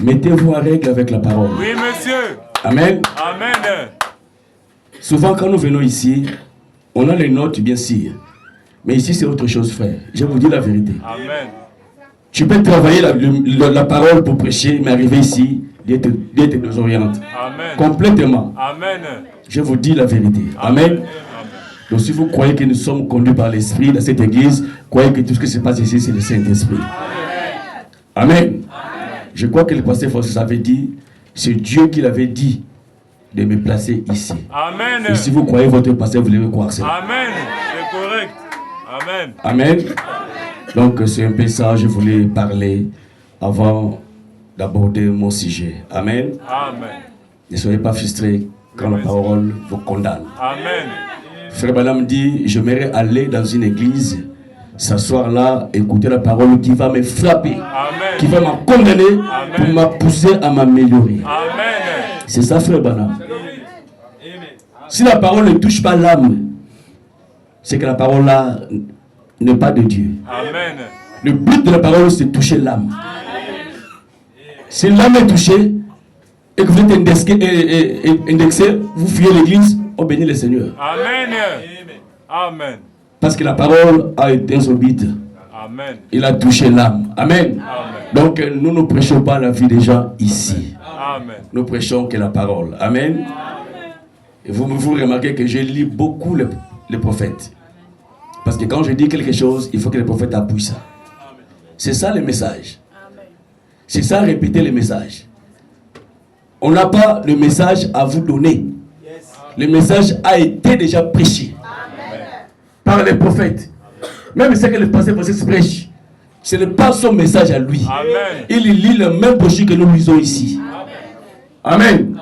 Mettez-vous en règle avec la parole. Oui, monsieur. Amen. Amen. Souvent, quand nous venons ici, on a les notes, bien sûr. Mais ici, c'est autre chose, frère. Je vous dis la vérité. Amen. Tu peux travailler la parole pour prêcher, mais arriver ici, Dieu te désoriente. Amen. Complètement. Amen. Je vous dis la vérité. Amen. Donc si vous croyez que nous sommes conduits par l'Esprit dans cette église, croyez que tout ce qui se passe ici, c'est le Saint-Esprit. Amen. Je crois que le pasteur Francis avait dit, c'est Dieu qui l'avait dit de me placer ici. Amen. Et si vous croyez votre pasteur, vous devez croire ça. Amen. C'est correct. Amen. Amen. Donc c'est un peu ça, je voulais parler avant d'aborder mon sujet. Amen. Amen. Ne soyez pas frustrés quand la parole vous condamne. Amen. Frère Balaam dit, j'aimerais aller dans une église, s'asseoir là, écouter la parole qui va me frapper, Amen. qui va me condamner, Amen. pour me pousser à m'améliorer. Amen. C'est ça, frère Balaam. Si la parole ne touche pas l'âme, c'est que la parole là n'est pas de Dieu. Amen. Le but de la parole, c'est toucher l'âme. Si l'âme est touchée, et que vous êtes indexé, vous fuyez l'église, on bénit le Seigneur. Amen. Amen. Parce que la parole a été son but. Amen. Il a touché l'âme. Amen. Amen. Donc nous ne prêchons pas la vie des gens ici. Amen. Nous prêchons que la parole. Amen. Et vous remarquez que je lis beaucoup les prophètes. Parce que quand je dis quelque chose, il faut que les prophètes appuient ça. C'est ça le message. C'est ça répéter le message. On n'a pas de message à vous donner. Le message a été déjà prêché par les prophètes. Même ce que le pasteur prêche, ce n'est pas son message à lui. Amen. Il lit le même brochure que nous lisons ici. Amen.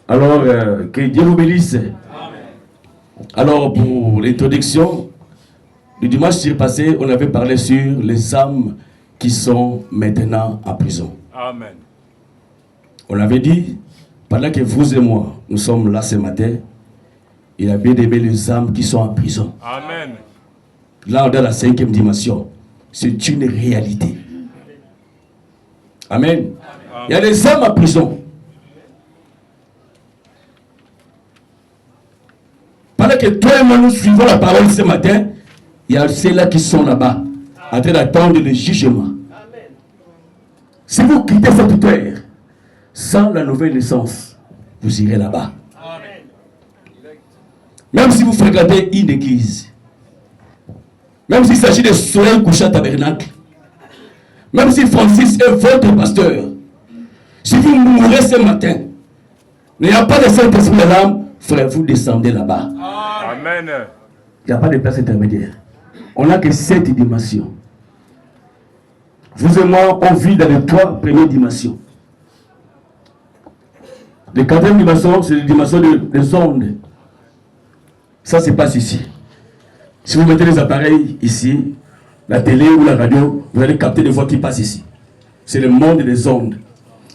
Alors, que Dieu vous bénisse. Alors, pour l'introduction, le dimanche passé, on avait parlé sur les âmes qui sont maintenant en prison. Amen. On avait dit, pendant que vous et moi, nous sommes là ce matin, il a bien aimé les âmes qui sont en prison. Amen. Là, dans la 5e dimension, c'est une réalité. Amen. Il y a des âmes en prison. Pendant que toi et moi, nous suivons la parole ce matin, il y a ceux-là qui sont là-bas, en train d'attendre le jugement. Si vous quittez cette terre, sans la nouvelle naissance, vous irez là-bas. Même si vous fréquentez une église, même s'il s'agit de soleil couchant tabernacle, même si Francis est votre pasteur, si vous mourrez ce matin, il n'y a pas de Saint-Esprit de l'âme, frère, vous descendez là-bas. Amen. Il n'y a pas de place intermédiaire. On n'a que 7 dimensions. Vous et moi, on vit dans les 3 premières dimensions. La 4e dimension, c'est la dimension des ondes. Ça se passe ici. Si vous mettez les appareils ici, la télé ou la radio, vous allez capter des voix qui passent ici. C'est le monde des ondes.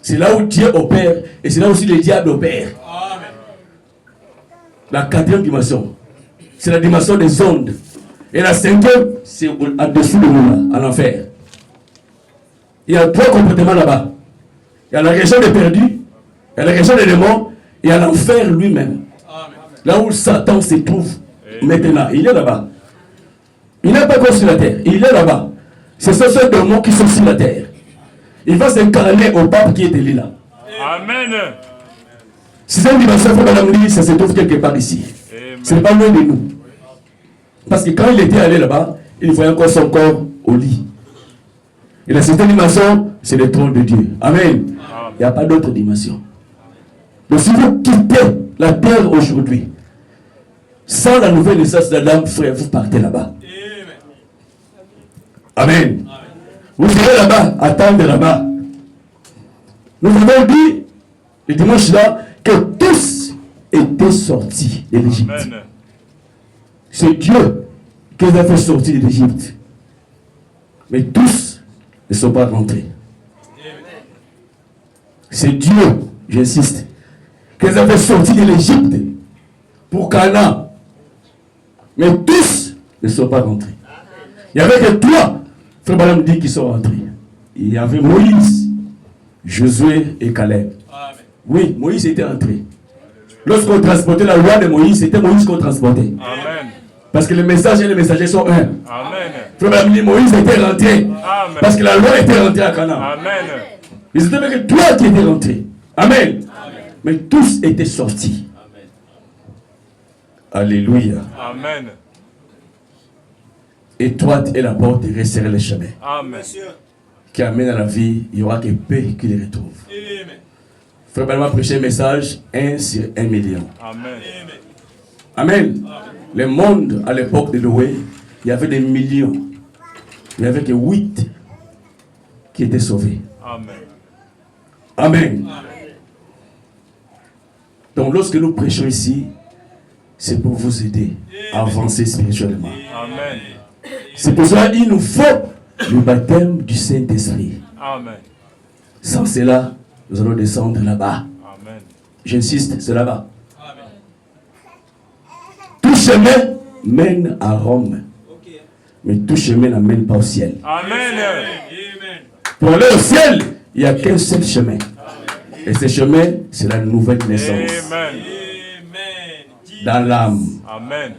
C'est là où Dieu opère et c'est là aussi le diable opère. La 4e dimension, c'est la dimension des ondes. Et la 5e, c'est en-dessous de nous, là, en enfer. Il y a 3 comportements là-bas. Il y a la région des perdus, il y a la région des démons, et il y a l'enfer lui-même. Là où Satan se trouve maintenant, il est là-bas. Il n'est pas encore sur la terre, il est là-bas. Ce sont ceux démons qui sont sur la terre. Il va s'incarner au pape qui est élu là. Amen. Si c'est une dimension, ça se trouve quelque part ici. Ce n'est pas loin de nous. Parce que quand il était allé là-bas, il voyait encore son corps au lit. Et la 7e dimension, c'est le trône de Dieu. Amen. Il n'y a pas d'autre dimension. Donc si vous quittez la terre aujourd'hui, sans la nouvelle naissance d'Adam, frère, vous partez là-bas. Amen. Vous irez là-bas, attendre là-bas. Nous avons dit, le dimanche là, que tous étaient sortis de l'Égypte. C'est Dieu qui les a fait sortir de l'Égypte. Mais tous ne sont pas rentrés. C'est Dieu, j'insiste, qui les a fait sortir de l'Égypte pour Canaan. Mais tous ne sont pas rentrés. Il n'y avait que 3, Frère Balaam dit, qui sont rentrés. Il y avait Moïse, Josué et Caleb. Oui, Moïse était entré. Lorsqu'on transportait la loi de Moïse, c'était Moïse qu'on transportait. Amen. Parce que le message et les messagers sont un. Amen. Frère, Moïse était rentré. Amen. Parce que la loi était rentrée à Canaan. Amen. Mais c'était que toi qui étais rentré. Amen. Mais tous étaient sortis. Alléluia. Amen. Étroite est la porte et resserrez les chemins. Amen. Qui amène à la vie, il n'y aura que peu qui les retrouve. Frère Benoît a prêché un message 1 sur 1 million. Amen. Amen. Le monde à l'époque de Noé, il y avait des millions. Il n'y avait que 8 qui étaient sauvés. Amen. Amen. Donc lorsque nous prêchons ici, c'est pour vous aider à avancer spirituellement. Amen. C'est pour ça qu'il nous faut le baptême du Saint-Esprit. Amen. Sans cela, nous allons descendre là-bas. Amen. J'insiste, c'est là-bas. Tout chemin mène à Rome. Mais tout chemin n'amène pas au ciel. Amen. Pour aller au ciel, il n'y a qu'un seul chemin. Et ce chemin, c'est la nouvelle naissance. Amen. Dans l'âme. Amen.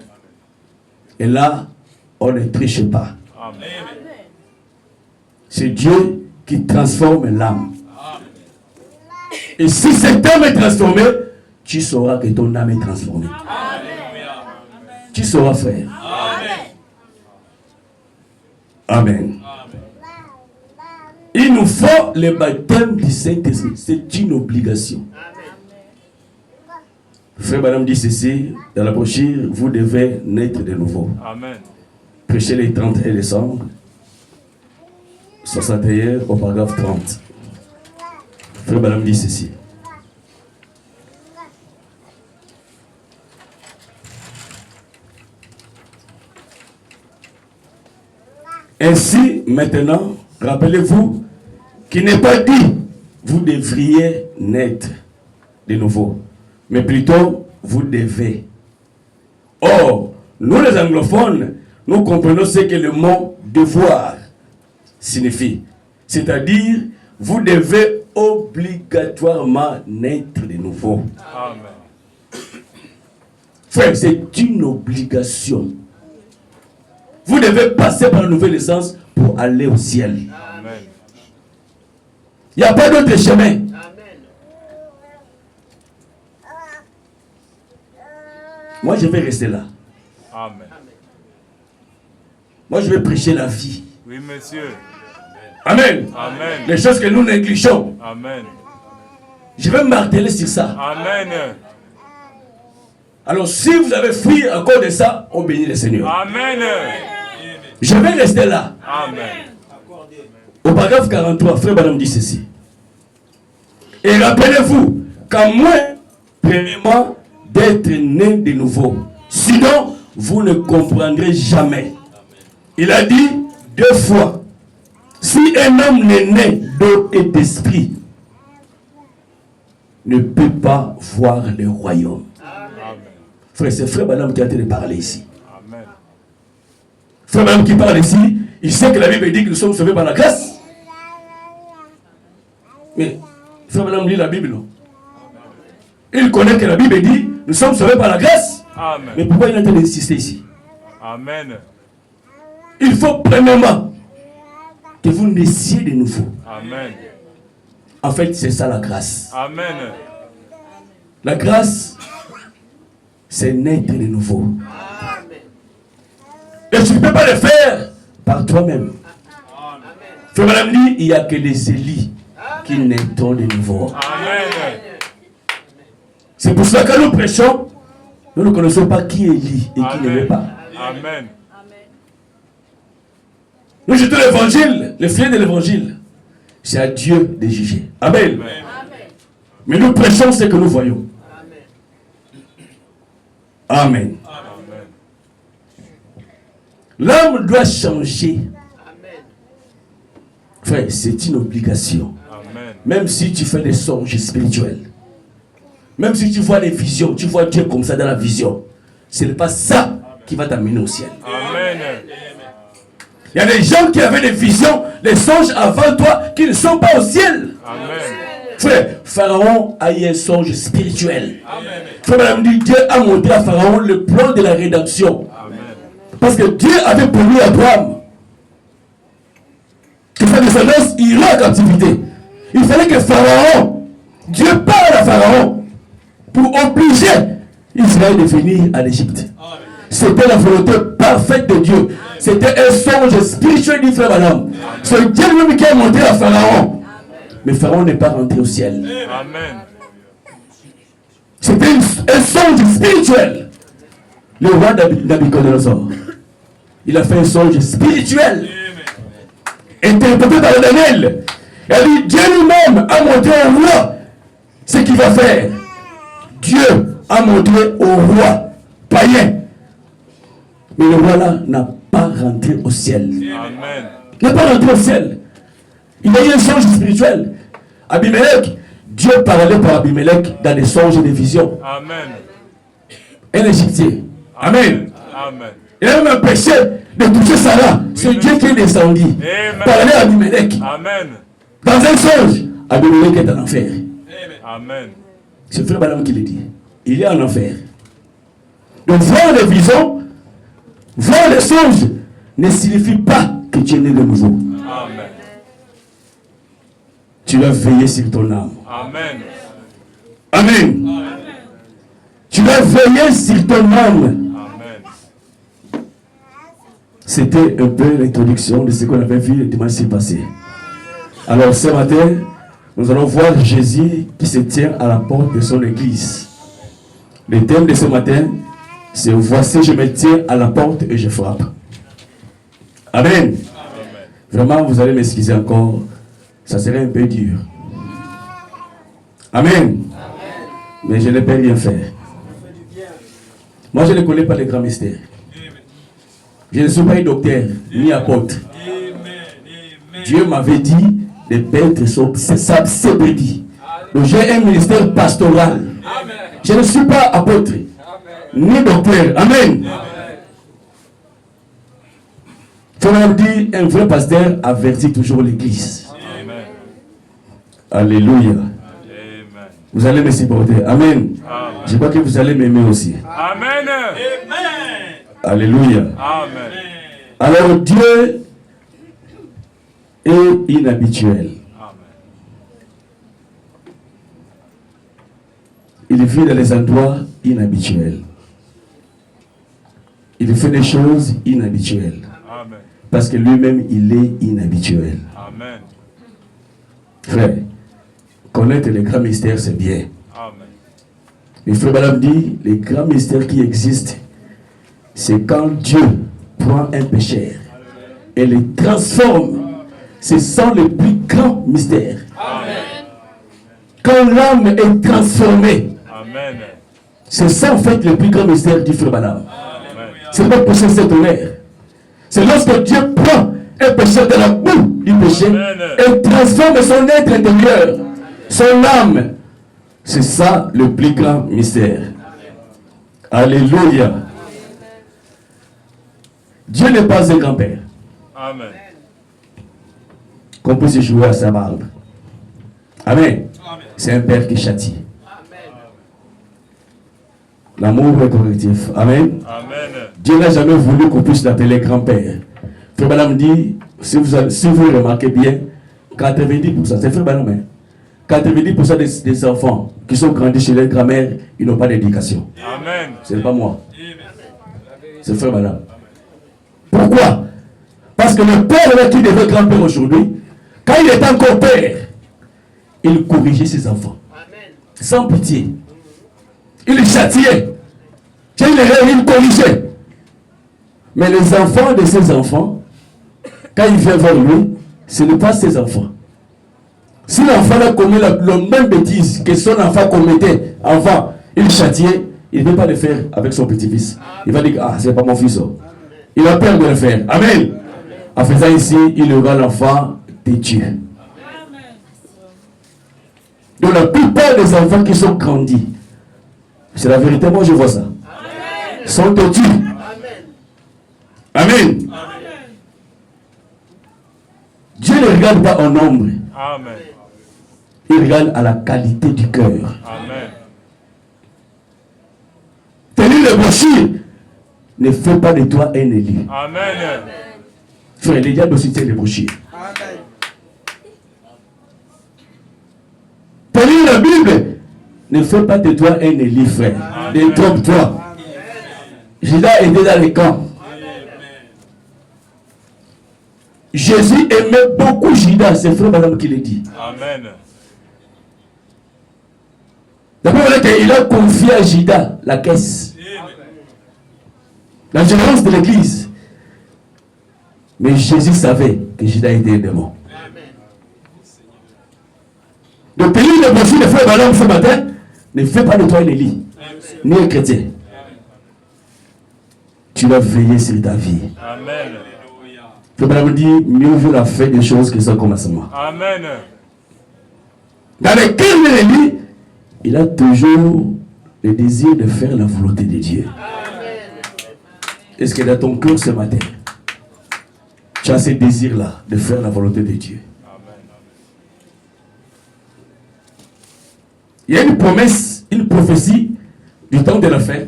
Et là, on ne triche pas. Amen. C'est Dieu qui transforme l'âme. Et si cette âme est transformée, tu sauras que ton âme est transformée. Tu sauras, frère. Amen. Il nous faut le baptême du Saint-Esprit. C'est une obligation. Frère Madame dit ceci, dans la brochure, vous devez naître de nouveau. Amen. Prêchez les 31 décembre 61 au paragraphe 30. Frère Madame dit ceci. Ainsi, maintenant, rappelez-vous qu'il n'est pas dit vous devriez naître de nouveau, mais plutôt vous devez. Or, nous les anglophones, nous comprenons ce que le mot devoir signifie. C'est-à-dire, vous devez obligatoirement naître de nouveau. Amen. Frère, c'est une obligation. Vous devez passer par la nouvelle naissance pour aller au ciel. Amen. Il n'y a pas d'autre chemin. Moi, je vais rester là. Amen. Moi, je vais prêcher la vie. Oui, monsieur. Amen. Amen. Les choses que nous négligeons. Amen. Je vais marteler sur ça. Amen. Alors, si vous avez fui encore de ça, on bénit le Seigneur. Amen. Je vais rester là. Amen. Au paragraphe 43, frère Madame dit ceci. Et rappelez-vous qu'à moins, premièrement, d'être né de nouveau. Sinon, vous ne comprendrez jamais. Il a dit 2 fois. Si un homme n'est né d'eau et d'esprit, ne peut pas voir le royaume. Amen. Frère, c'est frère Madame qui a été de parler ici. Amen. Frère Madame qui parle ici, il sait que la Bible dit que nous sommes sauvés par la grâce. Mais frère Madame lit la Bible, non? Il connaît que la Bible dit nous sommes sauvés par la grâce. Amen. Mais pourquoi il est en train d'insister ici? Amen. Il faut premièrement que vous naissiez de nouveau. Amen. En fait, c'est ça la grâce. Amen. La grâce, c'est naître de nouveau. Et tu ne peux pas le faire par toi-même. Frère Madame dit, il n'y a que les élits qui naissent de nouveau. Amen. C'est pour cela que nous prêchons, nous ne connaissons pas qui élit et qui ne l'est pas. Amen. Nous jetons l'évangile, le filet de l'évangile. C'est à Dieu de juger. Amen. Amen. Mais nous prêchons ce que nous voyons. Amen. Amen. L'homme doit changer. Frère, c'est une obligation. Amen. Même si tu fais des songes spirituels, même si tu vois des visions, tu vois Dieu comme ça dans la vision, ce n'est pas ça qui va t'amener au ciel. Amen. Il y a des gens qui avaient des visions, des songes avant toi, qui ne sont pas au ciel. Amen. Frère, Pharaon a eu un songe spirituel. Frère, madame dit, Dieu a montré à Pharaon le plan de la rédemption. Amen. Parce que Dieu avait promis à Abraham que sa descendance ira en captivité. Il fallait que Pharaon, Dieu parle à Pharaon pour obliger Israël de venir à l'Égypte. C'était la volonté parfaite de Dieu. C'était un songe spirituel du frère Balaam. C'est Dieu lui-même qui a montré à Pharaon. Mais Pharaon n'est pas rentré au ciel. Amen. C'était un songe spirituel. Le roi Nabucodonosor, il a fait un songe spirituel. Interprété par Daniel. Il dit, Dieu lui-même a montré au roi ce qu'il va faire. Dieu a montré au roi païen. Mais le roi là n'a pas rentré au ciel. Amen. Il n'a pas rentré au ciel. Il a eu un songe spirituel. Abimelech, Dieu parlait par Abimelech dans des songes et des visions. Amen. Un Égyptien. Amen. Amen. Il a même empêché de toucher Sarah. C'est Dieu qui est descendu. Parlait à Abimelech. Amen. Dans un songe, Abimelech est en enfer. Amen. C'est frère Balaam qui le dit. Il est en enfer. Donc voir les visions, voir les songes, ne signifie pas que tu es né de nouveau. Amen. Tu dois veiller sur ton âme. Amen. Amen. Tu dois veiller sur ton âme. Amen. C'était un peu l'introduction de ce qu'on avait vu le dimanche passé. Alors ce matin, nous allons voir Jésus qui se tient à la porte de son église. Le thème de ce matin, c'est « Voici, je me tiens à la porte et je frappe ». Amen. Amen. Vraiment, vous allez m'excuser encore. Ça serait un peu dur. Amen. Amen. Mais je ne peux rien faire. Moi, je ne connais pas les grands mystères. Je ne suis pas un docteur, ni apôtre. Dieu m'avait dit de perdre sa sobriété. Donc j'ai un ministère pastoral. Je ne suis pas apôtre, ni docteur. Amen. Il faut même dire, un vrai pasteur avertit toujours l'église. Alléluia. Amen. Vous allez me supporter. Amen. Amen. Je crois que vous allez m'aimer aussi. Amen. Alléluia. Amen. Alors Dieu est inhabituel. Amen. Il vit dans les endroits inhabituels. Il fait des choses inhabituelles. Amen. Parce que lui-même, il est inhabituel. Amen. Frère, connaître les grands mystères, c'est bien. Amen. Mais frère Balaam dit, les grands mystères qui existent, c'est quand Dieu prend un pécheur et le transforme. Ce sont les plus grands mystères. Amen. Quand l'âme est transformée, Amen. c'est ça en fait le plus grand mystère du frère Balaam. C'est pas pour cet honneur. C'est lorsque Dieu prend un pécheur de la boue du péché et transforme son être intérieur, son âme. C'est ça le plus grand mystère. Alléluia. Dieu n'est pas un grand-père. Amen. Qu'on puisse jouer à sa barbe. Amen. C'est un père qui châtie. L'amour est correctif. Amen. Amen. Dieu n'a jamais voulu qu'on puisse l'appeler grand-père. Frère Balaam dit, si vous remarquez bien, 90%, c'est Frère Balaam, hein? 90% des enfants qui sont grandis chez leur grand-mère, ils n'ont pas d'éducation. Amen. Ce n'est pas moi. C'est Frère Balaam. Pourquoi? Parce que le père qui devait être grand-père aujourd'hui, quand il était encore père, il corrigeait ses enfants. Sans pitié. Il les châtiait. Il corrigeait. Mais les enfants de ses enfants, quand il vient vers lui, ce n'est pas ses enfants. Si l'enfant a commis la même bêtise que son enfant commettait avant, il châtiait, il ne peut pas le faire avec son petit-fils. Il va dire, ah, c'est pas mon fils. Il a peur de le faire. Amen. En faisant ici, il aura l'enfant têtu. Donc la plupart des enfants qui sont grandis, c'est la vérité, moi je vois ça, sont têtus. Amen. Dieu ne regarde pas en nombre. Amen. Il regarde à la qualité du cœur. Amen. Tenir le brochures ne fait pas de toi un élu. Amen. Frère, les diables aussi tiennent les brochures. Tenir la Bible ne fait pas de toi un élu, frère. Détrompe-toi. Judas était dans les camps. Jésus aimait beaucoup Judas, c'est frère madame qui le dit. Amen. D'abord, il a confié à Judas la caisse. La gérance de l'église. Mais Jésus savait que Judas était un démon. Donc, payer le profit de frère madame ce matin ne fait pas de toi un élie, ni un chrétien. Tu vas veiller sur ta vie. Amen. Le Bible dit, mieux vaut la fin des choses que son commencement. Amen. Dans le cœur de l'élu, il a toujours le désir de faire la volonté de Dieu. Est-ce que dans ton cœur ce matin, tu as ce désir-là de faire la volonté de Dieu? Il y a une promesse, une prophétie du temps de la fin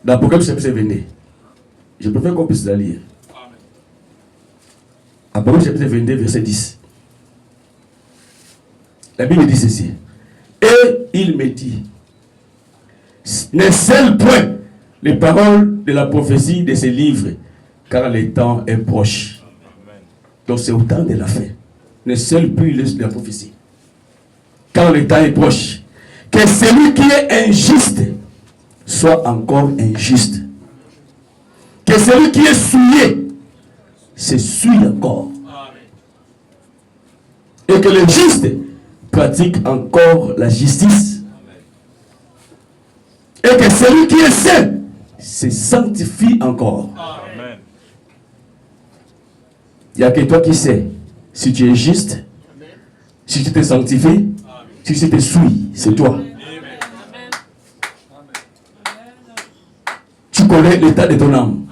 dans l'Apocalypse chapitre 22. Je préfère qu'on puisse la lire. Apocalypse chapitre 22, verset 10. La Bible dit ceci. Et il me dit, ne scelle point les paroles de la prophétie de ces livres, car le temps est proche. Donc c'est au temps de la fin. Ne scelle plus la prophétie, car le temps est proche. Que celui qui est injuste soit encore injuste. Que celui qui est souillé se souille encore. Et que le juste pratique encore la justice. Et que celui qui est saint se sanctifie encore. Amen. Il n'y a que toi qui sais si tu es juste, si tu te sanctifies, si tu te souilles, c'est toi. Tu connais l'état de ton âme.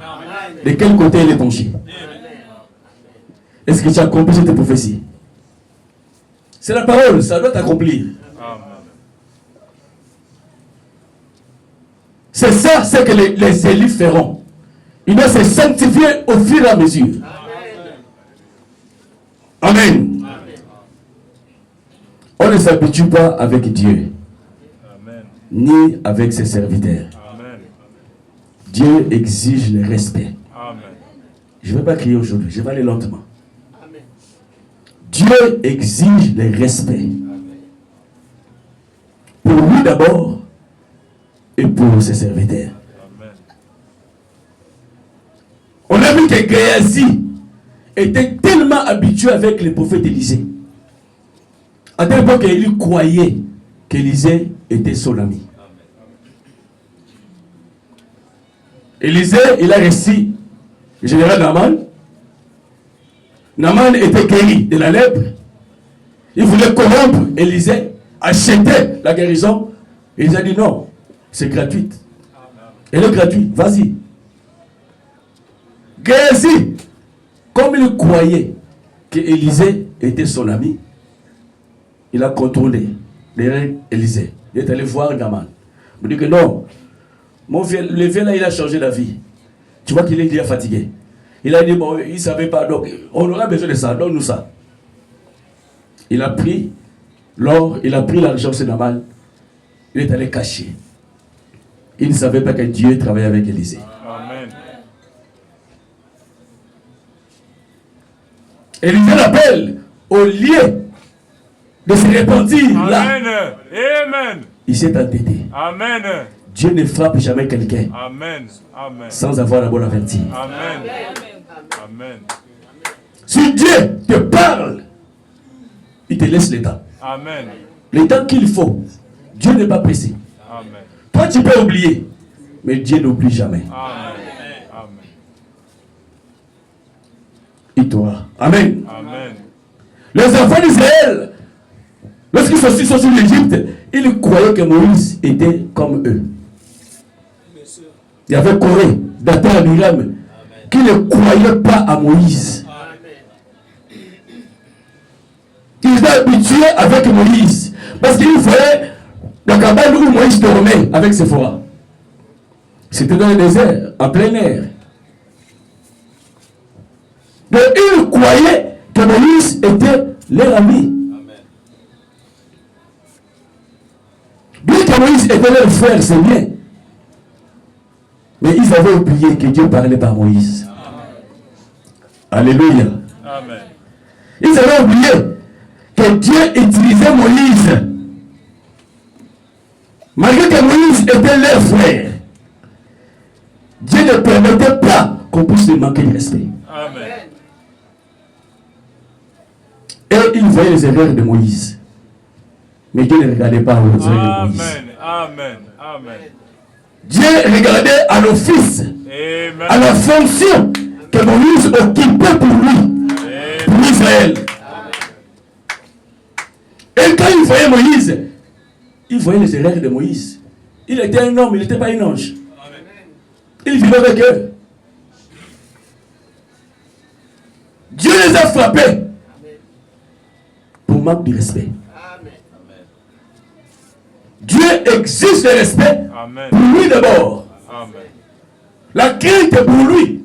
De quel côté elle est penchée? Est-ce que tu as accompli cette prophétie? C'est la parole, ça doit t'accomplir. C'est ça, c'est que les élus feront. Ils doivent se sanctifier au fur et à mesure. Amen. On ne s'habitue pas avec Dieu, ni avec ses serviteurs. Dieu exige le respect. Je ne vais pas crier aujourd'hui, je vais aller lentement. Dieu exige le respect. Pour lui d'abord et pour ses serviteurs. On a vu que Géasi était tellement habitué avec le prophète Élisée. À tel point qu'il croyait qu'Élisée était son ami. Élisée, il a réussi le général Naaman. Naaman était guéri de la lèpre. Il voulait corrompre Élisée, acheter la guérison. Élisée a dit non, c'est gratuit. Elle est gratuite, vas-y. Géasi, comme il croyait que Élisée était son ami, il a contourné derrière Élisée. Il est allé voir Naaman. Il dit que non, le vieux là, il a changé la vie. Tu vois qu'il est déjà fatigué. Il a dit, bon, il ne savait pas, donc on aura besoin de ça, donne-nous ça. Il a pris l'or, il a pris l'argent, c'est normal. Il est allé cacher. Il ne savait pas que Dieu travaillait avec Élisée. Amen. Élisée l'appelle au lieu de se repentir là. Amen. Amen. Il s'est entêté. Amen. Dieu ne frappe jamais quelqu'un Amen. Amen. sans avoir d'abord averti. Amen. Amen. Si Dieu te parle, il te laisse le temps. Amen. Le temps qu'il faut. Dieu n'est pas pressé. Amen. Toi, tu peux oublier, mais Dieu n'oublie jamais. Amen. Amen. Il t'aura. Amen. Amen. Les enfants d'Israël, lorsqu'ils sont sur l'Égypte, ils croyaient que Moïse était comme eux. Il y avait Corée, Dathan et Myriam, qui ne croyaient pas à Moïse. Ils habitué avec Moïse. Parce qu'il voyait la cabane où Moïse dormait avec Séphora. C'était dans le désert, en plein air. Donc ils croyaient que Moïse était leur ami. Bien que Moïse était leur frère, c'est bien. Mais ils avaient oublié que Dieu parlait par Moïse. Alléluia. Amen. Ils avaient oublié que Dieu utilisait Moïse. Malgré que Moïse était leur frère, Dieu ne permettait pas qu'on puisse lui manquer de respect. Amen. Et ils voyaient les erreurs de Moïse. Mais Dieu ne regardait pas aux erreurs de Moïse. Amen. Amen. Amen. Dieu regardait à l'office, à la fonction que Moïse occupait pour lui, pour Israël. Et quand il voyait Moïse, il voyait les erreurs de Moïse. Il était un homme, il n'était pas un ange. Il vivait avec eux. Dieu les a frappés pour manque de respect. Dieu exige le respect pour lui d'abord. La crainte pour lui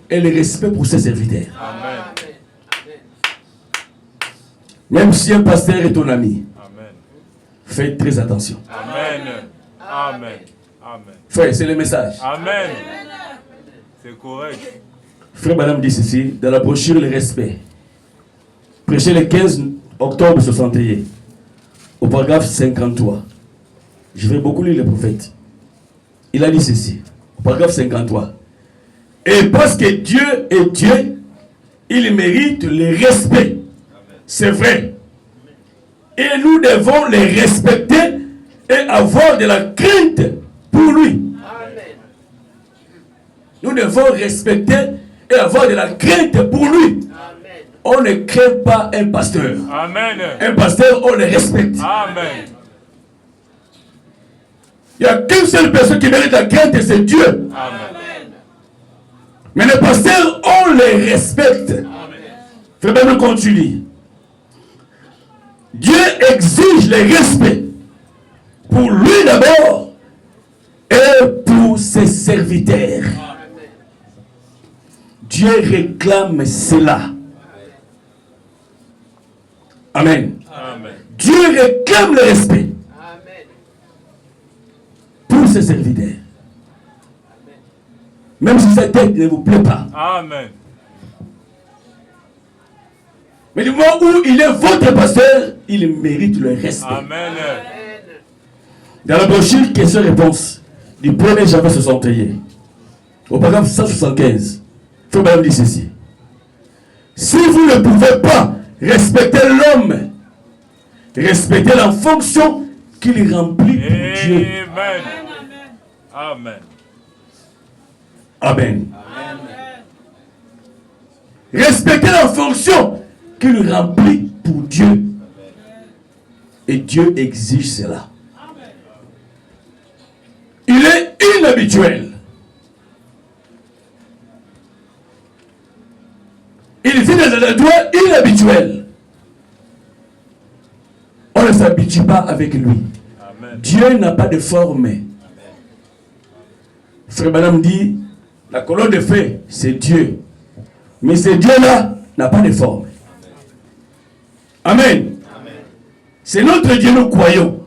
et le respect pour ses serviteurs. Amen. Même si un pasteur est ton ami, Amen. fais très attention. Amen. Amen. Amen. Frère, c'est le message. Amen. C'est correct. Frère Madame dit ceci, dans la brochure Le Respect, prêché le 15 octobre 61, au paragraphe 53. Je vais beaucoup lire le prophète. Il a dit ceci, au paragraphe 53. Et parce que Dieu est Dieu, il mérite le respect. C'est vrai. Et nous devons les respecter et avoir de la crainte pour lui. Nous devons respecter et avoir de la crainte pour lui. On ne craint pas un pasteur. Amen. Un pasteur, on le respecte. Amen. Il n'y a qu'une seule personne qui mérite la crainte, et c'est Dieu. Amen. Mais les pasteurs, on les respecte. Frère Benoît continue. Dieu exige le respect pour lui d'abord et pour ses serviteurs. Dieu réclame cela. Amen. Amen. Dieu réclame le respect pour ses serviteurs. Même si cette tête ne vous plaît pas. Amen. Mais du moment où il est votre pasteur, il mérite le respect. Amen. Dans la brochure question-réponse du 1er janvier 61, au paragraphe 175, il faut même dire ceci. Si vous ne pouvez pas respecter l'homme, respectez la fonction qu'il remplit pour Dieu. Amen. Amen. Amen. Respectez la fonction qu'il remplit pour Dieu. Et Dieu exige cela. Il est inhabituel. Il vit dans un endroit inhabituel. On ne s'habitue pas avec lui. Amen. Dieu n'a pas de forme. Frère Madame dit, la colonne de feu, c'est Dieu. Mais ce Dieu-là n'a pas de forme. Amen. C'est notre Dieu, nous croyons.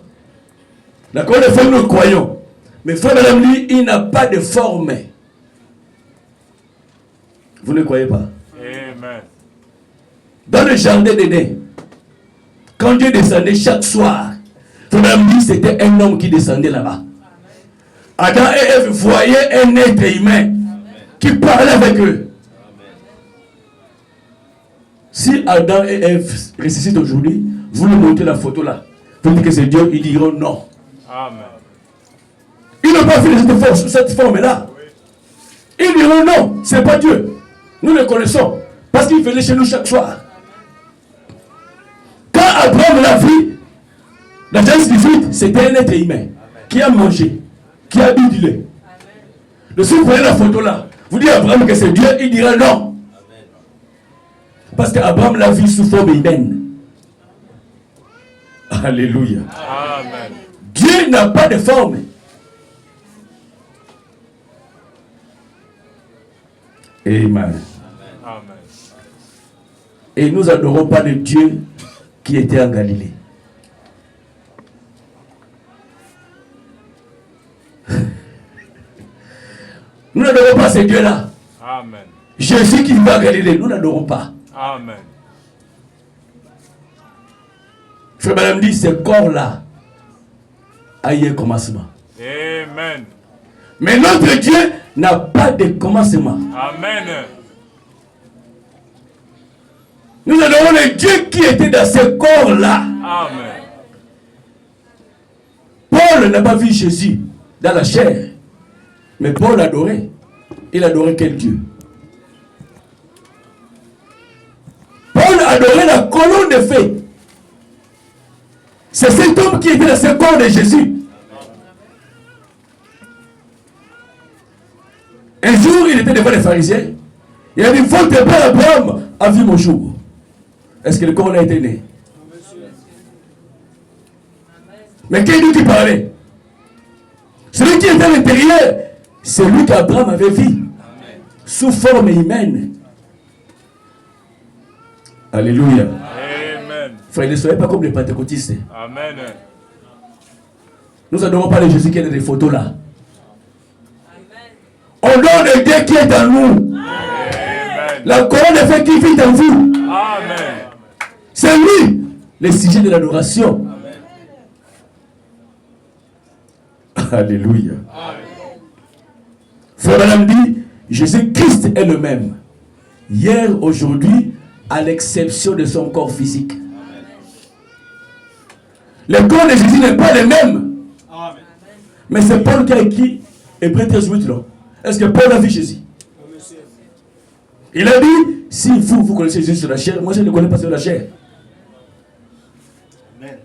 La colonne de feu, nous croyons. Mais frère Madame dit, il n'a pas de forme. Vous ne croyez pas? Amen. Dans le jardin d'Éden, quand Dieu descendait chaque soir, frère Madame dit, c'était un homme qui descendait là-bas. Adam et Ève voyaient un être humain qui parlait avec eux. Si Adam et Ève ressuscitent aujourd'hui, vous lui montrez la photo là. Vous dites que c'est Dieu, ils diront non. Amen. Ils n'ont pas fait cette forme-là. Ils diront non, ce n'est pas Dieu. Nous le connaissons. Parce qu'il venait chez nous chaque soir. Quand Abraham l'a vu, la Genèse 18, c'était un être humain qui a mangé, qui a bu du lait. Le si vous prenez la photo là, vous dites à Abraham que c'est Dieu, il dira non. Parce qu'Abraham l'a vu sous forme humaine. Alléluia. Amen. Dieu n'a pas de forme. Amen. Amen. Et nous n'adorons pas le Dieu qui était en Galilée. Nous n'adorons pas ce Dieu-là. Amen. Jésus qui va à Galilée, nous n'adorons pas. Amen. Frère Madame dit, ce corps-là a eu un commencement. Amen. Mais notre Dieu n'a pas de commencement. Amen. Nous adorons le Dieu qui était dans ce corps-là. Amen. Paul n'a pas vu Jésus dans la chair. Mais Paul adorait. Il adorait quel Dieu? Paul adorait la colonne de feu. C'est cet homme qui était dans ce corps de Jésus. Un jour, il était devant les pharisiens. Il a dit, votre père Abraham a vu mon jour. Est-ce que le corps a été né? Mais quel Dieu qui parlait? Celui qui était à l'intérieur, c'est lui qu'Abraham avait vu. Sous forme humaine. Alléluia. Amen. Frère, ne soyez pas comme les pentecôtistes. Amen. Nous n'adorons pas les Jésus qui est dans les photos là. On donne le Dieu qui est en nous. Amen. La colonne de feu qui vit en vous. Amen. C'est lui, le sujet de l'adoration. Alléluia. Frère Madame dit, Jésus-Christ est le même. Hier, aujourd'hui, à l'exception de son corps physique. Le corps de Jésus n'est pas le même. Amen. Mais c'est Paul qui a écrit Hébreux 13:8 là. Est-ce que Paul a vu Jésus? Il a dit, si vous connaissez Jésus sur la chair, moi je ne le connais pas sur la chair. Amen.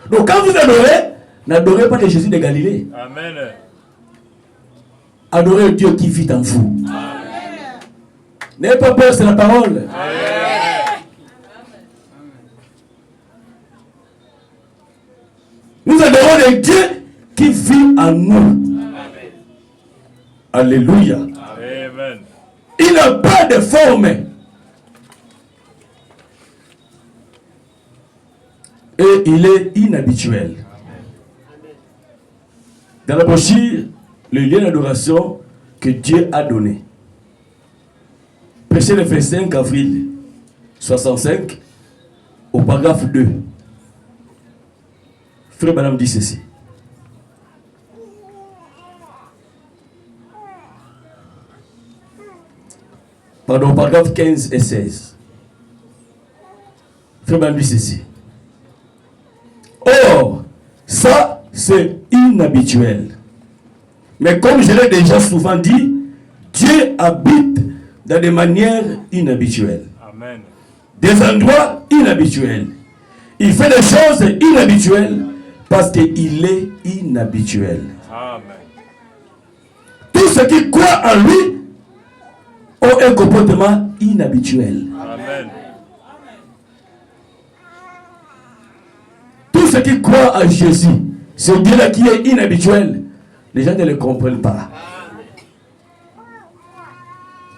Donc quand vous adorez, n'adorez pas le Jésus de Galilée. Amen. Adorez Dieu qui vit en vous. N'ayez pas peur, c'est la parole. Nous adorons le Dieu qui vit en nous. Alléluia. Amen. Il n'a pas de forme. Et il est inhabituel. Dans la brochure, le lien d'adoration que Dieu a donné. Prêché le 25 avril 65 au paragraphe 2. Frère Madame dit ceci. Pardon, paragraphe 15 et 16. Frère Madame dit ceci. Or, ça c'est inhabituel. Mais comme je l'ai déjà souvent dit, Dieu habite dans des manières inhabituelles. Amen. Des endroits inhabituels. Il fait des choses inhabituelles parce qu'il est inhabituel. Amen. Tous ceux qui croient en lui ont un comportement inhabituel. Amen. Tous ceux qui croient en Jésus, ce Dieu-là qui est inhabituel, les gens ne le comprennent pas.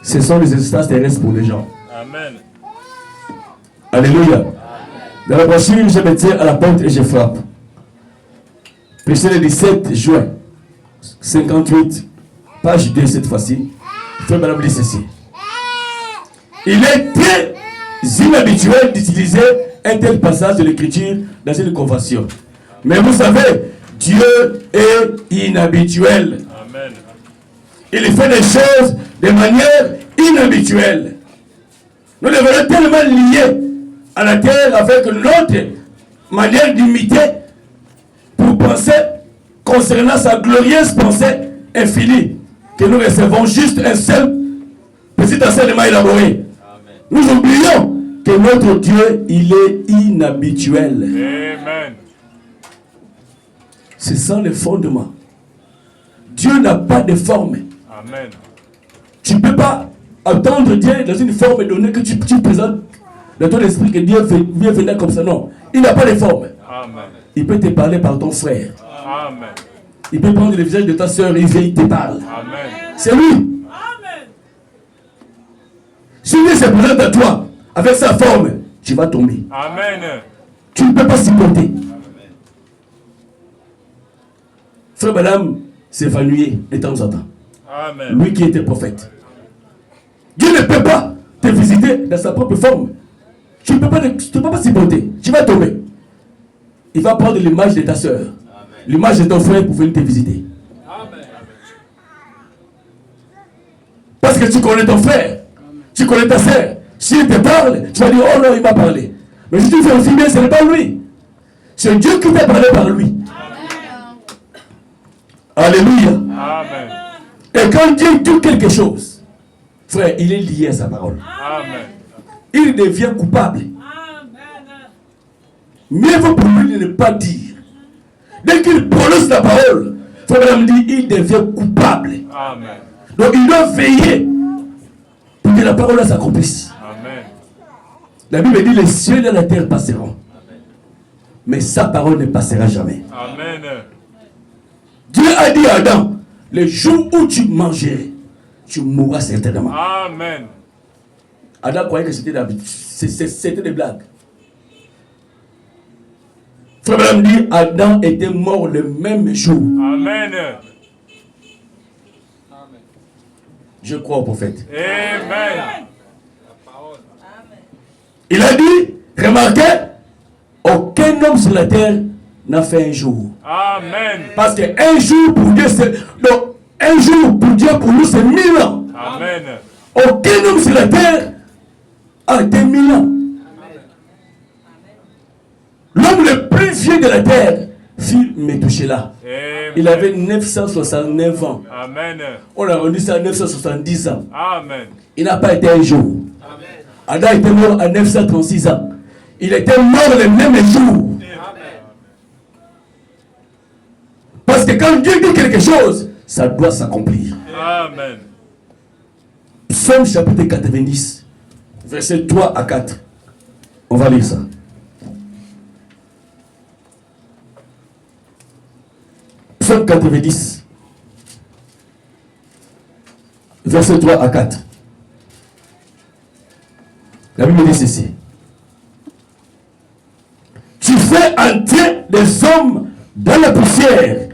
Ce sont les instances terrestres pour les gens. Amen. Alléluia. Dans la brochure, je me tiens à la porte et je frappe. Prêché le 17 juin 58, page 2 cette fois-ci. Frère Madame dit ceci. Il est très inhabituel d'utiliser un tel passage de l'écriture dans une convention. Mais vous savez, Dieu est inhabituel. Amen. Il fait des choses de manière inhabituelle. Nous devons tellement liés à la terre avec notre manière d'imiter pour penser concernant sa glorieuse pensée infinie que nous recevons juste un seul petit enseignement élaboré. Amen. Nous oublions que notre Dieu, il est inhabituel. Amen. C'est ça le fondement. Dieu n'a pas de forme. Amen. Tu ne peux pas attendre Dieu dans une forme donnée que tu présentes dans ton esprit que Dieu vient venir comme ça. Non. Il n'a pas de forme. Amen. Il peut te parler par ton frère. Amen. Il peut prendre le visage de ta soeur et il te parle. Amen. C'est lui. Amen. Si lui se présente à toi avec sa forme, tu vas tomber. Amen. Tu ne peux pas supporter. Frère Madame s'évanouit de temps en temps. Amen. Lui qui était prophète. Dieu ne peut pas te visiter dans sa propre forme. Tu ne peux pas supporter. Tu vas tomber. Il va prendre l'image de ta soeur, l'image de ton frère pour venir te visiter. Amen. Parce que tu connais ton frère, tu connais ta soeur. S'il te parle, tu vas dire, oh non, il m'a parlé. Mais si tu fais un film, ce n'est pas lui. C'est Dieu qui t'a parlé par lui. Alléluia. Amen. Et quand Dieu dit quelque chose, frère, il est lié à sa parole. Amen. Il devient coupable. Amen. Mieux vaut pour lui de ne pas dire. Dès qu'il prononce la parole, frère me dit, il devient coupable. Amen. Donc il doit veiller pour que la parole s'accomplisse. Amen. La Bible dit, les cieux et la terre passeront. Mais sa parole ne passera jamais. Amen. Dieu a dit à Adam, le jour où tu mangerais, tu mourras certainement. Amen. Adam croyait que c'était des blagues. Frère Branham dit, Adam était mort le même jour. Amen. Je crois au prophète. Amen. Il a dit, remarquez, aucun homme sur la terre n'a fait un jour. Amen. Parce qu'un jour pour Dieu, donc, un jour pour Dieu, pour nous, c'est 1000 ans. Amen. Aucun homme sur la terre a été 1000 ans. L'homme le plus vieux de la terre fut Métouchéla. Il avait 969 ans. Amen. On a rendu ça à 970 ans. Amen. Il n'a pas été un jour. Adam était mort à 936 ans. Il était mort le même jour. Parce que quand Dieu dit quelque chose, ça doit s'accomplir. Amen. Psaume chapitre 90, versets 3 à 4. On va lire ça. Psaume 90, versets 3 à 4. La Bible dit ceci. Tu fais entrer des hommes dans la poussière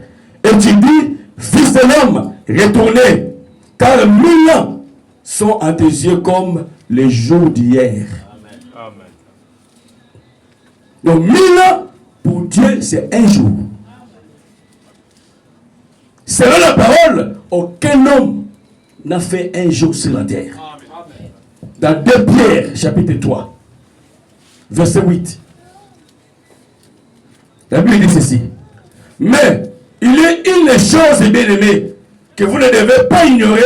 et tu dis, fils de l'homme, retournez, car 1000 ans sont à tes yeux comme les jours d'hier. Amen. Donc 1000 ans, pour Dieu, c'est un jour. Selon la parole, aucun homme n'a fait un jour sur la terre. Dans 2 Pierre, chapitre 3, verset 8. La Bible dit ceci. Mais il est une chose, bien aimée, que vous ne devez pas ignorer,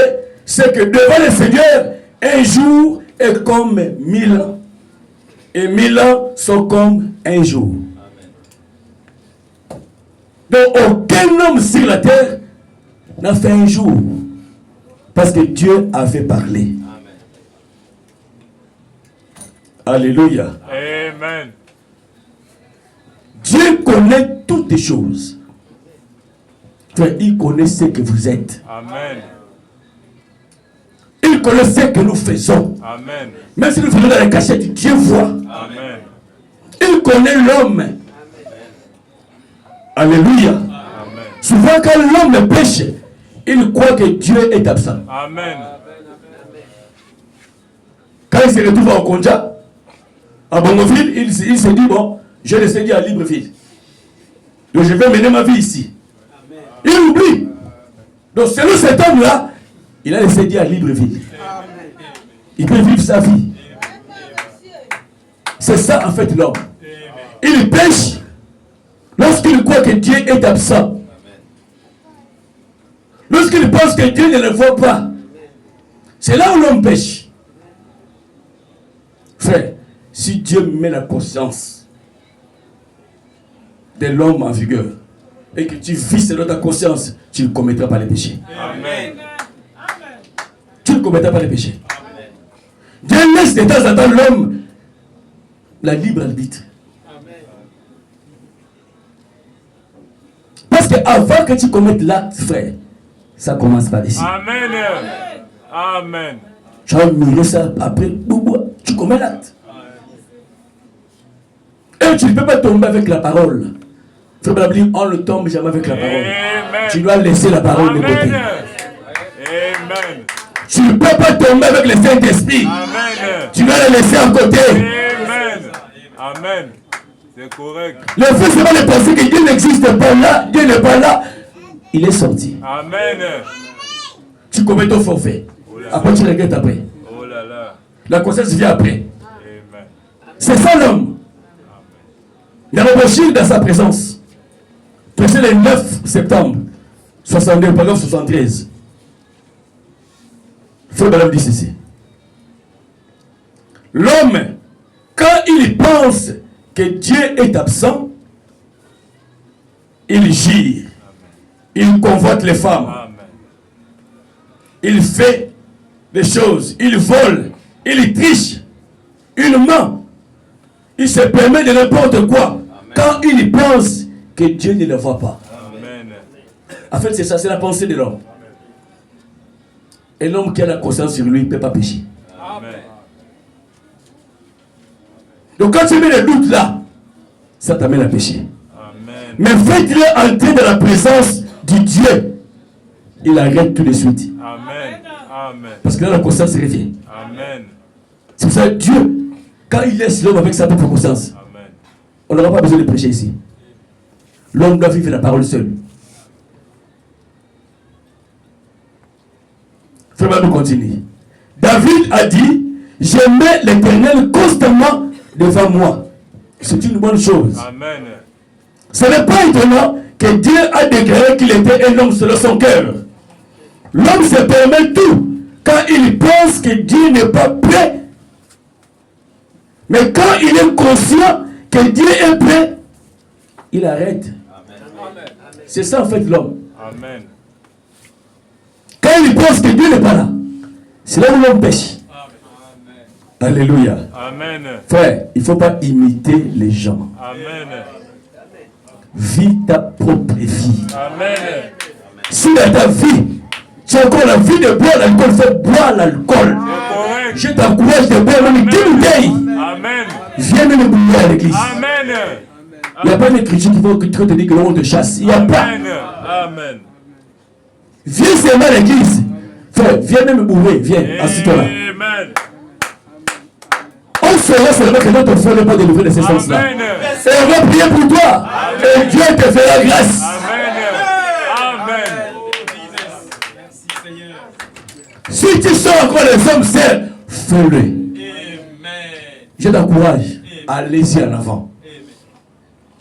c'est que devant le Seigneur, un jour est comme 1000 ans. Et 1000 ans sont comme un jour. Donc aucun homme sur la terre n'a fait un jour. Parce que Dieu avait parlé. Alléluia. Amen. Dieu connaît toutes les choses. Il connaît ce que vous êtes. Amen. Il connaît ce que nous faisons. Amen. Même si nous faisons dans la cachette, Dieu voit. Amen. Il connaît l'homme. Alléluia. Amen. Souvent quand l'homme pêche, il croit que Dieu est absent. Amen. Quand il se retrouve au Konja, à Bongoville, il se dit, bon, je le Seigneur à Libreville. Donc je vais mener ma vie ici. Il oublie. Donc selon cet homme-là, il a laissé Dieu à Libreville. Il peut vivre sa vie. C'est ça en fait l'homme. Il pêche lorsqu'il croit que Dieu est absent. Lorsqu'il pense que Dieu ne le voit pas. C'est là où l'homme pêche. Frère, si Dieu met la conscience de l'homme en vigueur et que tu vis selon ta conscience, tu ne commettras pas les péchés. Amen. Tu ne commettras pas les péchés. Dieu laisse de temps en temps l'homme la libre arbitre. qu'avant que tu commettes l'acte, frère, ça commence par ici. Amen. Amen. Tu vas mirer ça après, tu commets l'acte. Et tu ne peux pas tomber avec la parole. Frère Babli, on ne tombe jamais avec la parole. Amen. Tu dois laisser la parole de côté. Amen. Tu ne peux pas tomber avec le Saint-Esprit. Amen. Tu dois le laisser à côté. Amen. Amen. C'est correct. Le fait seulement de penser que Dieu n'existe pas là, Dieu n'est pas là, il est sorti. Amen. Tu commets ton forfait. Après tu regrettes après. Oh là là. La conscience vient après. Amen. C'est ça l'homme. Il y a embauché dans sa présence. C'est le 9 septembre 62, paragraphe 73. Frère Madame dit ceci. L'homme, quand il pense que Dieu est absent, il gire, il convoite les femmes, Amen. il fait des choses, il vole, il triche, il ment, il se permet de n'importe quoi. Quand il pense que Dieu ne le voit pas. Amen. En fait, c'est ça, c'est la pensée de l'homme. Et l'homme qui a la conscience sur lui ne peut pas pécher. Amen. Donc quand tu mets le doute là, ça t'amène à pécher. Amen. Mais faites-le entrer dans la présence du Dieu. Il arrête tout de suite. Amen. Amen. Parce que là, la conscience revient. Amen. C'est pour ça que Dieu, quand il laisse l'homme avec sa propre conscience, Amen. on n'aura pas besoin de prêcher ici. L'homme doit vivre la parole seul. Frère, nous continuons. David a dit, je mets l'Éternel constamment devant moi. C'est une bonne chose. Amen. Ce n'est pas étonnant que Dieu a déclaré qu'il était un homme selon son cœur. L'homme se permet tout quand il pense que Dieu n'est pas prêt. Mais quand il est conscient que Dieu est prêt, il arrête. C'est ça en fait l'homme. Amen. Quand il pense que Dieu n'est pas là, c'est là où l'homme pêche. Alléluia. Amen. Frère, il ne faut pas imiter les gens. Amen. Vis ta propre vie. Amen. Si dans ta vie, tu as encore la vie de boire l'alcool, fais boire l'alcool. C'est correct. Je t'encourage de boire même 10 bouteilles. Amen. Viens même bouillir à l'église. Amen. Il n'y a pas d'écriture qui va te dire que l'on te chasse. Il n'y a pas. Amen. Amen. Viens seulement à l'église. Frère, viens même bourrer. Viens, assis-toi là. Amen. On saura seulement que notre frère n'est pas délivré de ces sens-là. Amen. Et on va prier pour toi. Et Dieu te fera grâce. Amen. Amen. Si tu sens encore les hommes seuls, fais-le. Je t'encourage. Allez-y en avant.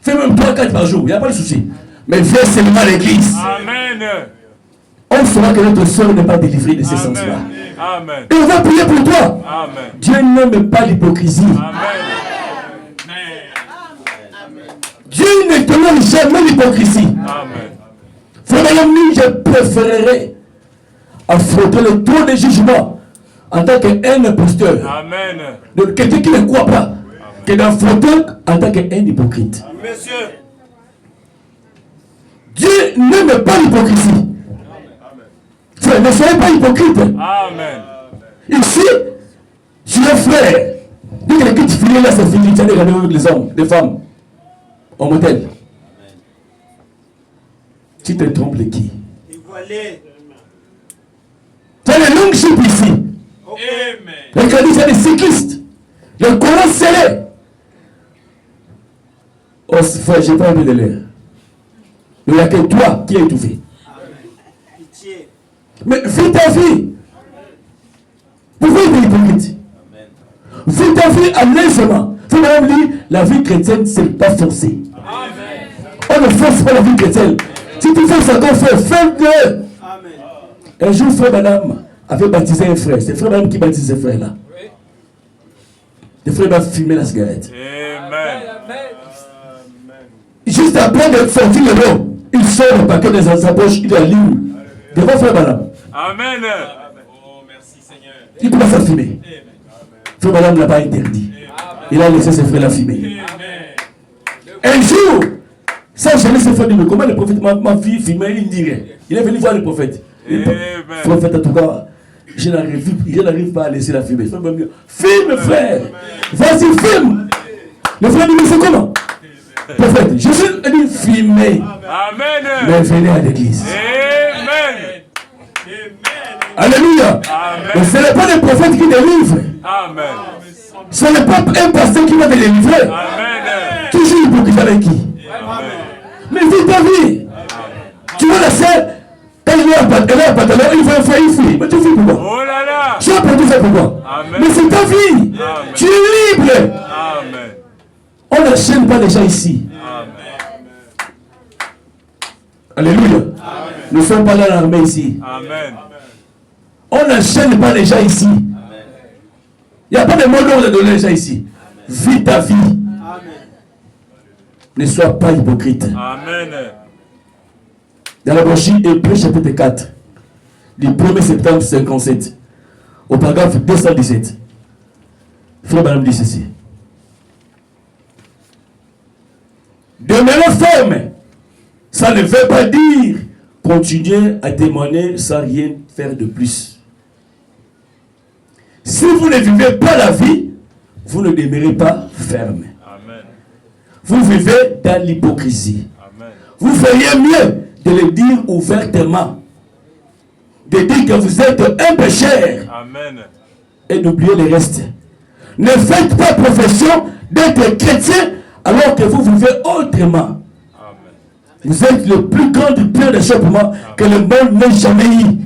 Fais même 3-4 par jour. Il n'y a pas de souci. Mais viens seulement à l'église. Amen. On saura que notre soeur n'est pas délivrée de ces sens-là. Amen. Et on va prier pour toi. Amen. Dieu n'aime pas l'hypocrisie. Amen. Dieu ne tolère jamais l'hypocrisie. Amen. Frère Madame, je préférerais affronter le trône de jugement en tant qu'un imposteur, Amen. de quelqu'un qui ne croit pas, que d'affronter en tant qu'un hypocrite. Monsieur. Dieu n'aime pas l'hypocrisie. Frère, ne soyez pas hypocrite. Amen. Ici, tu es frère. Dès que quelqu'un qui finit là, c'est fini. Tu as des rendez-vous avec les hommes, les femmes, au motel. Tu te trompes de qui? Tu as les longues jupes ici. Amen. Les caddies, c'est des cyclistes. Le Coran scellé. Oh, frère, je n'ai pas envie de l'air. Il n'y a que toi qui es étouffé. Mais vis ta vie. Pourquoi il est hypocrite? Vis ta vie à l'aisement. Faut même dire, la vie chrétienne, ce n'est pas forcé. On ne force pas la vie chrétienne. Si tu fais ça qu'on fait, fais-le. Un jour, frère madame avait baptisé un frère. C'est frère madame qui baptise ce frère-là. Le frère va fumer la cigarette. Amen. Juste après de sortir le lot, il sort le paquet de sa poche, il la ligne. Devant frère madame. Amen. Il commence à fumer. Frère madame ne l'a pas interdit. Il a laissé ses frères la fumer. Un jour, ça, je laisse ses frères fois dit, mais comment le prophète m'a vu filmer, il dirait. Il est venu voir le prophète. Le prophète, en tout cas, je n'arrive pas à laisser la filmer. Filme, frère. Vas-y, filme. Le frère dit, mais c'est comment? Prophète, Jésus a dit, filmez. Amen. Mais venez à l'église. Amen. Alléluia. Mais ce n'est pas le prophète qui délivre. Amen. Ce n'est pas un pasteur qui va te délivrer. Amen. Toujours hypocrite avec qui? Mais vis ta vie. Tu vois la sœur, elle est à pantalon, il faut faire une fille. Mais tu fais pourquoi? Oh là là. Tu as pour tout faire pourquoi? Amen. Mais c'est ta vie. Amen. Tu es libre. Amen. On n'enchaîne pas les gens ici. Amen. Alléluia. Amen. Nous ne sommes pas là dans l'armée ici. Amen. On n'enchaîne pas les gens ici. Il n'y a pas de mot d'ordre de donner les gens ici. Vis ta vie. Amen. Ne sois pas hypocrite. Amen. Dans la brochure Hébreux chapitre 4, du 1er septembre 57, au paragraphe 217, Frère Madame dit ceci. Demeurez ferme. Ça ne veut pas dire continuer à témoigner sans rien faire de plus. Si vous ne vivez pas la vie, vous ne demeurez pas ferme. Amen. Vous vivez dans l'hypocrisie. Amen. Vous feriez mieux de le dire ouvertement. De dire que vous êtes un pécheur. Amen. Et d'oublier le reste. Ne faites pas profession d'être chrétien alors que vous vivez autrement. Amen. Vous êtes le plus grand du plein d'échappement que le monde n'ait jamais eu.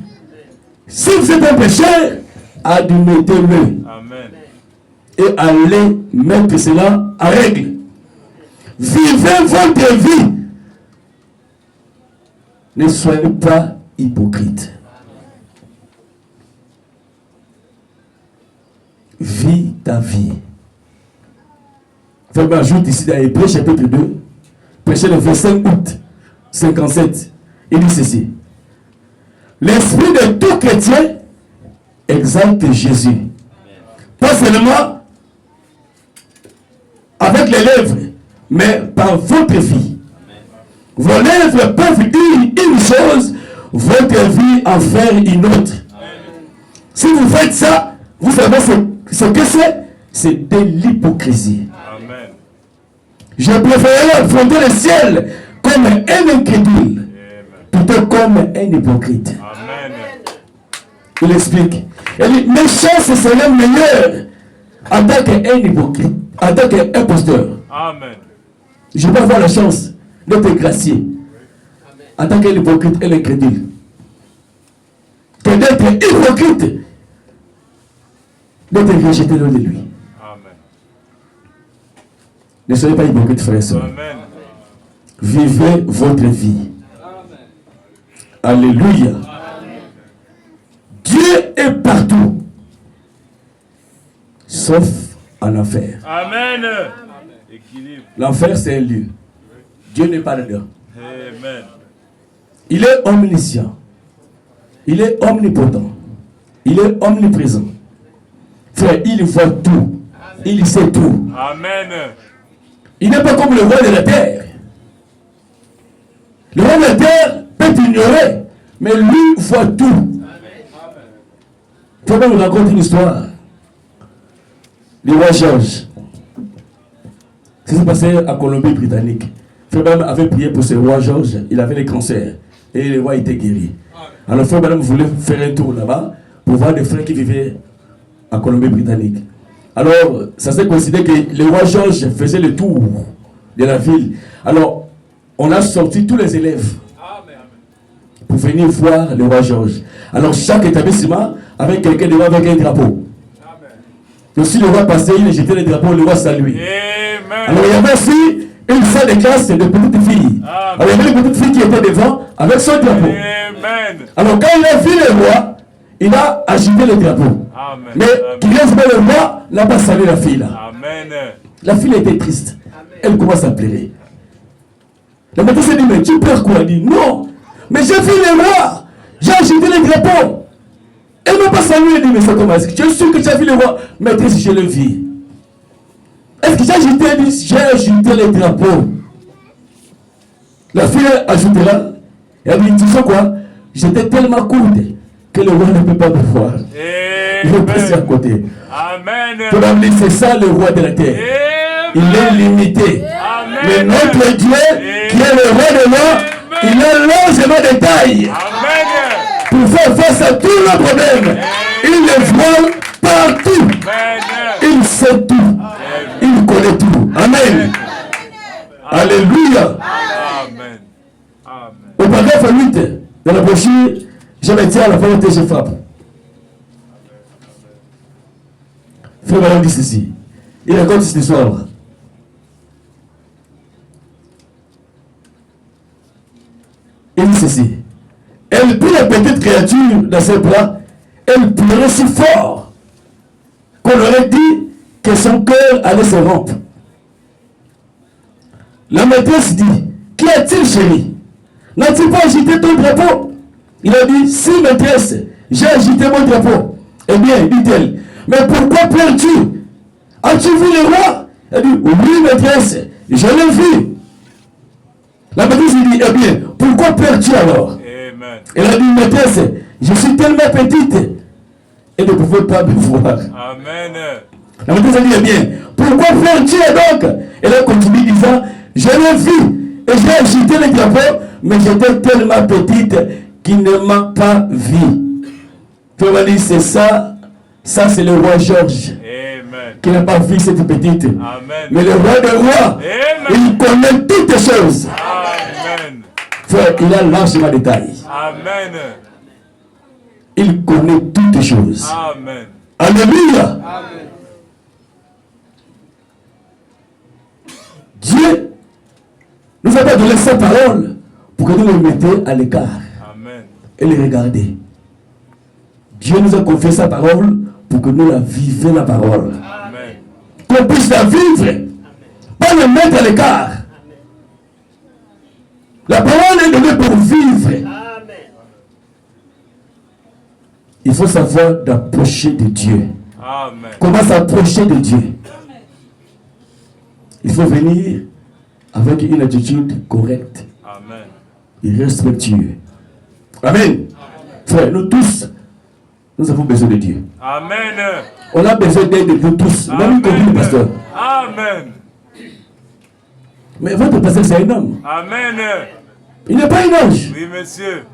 Si vous êtes un pécheur, admettez-le. Amen. Et allez mettre cela en règle. Vivez votre vie. Ne soyez pas hypocrite. Vis ta vie. Je m'ajoute ici dans Hébreux chapitre 2, prêcher le 25 août 57. Il dit ceci. L'esprit de tout chrétien exalte Jésus. Pas seulement avec les lèvres, mais par votre vie. Vos lèvres peuvent dire une chose, votre vie en faire une autre. Si vous faites ça, vous savez ce que c'est de l'hypocrisie. Amen. Je préférerais affronter le ciel comme un incrédule, plutôt comme un hypocrite. Amen. Il explique. Il dit, mes chances seraient meilleures en tant qu'un hypocrite, en tant qu'un imposteur. Amen. Je peux avoir la chance d'être gracié en tant qu'un hypocrite et l'incrédule. Que d'être hypocrite, d'être rejeté loin de lui. Amen. Ne soyez pas hypocrite, frères et sœurs. Amen. Vivez votre vie. Alléluia. Dieu est partout, sauf en enfer. Amen. Équilibre. L'enfer, c'est un lieu. Dieu n'est pas dedans. Amen. Il est omniscient. Il est omnipotent. Il est omniprésent. Frère, il voit tout. Il sait tout. Amen. Il n'est pas comme le roi de la terre. Le roi de la terre peut ignorer, mais lui voit tout. Faut même raconter une histoire. Le roi Georges. Ça s'est passé à Colombie-Britannique. Frère avait prié pour ce roi Georges. Il avait le cancer. Et le roi était guéri. Alors frère madame voulait faire un tour là-bas pour voir des frères qui vivaient en Colombie-Britannique. Alors, ça s'est considéré que le roi Georges faisait le tour de la ville. Alors, on a sorti tous les élèves pour venir voir le roi Georges. Alors, chaque établissement avait quelqu'un devant avec un drapeau. Donc, si le roi passait, il jetait le drapeau, le roi saluait. Alors, il y avait aussi une salle de classe de petites filles. Alors, il y avait une petite fille qui était devant avec son drapeau. Alors, quand il a vu le roi, il a agité le drapeau. Amen. Mais qui laisse pas le roi, n'a pas salué la fille là. Amen. La fille était triste. Elle commence à pleurer. La maîtresse s'est dit, mais tu pleures quoi? Elle dit, non, mais j'ai vu le roi. J'ai agité le drapeau. Elle ne m'a pas salué. Elle dit, mais c'est comment? Est-ce que tu es sûr que tu as vu le roi? Maîtresse, je le vis. Est-ce que j'ai agité? Elle dit, j'ai agité le drapeau. La fille ajoutera, elle dit, tu sais quoi? J'étais tellement courte que le roi ne peut pas me voir. Je passe à côté. Amen. C'est ça le roi de la terre. Il est limité. Amen. Mais notre Dieu, qui est le roi de l'or, il a largement de taille Amen. pour faire face à tous nos problèmes. Il les voit partout. Il sait tout. Il connaît tout. Amen. Alléluia. Amen. Au paragraphe 8, dans la brochure, je me tiens à la volonté, je frappe. Frère Marion dit ceci. Il raconte cette histoire. Il dit ceci. Elle prit la petite créature dans ses bras. Elle pleurait si fort qu'on aurait dit que son cœur allait se rompre. La maîtresse dit, qu'y a-t-il, chérie? N'as-tu pas agité ton drapeau? Il a dit, si maîtresse, j'ai agité mon drapeau. Eh bien, dit-elle, mais pourquoi pleures-tu? As-tu vu le roi? Elle dit, oui maîtresse, je l'ai vu. La maîtresse lui dit, eh bien, pourquoi pleures-tu alors? Amen. Elle a dit, maîtresse, je suis tellement petite et ne pouvais pas me voir. Amen. La maîtresse a dit, eh bien, pourquoi pleures-tu donc? Elle a continué disant, je l'ai vu et j'ai agité le drapeau, mais j'étais tellement petite qu'il ne m'a pas vu. Tu vas dire, c'est ça, ça c'est le roi Georges. Amen. Qui n'a pas vu cette petite. Amen. Mais le roi des rois, il connaît toutes les choses. Amen. Frère, il a largement de taille. Amen. Il connaît toutes les choses. Amen. Alléluia. Dieu nous a pas donné sa parole pour que nous le mettions à l'écart Amen. et les regarder. Dieu nous a confié sa parole pour que nous la vivions la parole. Amen. Qu'on puisse la vivre, pas le mettre à l'écart. La parole est donnée pour vivre. Il faut savoir d'approcher de Dieu. Amen. Comment s'approcher de Dieu? Il faut venir avec une attitude correcte Amen. et respectueuse. Amen. Frère, nous tous, nous avons besoin de Dieu. Amen. On a besoin d'aide de nous tous, même compris le pasteur. Amen. Mais votre pasteur, c'est un homme. Amen. Il n'est pas un ange. Oui, monsieur.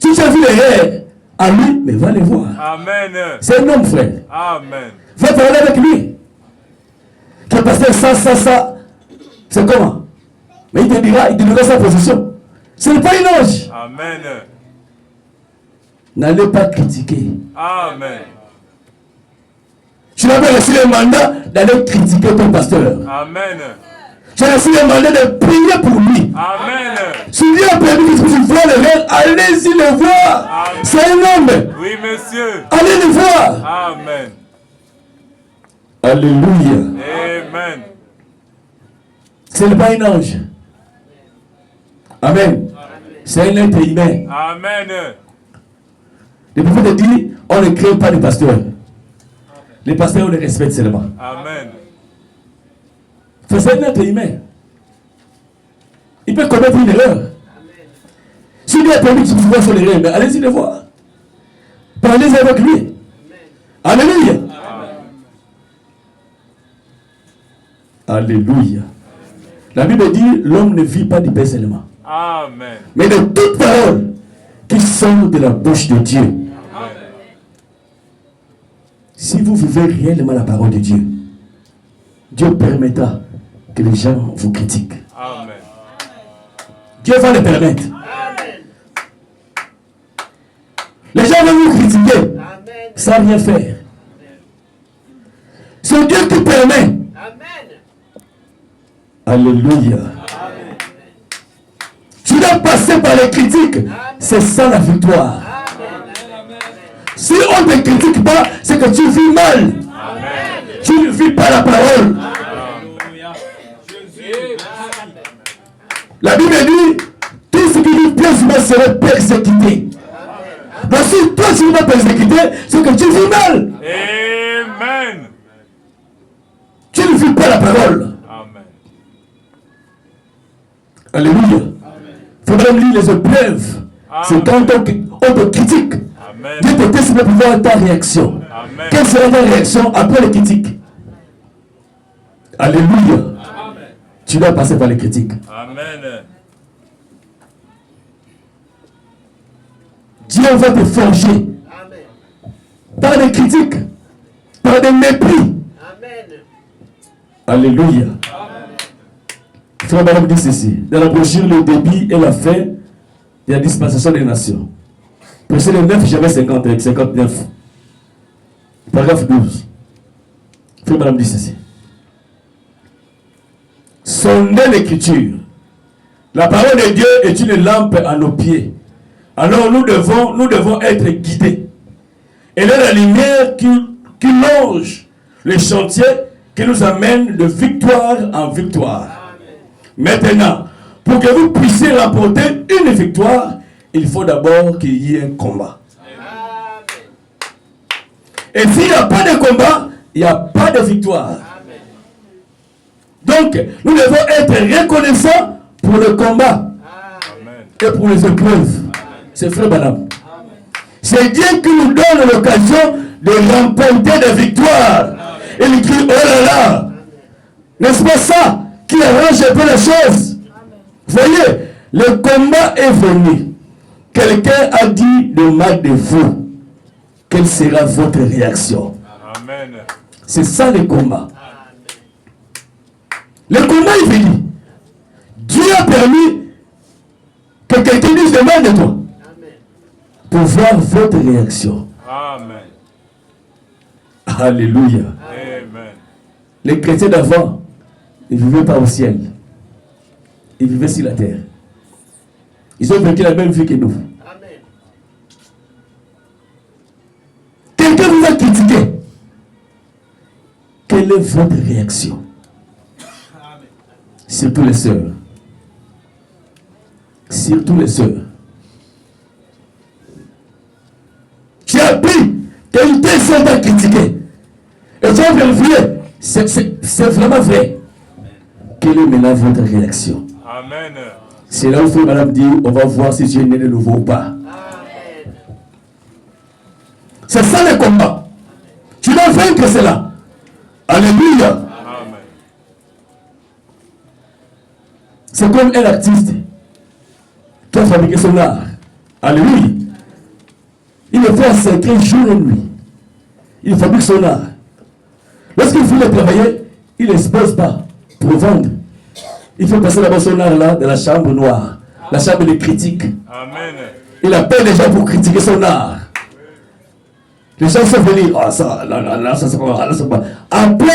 Si tu as vu les rêves à lui, mais va les voir. Amen. C'est un homme, frère. Amen. Va parler avec lui. Que pasteur, ça. C'est comment? Mais il te dira sa position. Ce n'est pas un ange. Amen. N'allez pas critiquer. Amen. Tu n'as pas reçu le mandat d'aller critiquer ton pasteur. Amen. Tu as reçu le mandat de prier pour lui. Amen. Si lui a permis que tu vois le rêve, allez-y le voir. Amen. C'est un homme. Oui, monsieur. Allez le voir. Amen. Alléluia. Amen. Ce n'est pas un ange. Amen. C'est un être humain. Amen. Le prophète dit, on ne crée pas de pasteur. Les pasteurs, on les respecte seulement. Amen. C'est un être humain. Il peut commettre une erreur. S'il lui a permis que tu vois son erreur, mais allez-y le voir. Parlez avec lui. Alléluia. Alléluia. La Bible dit, l'homme ne vit pas du pain seulement, Amen. mais de toute parole qui sort de la bouche de Dieu. Si vous vivez réellement la parole de Dieu, Dieu permettra que les gens vous critiquent. Amen. Dieu va le permettre. Les gens vont vous critiquer sans rien faire. C'est Dieu qui permet. Alléluia. Tu dois passer par les critiques. C'est ça la victoire. Si on ne te critique pas, c'est que tu vis mal. Tu ne vis pas la parole. La Bible dit, tout ce qui vit bien serait persécuté. Donc si toi tu ne vas pas persécuter, c'est que tu vis mal. Amen. Tu ne vis pas la parole. Amen. Alléluia. Il faudra lire les épreuves. C'est quand on te critique. Amen. Dieu te teste pour voir ta réaction. Amen. Quelle sera ta réaction après les critiques? Alléluia. Amen. Tu dois passer par les critiques. Amen. Dieu va te forger. Par des critiques. Par des mépris. Alléluia. Frère Madame dit ceci. Dans la brochure, le débit et la fin de la dispensation des nations. Verset 9, j'avais 59. Paragraphe 12. Frère Madame dit ceci. Sondez l'écriture. La parole de Dieu est une lampe à nos pieds. Alors nous devons être guidés. Elle est la lumière qui longe le chantier qui nous amène de victoire en victoire. Maintenant, pour que vous puissiez remporter une victoire, il faut d'abord qu'il y ait un combat. Et s'il n'y a pas de combat, il n'y a pas de victoire. Donc, nous devons être reconnaissants pour le combat et pour les épreuves. C'est frère Banam. C'est Dieu qui nous donne l'occasion de remporter des victoires. Il dit, oh là là, n'est-ce pas ça qui arrange un peu les choses? Voyez, le combat est venu. Quelqu'un a dit de mal de vous. Quelle sera votre réaction? Amen. C'est ça le combat. Le combat est venu. Dieu a permis que quelqu'un dise de mal de toi. Pour voir votre réaction. Amen. Alléluia. Amen. Les chrétiens d'avant, ils ne vivaient pas au ciel. Ils vivaient sur la terre. Ils ont vécu la même vie que nous. Quelqu'un vous a critiqué. Quelle est votre réaction? Surtout les sœurs. Surtout les sœurs. J'ai appris qu'une telle sœur t'a critiqué. Et tu as vérifié. C'est vraiment vrai. Quelle est maintenant votre réaction? Amen. C'est là où Frère Madame dit, on va voir si Dieu est né de nouveau ou pas. C'est ça le combat. Tu dois vaincre cela. Alléluia. Amen. C'est comme un artiste qui a fabriqué son art. Alléluia. Il le fait à secret jour et nuit. Il fabrique son art. Lorsqu'il finit de travailler, il n'expose pas pour vendre. Il faut passer d'abord son art là dans la chambre noire, la chambre des critiques. Amen. Il appelle les gens pour critiquer son art. Les gens sont venus, ah ça, là, ça c'est pas, là c'est pas. Après,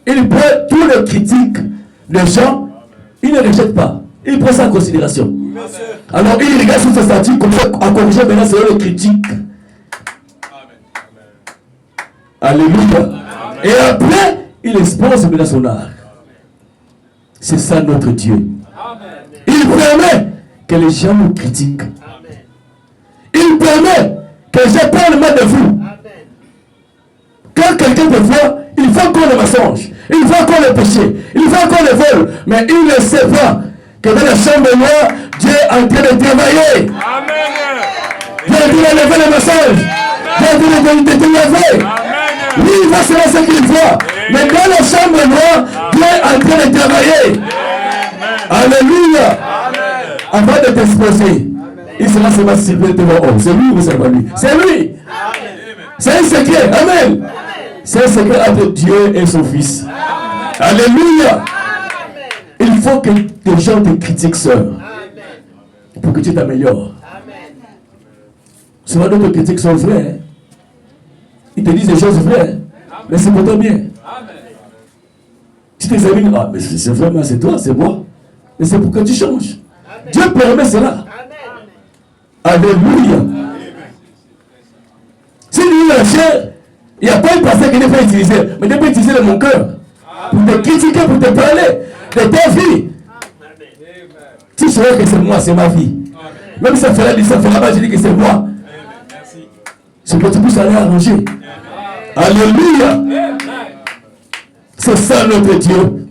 il prend tous les critiques des gens, il ne rejette pas. Il prend ça en considération. Alors il regarde sur ce statut comme ça, à corriger maintenant selon les critiques. Alléluia. Et après, il expose maintenant son art. C'est ça notre Dieu. Il permet que les gens nous critiquent. Il permet que les gens parlent mal de vous. Quand quelqu'un te voit, il voit encore le mensonge, il voit encore le péché, il voit encore le vol, mais il ne sait pas que dans la chambre noire, Dieu est en train de travailler. Amen. Dieu est en train de lever le message. Dieu est en train de t'élever. Lui, il voit cela ce qu'il voit. Mais dans la chambre noire, Dieu est en train de travailler. Alléluia. Avant de t'exposer, il sera seulement servi devant eux. C'est lui ou c'est pas lui? C'est lui. C'est un secret. Amen. C'est un secret entre Dieu et son Fils. Alléluia. Il faut que les gens te critiquent, sœur, pour que tu t'améliores. Souvent, d'autres critiques sont vraies. Hein? Ils te disent des choses vraies, mais c'est pour toi bien. Tu t'examines, ah, mais c'est vraiment, c'est toi, c'est moi. Mais c'est pour que tu changes. Dieu permet cela. Alléluia. Si lui la chair, il n'y a pas une pasteur qui ne peut pas utiliser, mais il peut utiliser mon cœur pour te critiquer, pour te parler de ta vie. Tu sauras que c'est moi, c'est ma vie. Même si ça fera mal, je dis que c'est moi. C'est que tu puisses aller arranger. Alléluia. C'est ça notre Dieu.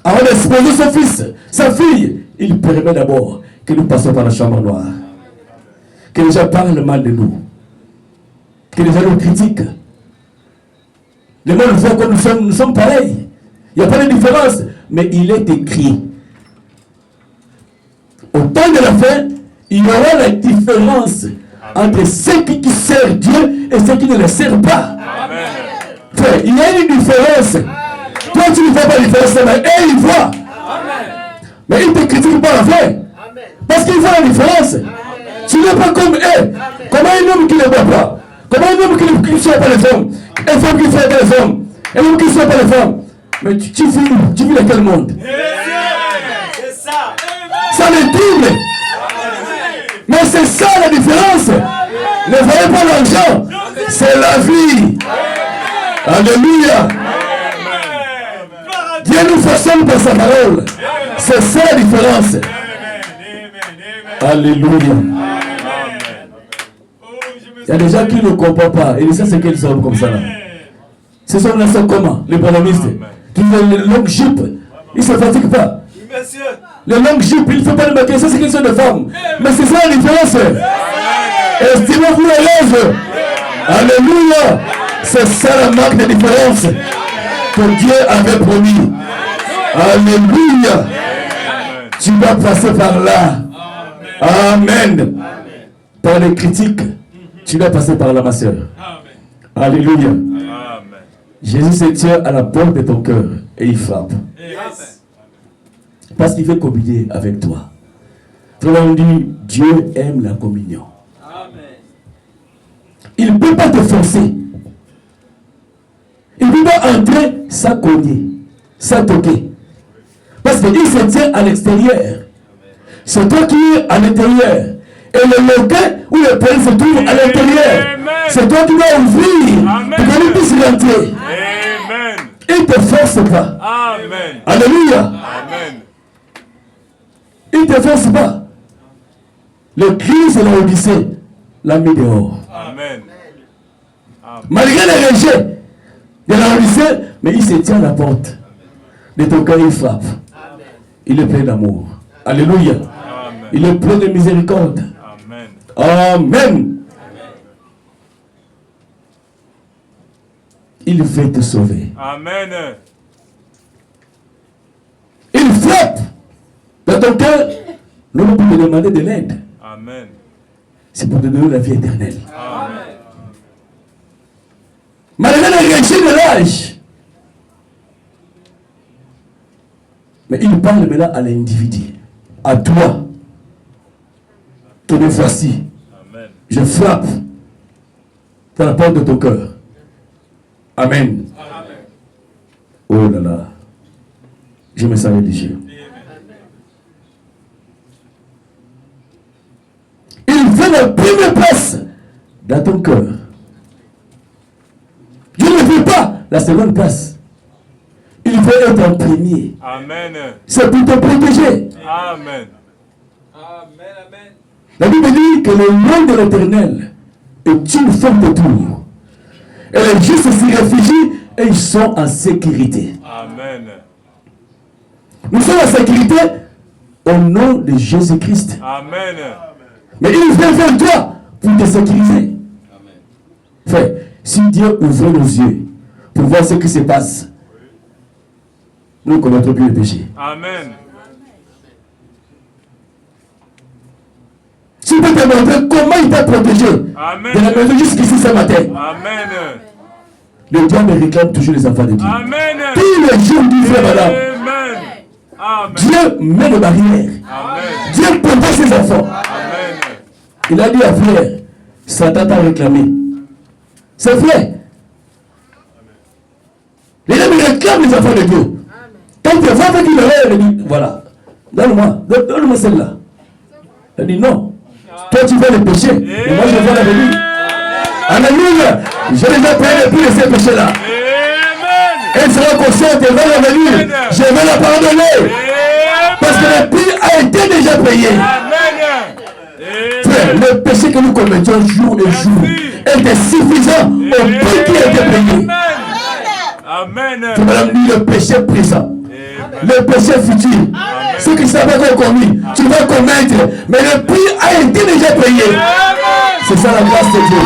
avant d'exposer son fils, sa fille, il permet d'abord que nous passions par la chambre noire. Que les gens parlent mal de nous. Que les gens nous critiquent. Les gens nous voient comme nous sommes pareils. Il n'y a pas de différence. Mais il est écrit. Au temps de la fin, il y aura la différence entre ceux qui servent Dieu et ceux qui ne le servent pas. Amen. Frère, il y a une différence. Toi, tu ne vois pas la différence, mais eux, ils voient. Mais ils ne te critiquent pas, frère. Parce qu'ils voient la différence. Tu n'es pas comme eux. Comment un homme qui ne voit pas? Comment un homme qui ne soit pas les femmes? Une femme qui ne soit pas les femmes? Un homme qui ne soit pas les femmes? Mais tu vis dans quel monde? C'est ça. Ça les double. Mais c'est ça la différence. Ne voyez pas l'argent. C'est la vie. Alléluia. Dieu nous façonne par sa parole. C'est ça la différence. Alléluia. Il y a des gens qui ne comprennent pas. Et ça, c'est quels sont comme ça là. Ces hommes-là sont comment? Les bonhommistes. Qui ont les longues jupes. Ils ne se fatiguent pas. Les longues jupes, il ne faut pas le maquiller. Ça, c'est qu'ils sont des femmes. Mais c'est ça la différence. Estimez-vous élèves. Alléluia. C'est ça la marque de différence que Dieu avait promis. Alléluia. Tu vas passer par là. Amen. Par les critiques, tu dois passer par là, ma soeur. Alléluia. Jésus se tient à la porte de ton cœur et il frappe. Parce qu'il veut communier avec toi. Frère, on dit, Dieu aime la communion. Il ne peut pas te forcer. Il ne peut pas entrer sans cogner, sans toquer. Parce qu'il se tient à l'extérieur. C'est toi qui es à l'intérieur. Et le loquet où le père se trouve à l'intérieur. C'est toi qui dois ouvrir pour que lui puisse rentrer. Il ne te force pas. Amen. Alléluia. Amen. Il ne te force pas. Le Christ de la Odyssée l'a mis dehors. Amen. Malgré les rejets de la Odyssée, mais il se tient à la porte de ton cœur, il frappe. Il est plein d'amour. Alléluia. Amen. Il est plein de miséricorde. Amen. Amen. Il veut te sauver. Amen. Il frappe dans ton cœur, non pour te demander de l'aide. Amen. C'est pour te donner la vie éternelle. Amen. Malgré les rejets de l'âge. Mais il parle maintenant à l'individu. À toi. Que me voici. Amen. Je frappe dans la porte de ton cœur. Amen. Amen. Oh là là. Je me sens religieux. Il veut la première place dans ton cœur. Dieu ne veut pas la seconde place. Il veut être en premier. Amen. C'est pour te protéger. Amen. La Bible dit que le nom de l'Éternel est une forme de tour. Et les justes s'y réfugient et ils sont en sécurité. Amen. Nous sommes en sécurité au nom de Jésus-Christ. Amen. Mais il vient vers toi pour te sécuriser. Frère, si Dieu ouvre nos yeux pour voir ce qui se passe, nous ne commettrons plus le péché. Amen. Si tu peux te montrer comment il t'a protégé Amen. de la maison jusqu'ici ce matin, Amen. le diable réclame toujours les enfants de Dieu. Amen. Tous les jours du frère, madame, Amen. Amen. Dieu met des barrières. Amen. Dieu protège ses enfants. Amen. Il a dit à frère, Satan t'a réclamé. C'est vrai. Les hommes réclament les enfants de Dieu. Quand tu vois avec une erreur, il dit, voilà, donne-moi celle-là. Il dit non. Toi tu vois le péché, et moi je vois l'avenir. Alléluia. J'ai déjà payé le prix de ces péchés-là. Amen. Elle sera consciente, elle va l'avenir. Je vais la pardonner. Parce que le prix a été déjà payé. Amen. Frère, le péché que nous commettions jour et jour était suffisant au prix qui a été payé. Amen. Que madame dit le péché présent. le péché futur. Ce qui s'est pas commis, tu vas commettre. Mais le prix a été déjà payé. C'est ça la grâce de Dieu.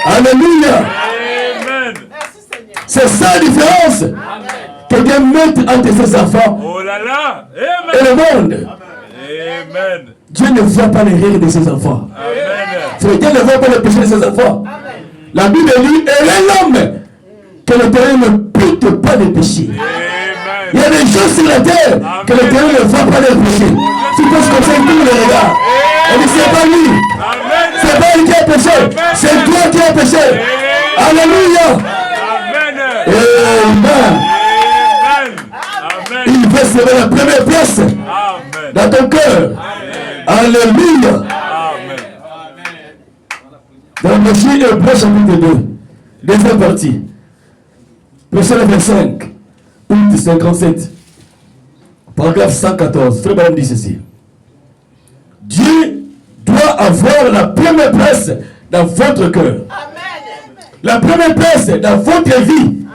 Alléluia. C'est ça la différence que Dieu met entre ses enfants et le monde. Amen. Dieu ne voit pas les rires de ses enfants. Dieu ne voit pas le péché de ses enfants. La Bible dit, heureux l'homme que l'Éternel ne pute pas les péchés. Il y a des choses sur la terre que l'Éternel ne voit pas les péchés. Tu penses comme ça, il tourne le regard. Elle dit, c'est pas lui. C'est pas lui qui a péché. C'est toi qui as péché. Alléluia. Amen. Il veut se mettre la première place dans ton cœur. Alléluia. Dans le verset Hébreux chapitre 2, deuxième partie, verset 25, août 57, paragraphe 114, Frère Branham dit ceci. Dieu doit avoir la première place dans votre cœur. La première place dans votre vie.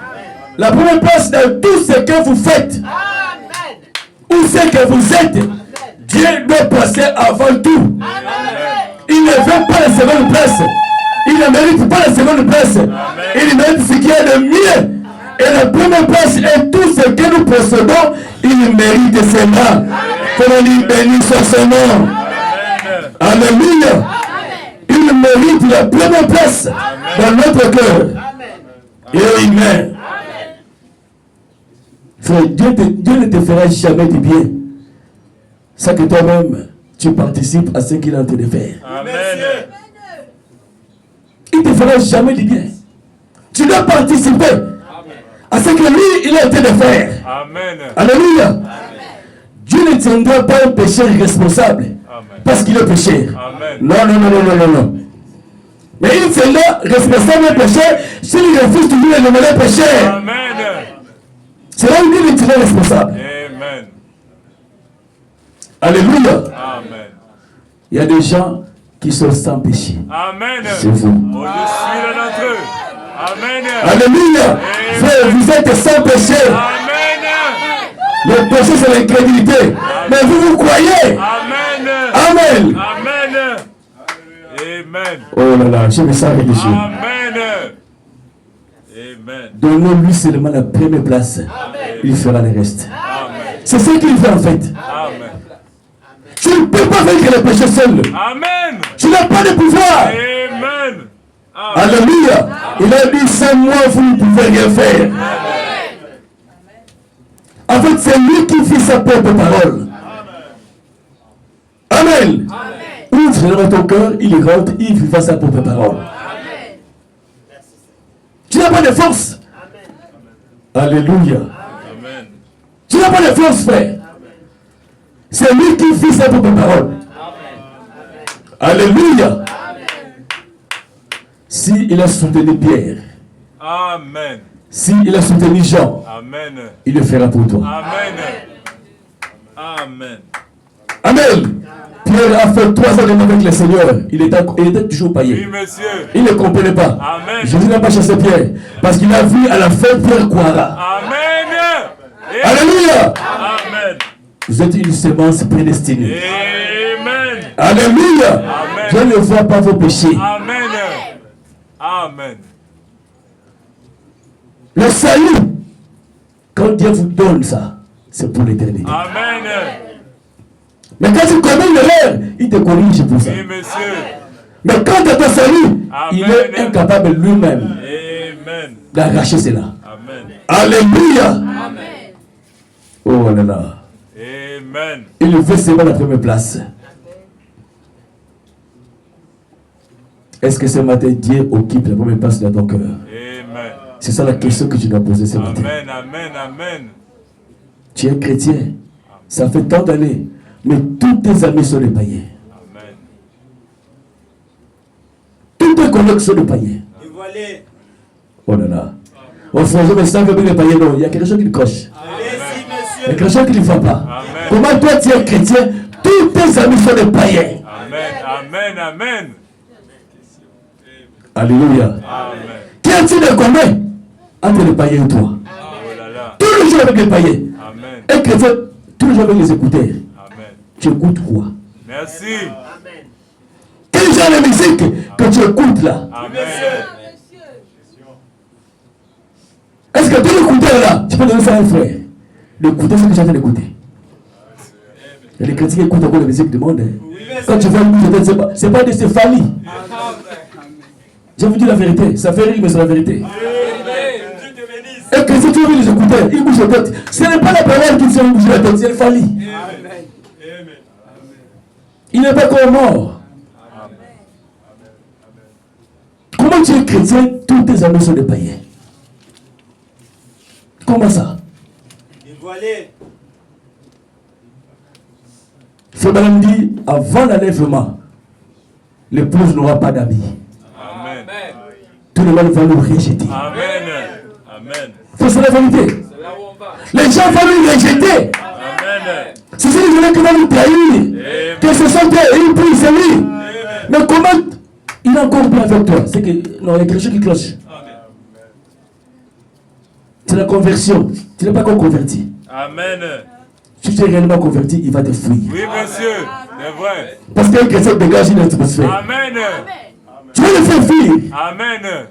La première place dans tout ce que vous faites. Où c'est que vous êtes. Dieu doit passer avant tout. Il ne veut pas la seconde place. Il ne mérite pas la seconde place. Il mérite ce qu'il y a de mieux. Et la première place est tout ce que nous possédons. Il mérite cela. Que l'on bénisse son nom. Alléluia. Il mérite la première place dans notre cœur. Amen. Frère, Dieu ne te fera jamais du bien. C'est que toi-même, tu participes à ce qu'il est en train de faire. Amen. Il ne te fera jamais du bien. Tu dois participer à ce que lui, il est en train de faire. Amen. Alléluia. Amen. Dieu ne tiendra pas un pécheur responsable parce qu'il est pécheur. Amen. Non. Mais il sera responsable d'un pécheur s'il refuse toujours de demander pécheur. Amen. C'est là où Dieu le tiendra responsable. Amen. Alléluia. Amen. Il y a des gens qui sont sans péché. Amen. C'est vous. Oh, je suis là d'entre eux. Amen. Alléluia. Frère, vous êtes sans péché. Amen. Le péché, c'est l'incrédulité. Mais vous croyez. Amen. Amen. Amen. Amen. Oh là là, je me sens religieux. Amen. Amen. Donnons-lui seulement la première place. Il fera le reste. Amen. C'est ce qu'il fait en fait. Amen. Tu ne peux pas vaincre le péché seul. Amen. Tu n'as pas de pouvoir. Amen. Alléluia. Il a dit, sans moi, vous ne pouvez rien faire. En fait, c'est lui qui fait sa propre parole. Amen. Ouvre ton cœur, il rentre, il fait sa propre parole. Tu n'as pas de force. Alléluia. Amen. Tu n'as pas de force, frère. C'est lui qui fait sa propre parole. Alléluia. S'il a soutenu Pierre, Amen. s'il a soutenu Jean, Amen. il le fera pour toi. Amen. Amen. Amen. Pierre a fait 3 ans de avec le Seigneur. Il était toujours païen. Oui, monsieur. Il ne comprenait pas. Amen. Jésus n'a pas chassé Pierre. Parce qu'il a vu à la fin Pierre croira. Amen. Alléluia. Amen. Vous êtes une semence prédestinée. Amen. Alléluia. Amen. Dieu ne voit pas vos péchés. Amen. Amen. Le salut, quand Dieu vous donne ça, c'est pour l'éternité. Amen. Mais quand tu commets une erreur, il te corrige pour ça. Oui, monsieur. Mais quand tu as ton salut, Amen. il est incapable lui-même Amen. d'arracher cela. Amen. Alléluia. Amen. Oh là là. Amen. Il veut seulement la première place. Est-ce que ce matin, Dieu occupe la première place dans ton cœur? Amen. C'est ça la question que tu dois poser ce matin. Amen. Amen. Amen. Tu es chrétien. Ça fait tant d'années. Mais tous tes amis sont des païens. Amen. Tous tes collègues sont des païens. Oh là là. Oh frère, je me sens comme des païens. Non, il y a quelque chose qui le coche. Il y a quelque chose qui ne va pas. Amen. Comment toi tu es chrétien? Tous tes amis sont des païens. Amen. Amen. Amen. Alléluia. Amen. Qui est-il de combien entre les païens et toi? Oh là là. Tous les jours avec les païens. Amen. Un chrétien, tous les gens veulent les écouter. Amen. Tu écoutes quoi? Merci. Quel genre de musique que tu écoutes là? Amen. Est-ce que tu écoutes là? Tu peux donner ça à un frère. D'écouter ce que j'avais d'écouter. Il y a des chrétiens qui écoutent encore la musique du monde. Quand tu vois une musique, c'est pas des céphalies. Je vous dis la vérité. Ça fait rire, mais c'est la vérité. Et que si tu veux les écouter, ils bougent la tête. Ce n'est pas la parole qui fait bouger la tête, c'est le fali. Il n'est pas comme mort. Comment tu es chrétien, tous tes amis sont des païens? Comment ça? Frère dit, avant l'enlèvement, l'épouse n'aura pas d'amis. Amen. Tout le monde va nous rejeter. Amen. Amen. C'est la vérité. Les gens vont nous rejeter. Amen. C'est ça les gens qui vont nous trahir. Que ce sont eux, ils prient, c'est lui. Mais comment il a encore pris avec toi? C'est que, non, il y a quelque chose qui cloche. C'est la conversion. Tu n'es pas encore converti. Amen. Si tu es réellement converti, il va te fuir. Oui, monsieur. C'est vrai. Parce qu'un chrétien dégage une atmosphère. Amen. Tu vas le faire fuir. Amen.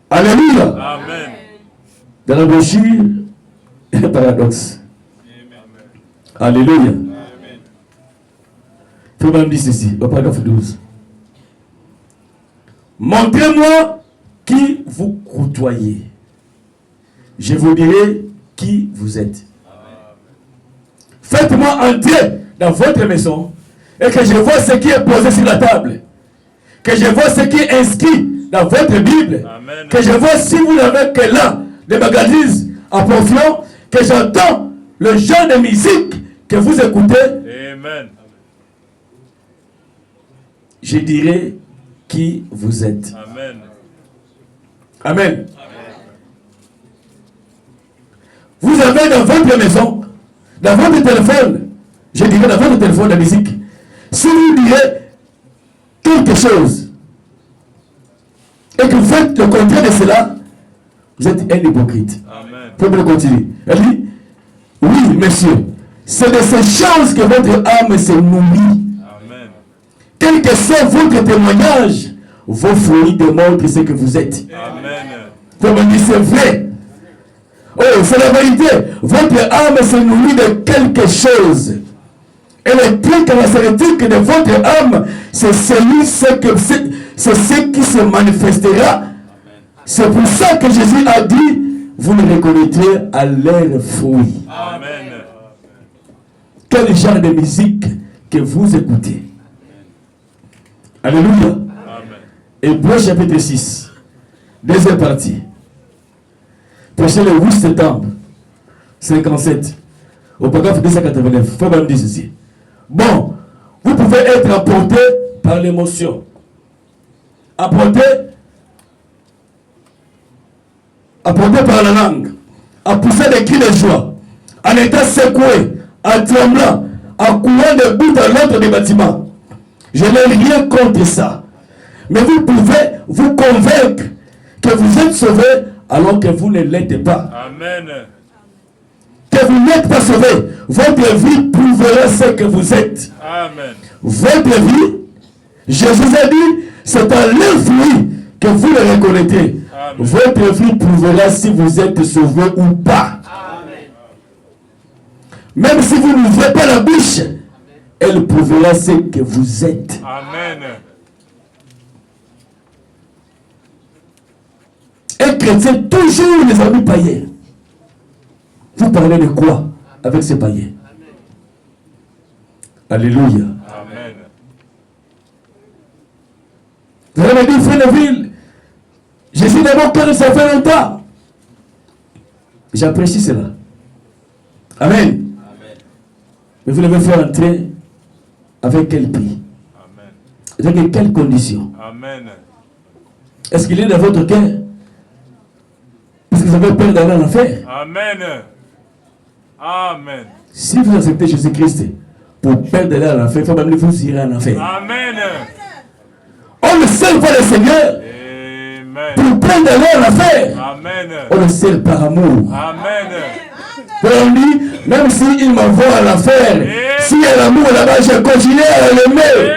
Alléluia. Amen. Dans la brochure, il y a un paradoxe. Alléluia. Frère Branham dit ceci, au paragraphe 12. Montrez-moi qui vous côtoyez. Je vous dirai qui vous êtes. Faites-moi entrer dans votre maison et que je vois ce qui est posé sur la table. Que je vois ce qui est inscrit dans votre Bible. Amen. Que je vois si vous n'avez que là des magazines en portion. Que j'entends le genre de musique que vous écoutez. Amen. Je dirai qui vous êtes. Amen. Amen. Vous avez dans votre maison, dans votre téléphone, je dirais dans votre téléphone la musique, si vous direz quelque chose et que vous faites le contraire de cela, vous êtes un hypocrite. Amen. Vous pouvez continuer. Elle dit, oui, monsieur, c'est de ces choses que votre âme se nourrit. Amen. Quel que soit votre témoignage, vos fruits démontrent ce que vous êtes. Amen. Vous me dites, c'est vrai. Oh, c'est la vérité. Votre âme se nourrit de quelque chose. Et le trait caractéristique de votre âme, c'est ce qui se manifestera. C'est pour ça que Jésus a dit, vous les reconnaîtrez à leurs fruits. Amen. Quel genre de musique que vous écoutez? Alléluia. Amen. Hébreux chapitre 6, deuxième partie. Prêché le 8 septembre 57, au paragraphe 289. Faut même dire ceci. Bon, vous pouvez être emporté par l'émotion. Emporté par la langue. À pousser des cris de joie. En étant secoué, en tremblant, en courant de bout à l'autre des bâtiments. Je n'ai rien contre ça. Mais vous pouvez vous convaincre que vous êtes sauvé alors que vous ne l'êtes pas. Amen. Que vous n'êtes pas sauvé. Votre vie prouvera ce que vous êtes. Amen. Votre vie, Jésus a dit, c'est à leur fruit que vous le reconnaîtrez. Amen. Votre vie prouvera si vous êtes sauvé ou pas. Amen. Même si vous n'ouvrez pas la bouche, elle prouvera ce que vous êtes. Amen. Un chrétien, toujours les amis païens. Vous parlez de quoi avec ces païens? Alléluia. Amen. Vous avez dit, frère Neville, Jésus n'est pas que ça fait longtemps. J'apprécie cela. Amen. Amen. Mais vous devez faire entrer avec quel prix? Amen. Avec quelles conditions? Amen. Est-ce qu'il est dans votre cœur? Parce que vous avez peur d'aller en enfer. Amen. Amen. Si vous acceptez Jésus-Christ pour peur d'aller en enfer, il faut même que vous irez en enfer. Amen. On ne sert pas le Seigneur Amen. pour peur d'aller en enfer. Amen. On le sert par amour. Amen. On dit, Même s'il m'envoie à l'enfer, s'il y a l'amour là-bas, je continue à l'aimer.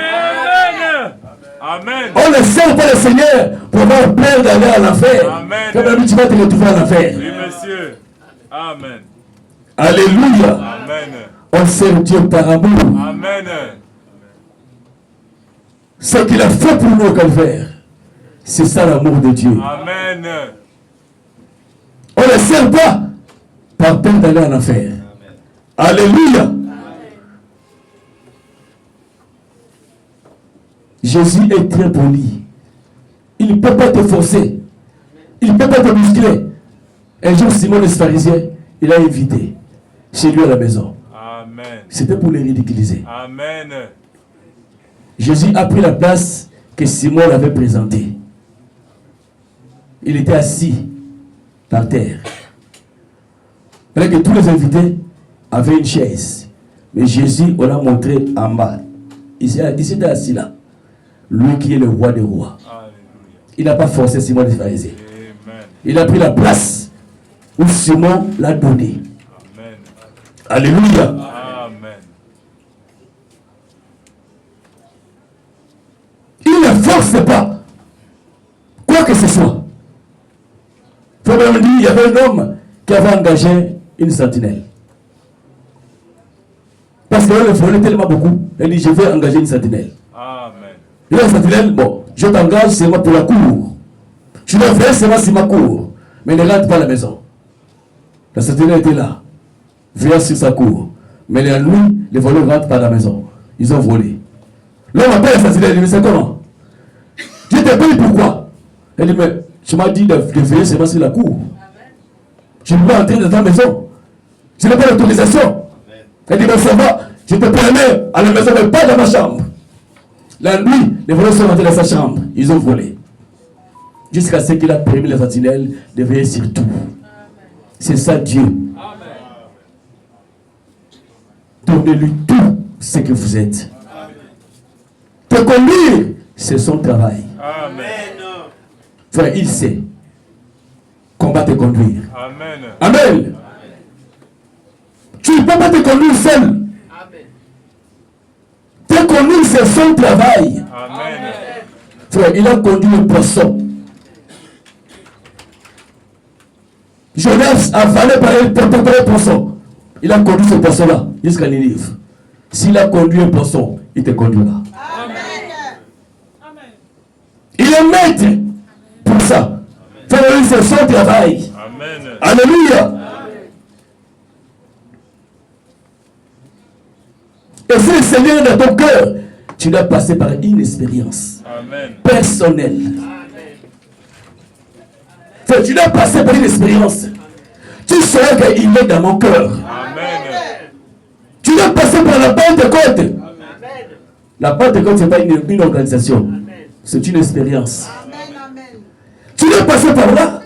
Amen. On ne sert pas le Seigneur pour avoir peur d'aller à l'enfer. Amen. Comme tu vas te retrouver à l'enfer. Oui, monsieur. Amen. Alléluia. Amen. On sert Dieu par amour. Amen. Ce qu'il a fait pour nous au calvaire, c'est ça l'amour de Dieu. Amen. On ne sert pas par peur d'aller en enfer. Alléluia. Jésus est très poli. Il ne peut pas te forcer. Il ne peut pas te muscler. Un jour, Simon le pharisien, il a invité chez lui à la maison. Amen. C'était pour les ridiculiser. Amen. Jésus a pris la place que Simon l'avait présentée. Il était assis par terre. Après que tous les invités avaient une chaise. Mais Jésus, on l'a montré en bas. Il s'était assis là. Lui qui est le roi des rois. Alléluia. Il n'a pas forcé Simon le pharisien. Amen. Il a pris la place où Simon l'a donné. Amen. Alléluia. Amen. Il ne force pas. Quoi que ce soit. Il faut même dire, il y avait un homme qui avait engagé une sentinelle. Parce qu'il le volait tellement beaucoup. Il dit, je vais engager une sentinelle. Amen. Et la sentinelle, bon, je t'engage seulement pour la cour. Je le fais seulement sur ma cour. Mais ne rentre pas à la maison. La sentinelle était là. Veille sur sa cour. Mais la nuit, les voleurs ne rentrent pas à la maison. Ils ont volé. L'homme appelle la sentinelle. Il dit, mais c'est comment? Je te paye pourquoi? Elle dit, mais tu m'as dit de veiller seulement sur la cour. Je ne peux pas entrer dans ta maison. Je n'ai pas l'autorisation. Elle dit, mais ça va, je te permets à la maison, mais pas dans ma chambre. La nuit, les voleurs sont rentrés dans sa chambre. Ils ont volé. Jusqu'à ce qu'il a permis la sentinelle de veiller sur tout. C'est ça Dieu. Donnez-lui tout ce que vous êtes. Te conduire, c'est son travail. Amen. Frère, il sait comment te conduire. Amen. Amen. Tu ne peux pas te conduire seul. Te conduire, c'est son travail. Amen. Frère, il a conduit le poisson. Jonas a avalé par le poisson. Il a conduit ce poisson-là jusqu'à Ninive. S'il a conduit un poisson, il te conduira. Il est maître pour ça. Frère, c'est son travail. Amen. Alléluia. Et si le Seigneur est dans ton cœur, tu dois passer par une expérience personnelle. Frère, tu dois passer par une expérience. Tu sauras qu'il est dans mon cœur. Tu dois passer par la Pentecôte. La Pentecôte, ce n'est pas une organisation. C'est une expérience. Tu dois passer par là.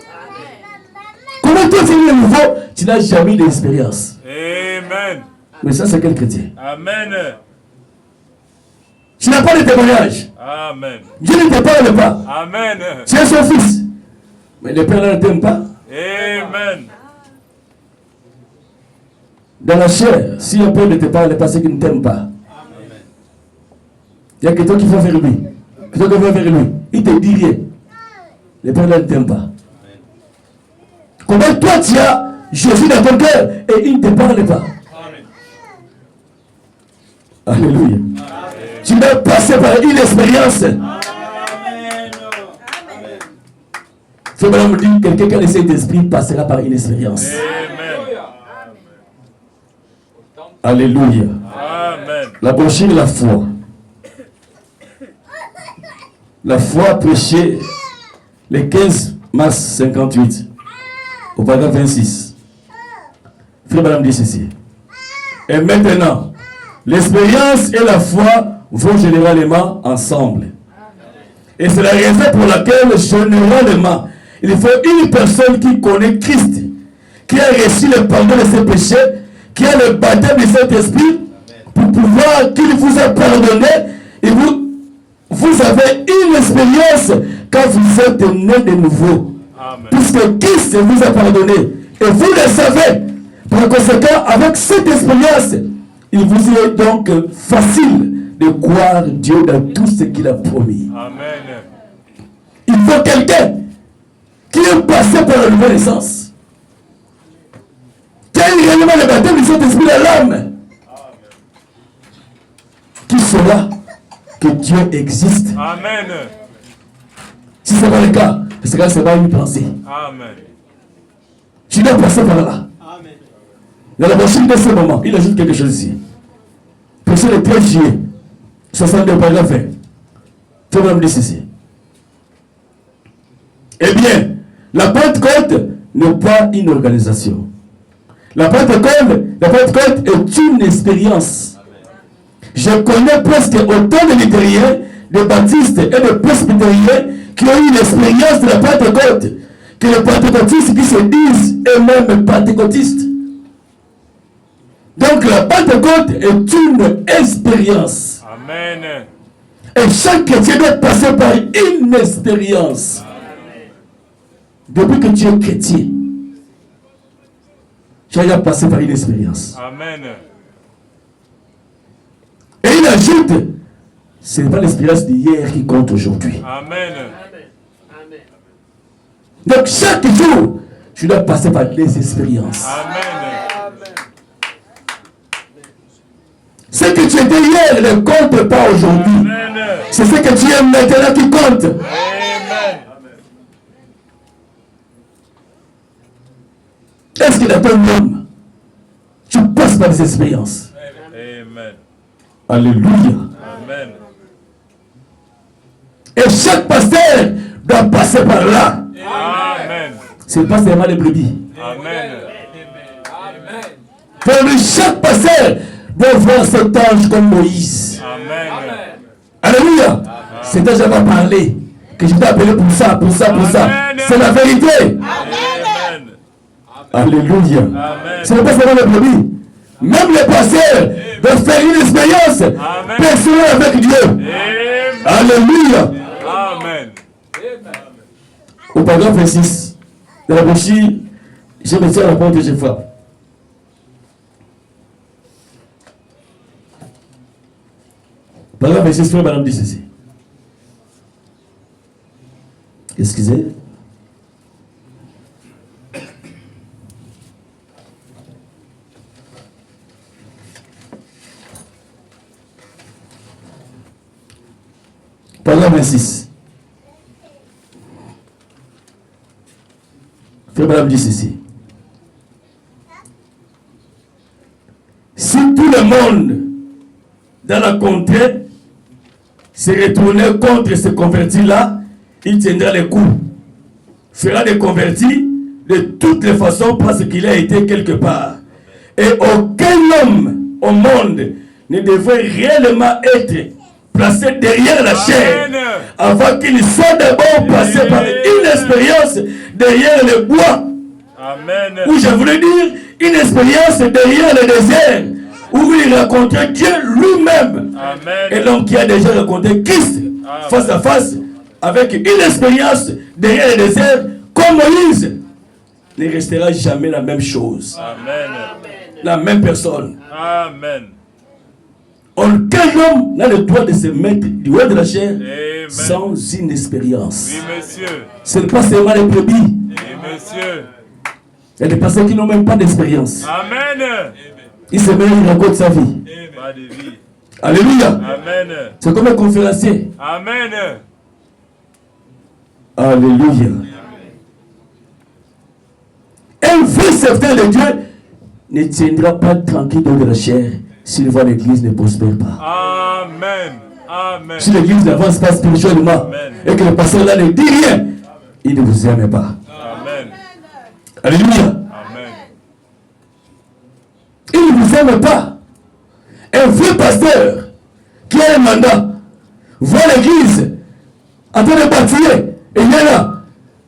Comment toi, tu es nouveau, tu n'as jamais eu d'expérience. Amen. Mais ça, c'est quel chrétien? Amen. Tu n'as pas de témoignage. Amen. Dieu ne te parle pas. Amen. Tu es son fils. Mais le Père ne t'aime pas. Amen. Dans la chair, si un Père ne te parle pas, c'est qu'il ne t'aime pas. Il y a quelqu'un qui va vers lui. Quelqu'un qui va vers lui. Il te dit rien. Le Père ne t'aime pas. Comment toi tu as Jésus dans ton cœur et il ne te parle pas? Alléluia. Tu dois passer par une expérience. Faut maintenant me dire quelqu'un qui a laissé d'esprit passera par une expérience. Alléluia. Amen. La brochure, la foi. La foi prêchée le 15 mars 58 au paragraphe 26. Frère Madame dit ceci. Et maintenant, l'expérience et la foi vont généralement ensemble. Et c'est la raison pour laquelle généralement, il faut une personne qui connaît Christ, qui a reçu le pardon de ses péchés, qui a le baptême de Saint-Esprit, pour pouvoir qu'il vous a pardonné, et vous avez une expérience quand vous êtes né de nouveau. Amen. Puisque Christ vous a pardonné. Et vous le savez, Par conséquent, avec cette expérience, il vous est donc facile de croire Dieu dans tout ce qu'il a promis. Amen. Il faut quelqu'un qui est passé par la nouvelle naissance, qui a eu réellement le baptême du Saint-Esprit dans l'âme, qui saura que Dieu existe. Amen. Si ce n'est pas le cas, ce n'est pas une pensée. Amen. Tu dois passer par là. Dans la brochure de ce moment, il ajoute quelque chose ici. Pour le 13 juillet, 62 paragraphe 20. Fais-moi me dire ceci. Eh bien, la Pentecôte n'est pas une organisation. La Pentecôte est une expérience. Je connais presque autant de luthériens, de baptistes et de presbytériens qui ont eu l'expérience de la Pentecôte que les pentecôtistes qui se disent eux-mêmes pentecôtistes. Donc la Pentecôte est une expérience. Amen. Et chaque chrétien doit passer par une expérience. Depuis que tu es chrétien, tu as déjà passé par une expérience. Amen. Et il ajoute, ce n'est pas l'expérience d'hier qui compte aujourd'hui. Amen. Donc chaque jour, tu dois passer par des expériences. Amen. Ce que tu étais hier ne compte pas aujourd'hui. Amen. C'est ce que tu es maintenant qui compte. Amen. Est-ce que dans ton homme, tu passes par des expériences? Amen. Alléluia. Amen. Et chaque pasteur doit passer par là. Amen. Ce n'est pas seulement les brebis. Amen. Pour lui, chaque pasteur doit voir cet ange comme Moïse. Amen. Alléluia. Cet ange va parler. Que je t'ai appelé pour ça, pour ça, pour ça. Amen. C'est la vérité. Amen. Alléluia. Amen. Ce n'est pas seulement les brebis. Même les pasteurs doivent faire une expérience personnelle avec Dieu. Amen. Alléluia. Amen. Au paragraphe 26 de la brochure, je me tiens à la porte et je frappe. Paragraphe 26, frère, madame dit ceci. Excusez. Paragraphe 26. Frère, madame dit ceci. Si tout le monde dans la contrée se retournait contre ce converti-là, il tiendra les coups, fera des convertis de toutes les façons parce qu'il a été quelque part. Et aucun homme au monde ne devrait réellement être placé derrière la chair avant qu'il soit d'abord passé par une expérience derrière le bois. Amen. Ou je voulais dire une expérience derrière le désert où il rencontrait Dieu lui-même. Amen. Et l'homme qui a déjà rencontré Christ face à face avec une expérience derrière le désert comme Moïse ne restera jamais la même chose. Amen. La même personne. Amen. Aucun homme n'a le droit de se mettre du haut de la chair Amen. sans une expérience. Oui, monsieur. Ce n'est pas seulement les brebis. Oui, monsieur. Il y a des personnes qui n'ont même pas d'expérience. Amen. Il se met, il raconte sa vie. Pas de vie. Alléluia. Amen. C'est comme un conférencier. Amen. Alléluia. Un vrai serviteur de Dieu ne tiendra pas tranquille dans de la chair s'il voit l'église ne prospère pas. Amen. Amen. Si l'église n'avance pas spirituellement Amen. et que le pasteur là ne dit rien, il ne vous aime pas. Amen. Alléluia. Amen. Il ne vous aime pas. Un vrai pasteur qui a un mandat voit l'église en train de bâtir et il est là.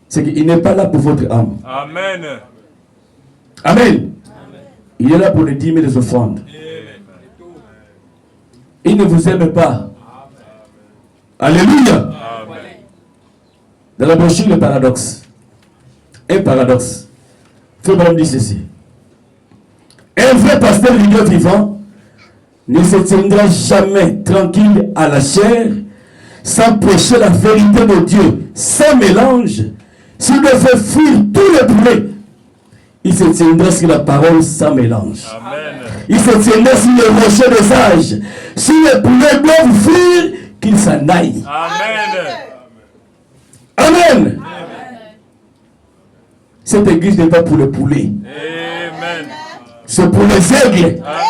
C'est qu'il n'est pas là pour votre âme. Amen. Amen. Il est là pour les dîmes et les offrandes. Il ne vous aime pas. Alléluia. Amen. Dans la brochure, le paradoxe. Un paradoxe. Frère Madame dit ceci. Un vrai pasteur du Dieu vivant ne se tiendra jamais tranquille à la chair, sans prêcher la vérité de Dieu, sans mélange. S'il devait fuir tous les poulets, il se tiendra sur la parole sans mélange. Amen. Il se tiendra sur le rocher des sages. Si les poulets doivent fuir, qu'ils s'en aillent. Amen. Amen. Cette église n'est pas pour les poulets. Amen. C'est pour les aigles. Amen.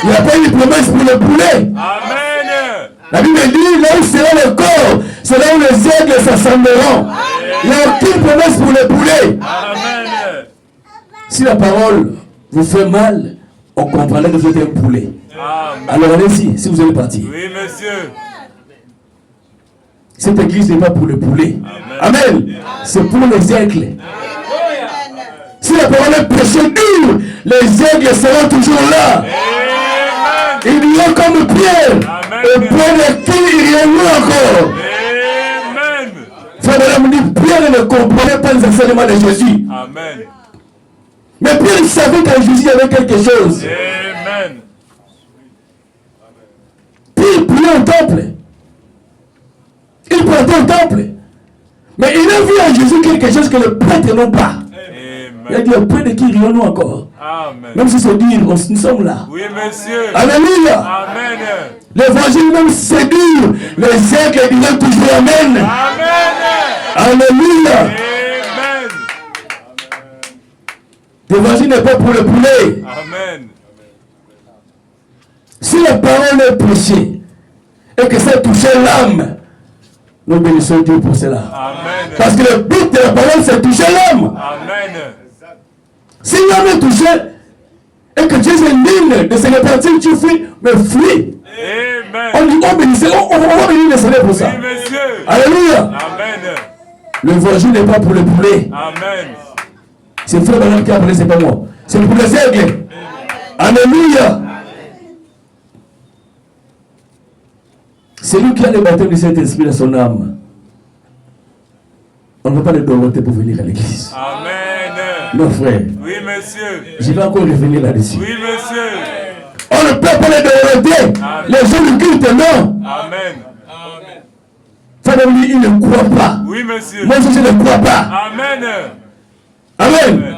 Il n'y a pas une promesse pour les poulets. Amen. La Bible dit, là où sera le corps, c'est là où les aigles s'assembleront. Il n'y a aucune promesse pour les poulets. Amen. Si la parole vous fait mal, on comprendra que vous êtes un poulet. Amen. Alors allez-y, si vous allez partir. Oui, monsieur. Cette église n'est pas pour les poulets. Amen. C'est pour les aigles. Si la parole est prêchée dure, les aigles seront toujours là. Amen. Il y a comme Pierre. Et Pierre est qui il y a eu encore. Amen. Frère me dit, Pierre ne comprenait pas les enseignements de Jésus. Amen. Mais Pierre savait qu'en Jésus il y avait quelque chose. Amen. Pierre priait au temple. Il partait au temple. Mais il a vu en Jésus quelque chose que les prêtres n'ont pas. Il a dit, auprès de qui rions-nous encore? Amen. Même si c'est dire, nous sommes là. Oui, monsieur. Alléluia. Amen. L'évangile même c'est dur. Les aigles diront toujours Amen. Amen. Alléluia. Amen. L'évangile n'est pas pour le poulet. Amen. Si la parole est prêchée et que ça touche l'âme, nous bénissons Dieu pour cela. Amen. Parce que le but de la parole, c'est toucher l'âme. Amen. Si l'homme est touché et que Dieu s'indigne de se répartir, tu fuis, mais fuis. Amen. On dit, on bénissait, on va bénir le Seigneur pour ça. Oui, monsieur. Alléluia. Amen. L'évangile n'est pas pour le poulet. Amen. C'est frère Bernard qui a appelé, c'est pas moi. C'est pour les aigles. Alléluia. C'est lui qui a le baptême du Saint-Esprit dans son âme. On ne va pas le demander pour venir à l'église. Amen. Non, frère. Oui, monsieur. Je vais encore revenir là-dessus. Oui, monsieur. On ne peut pas les demander. Les gens du culte, non. Amen. Frère, il ne croit pas. Oui, monsieur. Moi aussi, je ne crois pas. Amen. Amen.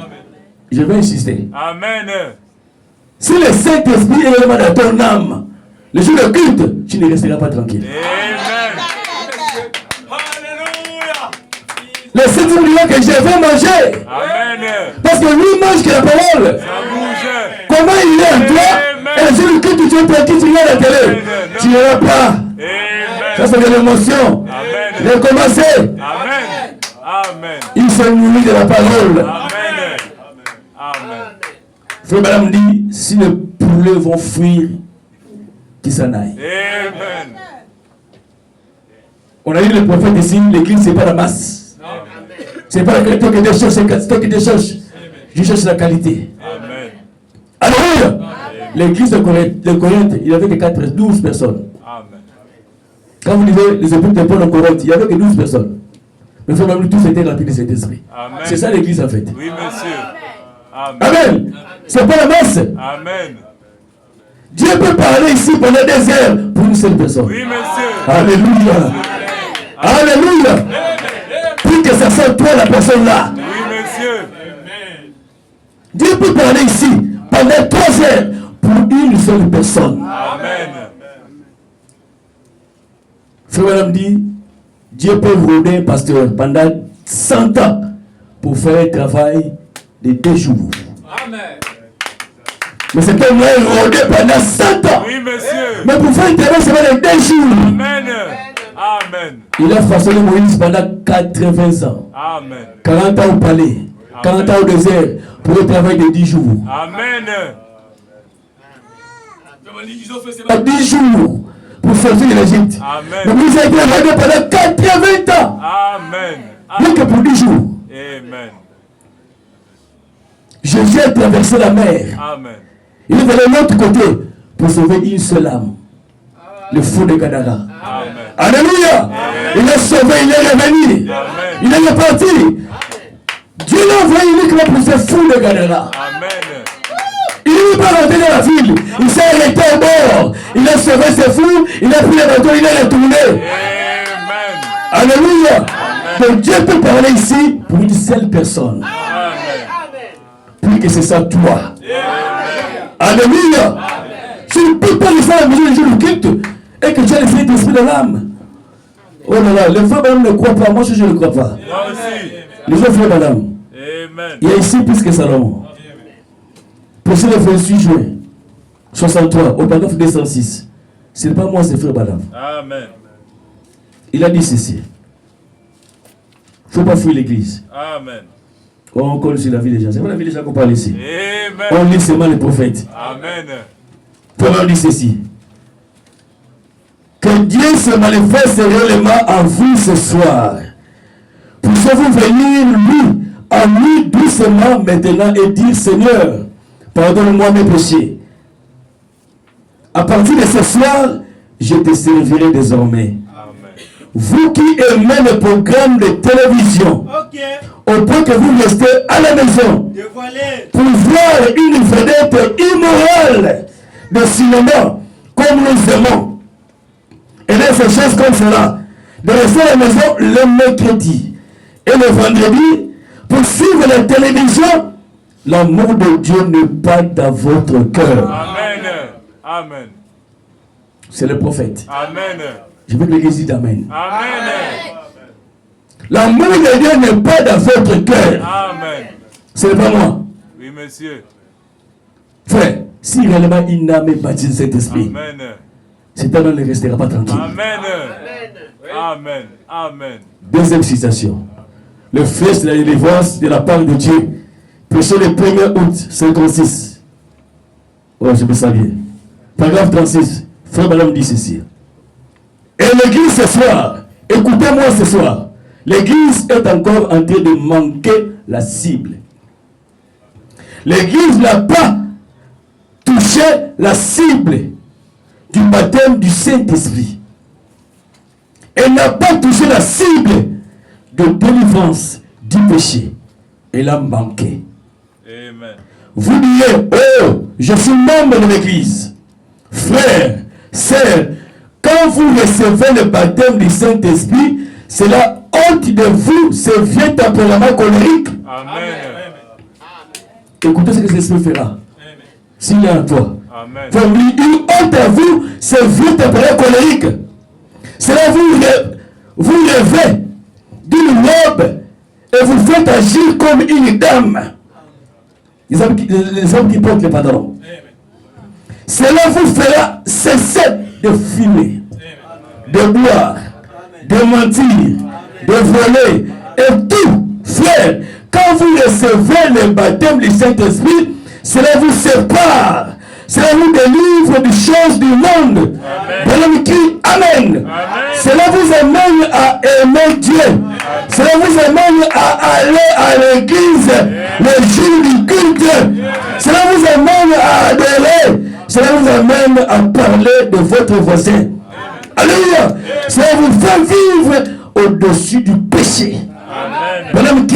Je vais insister. Amen. Si le Saint-Esprit est vraiment dans ton âme, le jour de culte, tu ne resteras pas tranquille. Amen. Le Seigneur dit que je vais manger. Amen. Parce que lui mange que la parole. Ça bouge. Comment il est en toi? Et le jour du culte, tu es tranquille, tu regardes la télé. Tu n'iras pas. Amen. Ça, c'est de l'émotion. Amen. Recommencer. Amen. Amen. Il se nourrit de la parole. Amen. Amen. Frère Madame dit, si les poulets vont fuir, qu'ils s'en aillent. Amen. On a dit le prophète ici, l'église, ce n'est pas la masse. C'est pas la toi qui te cherches, c'est toi qui te cherches. Je cherche la qualité. Amen. Alléluia. L'église de Corinthe, il n'y avait que 12 personnes. Amen. Quand vous lisez les épîtres de Paul en Corinthe, il n'y avait que 12 personnes. Mais frère, même tous étaient remplis de cet esprit. Amen. C'est ça l'église en fait. Oui, monsieur. Amen. Amen. C'est pas la masse. Amen. Dieu peut parler ici pendant des heures pour une seule personne. Oui, monsieur. Alléluia. Alléluia. Puis que ça soit toi la personne là. Oui, monsieur. Dieu peut parler ici pendant 3 heures pour une seule personne. Amen. Frère Madame dit, Dieu peut rôder un pasteur pendant 100 ans pour faire un travail de 2 jours. Amen. Mais c'est pas moi rôder pendant 100 ans. Oui, monsieur. Mais pour faire un travail, ça va de 2 jours. Amen. Amen. Il a façonné Moïse pendant 80 ans. Amen. 40 ans au palais, 40 ans au désert, pour un travail de 10 jours. Amen. 10 jours pour sortir de l'Égypte. Amen. Mais Moïse a été travaillé pendant 80 ans. Amen. Rien que pour 10 jours. Amen. Jésus a traversé la mer. Amen. Il est allé de l'autre côté pour sauver une seule âme. Le fou de Gadara. Amen. Alléluia. Il est sauvé, il est revenu. Amen. Il est reparti. Dieu l'a envoyé uniquement pour ce fou de Gadara. Amen. Il ne veut pas rentrer dans la ville. Il s'est arrêté au bord. Il a sauvé ses fous. Il a pris le bateau. Il est retourné. Amen. Alléluia. Donc Dieu peut parler ici pour une seule personne. Puis que c'est ça toi. Alléluia. Tu ne peux pas le faire à la maison du jour du culte et que tu as le Saint-Esprit de l'âme. Oh là là, le frère madame ne croit pas. Moi je ne le crois pas. Moi aussi. Les autres frères madame. Amen. Il y a ici plus que Salomon. Pour le 28 juin 63, au paragraphe 206. Ce n'est pas moi, c'est frère madame. Amen. Il a dit ceci. Il ne faut pas fuir l'église. Amen. On colle sur la vie des gens. C'est pas la vie des gens qu'on parle ici. Amen. On lit seulement les prophètes. Amen. Comment on dit ceci? Que Dieu se manifeste réellement en vous ce soir. Pouvez-vous venir lui, en lui doucement maintenant et dire Seigneur, pardonne-moi mes péchés. À partir de ce soir, je te servirai désormais. Amen. Vous qui aimez le programme de télévision, au point que vous restez à la maison pour voir une vedette immorale de cinéma comme nous aimons, et dans ces choses comme cela, de rester à la maison le mercredi et le vendredi pour suivre la télévision, l'amour de Dieu n'est pas dans votre cœur. Amen. Amen. C'est le prophète. Amen. Je veux que l'église dise Amen. Amen. L'amour de Dieu n'est pas dans votre cœur. Amen. Ce n'est pas moi. Oui, monsieur. Frère, si réellement il n'a même pas dit cet esprit, Amen. cet homme ne restera pas tranquille. Amen. Amen. Amen. Deuxième citation. Le fils de la délivrance de la part de Dieu, prêché le 1er août 56. Oh, je me sens bien. Paragraphe 36. Frère Madame dit ceci. Et l'église ce soir, écoutez-moi ce soir, l'église est encore en train de manquer la cible. L'église n'a pas touché la cible du baptême du Saint-Esprit. Elle n'a pas touché la cible de délivrance du péché. Elle a manqué. Amen. Vous direz, oh, je suis membre de l'église. Frère, sœur, quand vous recevez le baptême du Saint-Esprit, cela ôte de vous ce vieux tempérament colérique. Amen. Écoutez ce que l'Esprit fera. S'il est en toi. Amen. Il ôte à vous ce vieux tempérament colérique. Cela vous rêvez d'une robe et vous faites agir comme une dame. Les hommes qui portent les pantalons. Cela vous fera cesser de fumer, de boire, de mentir, de voler et tout. Frère, quand vous recevez le baptême du Saint-Esprit, cela vous sépare. Cela vous délivre des choses du monde. Amen. Amen. Cela vous amène à aimer Dieu. Cela vous amène à aller à l'église le jour du culte. Cela vous amène à adhérer. Cela vous amène à parler de votre voisin. Alléluia. Cela vous fait vivre au-dessus du péché. Amen.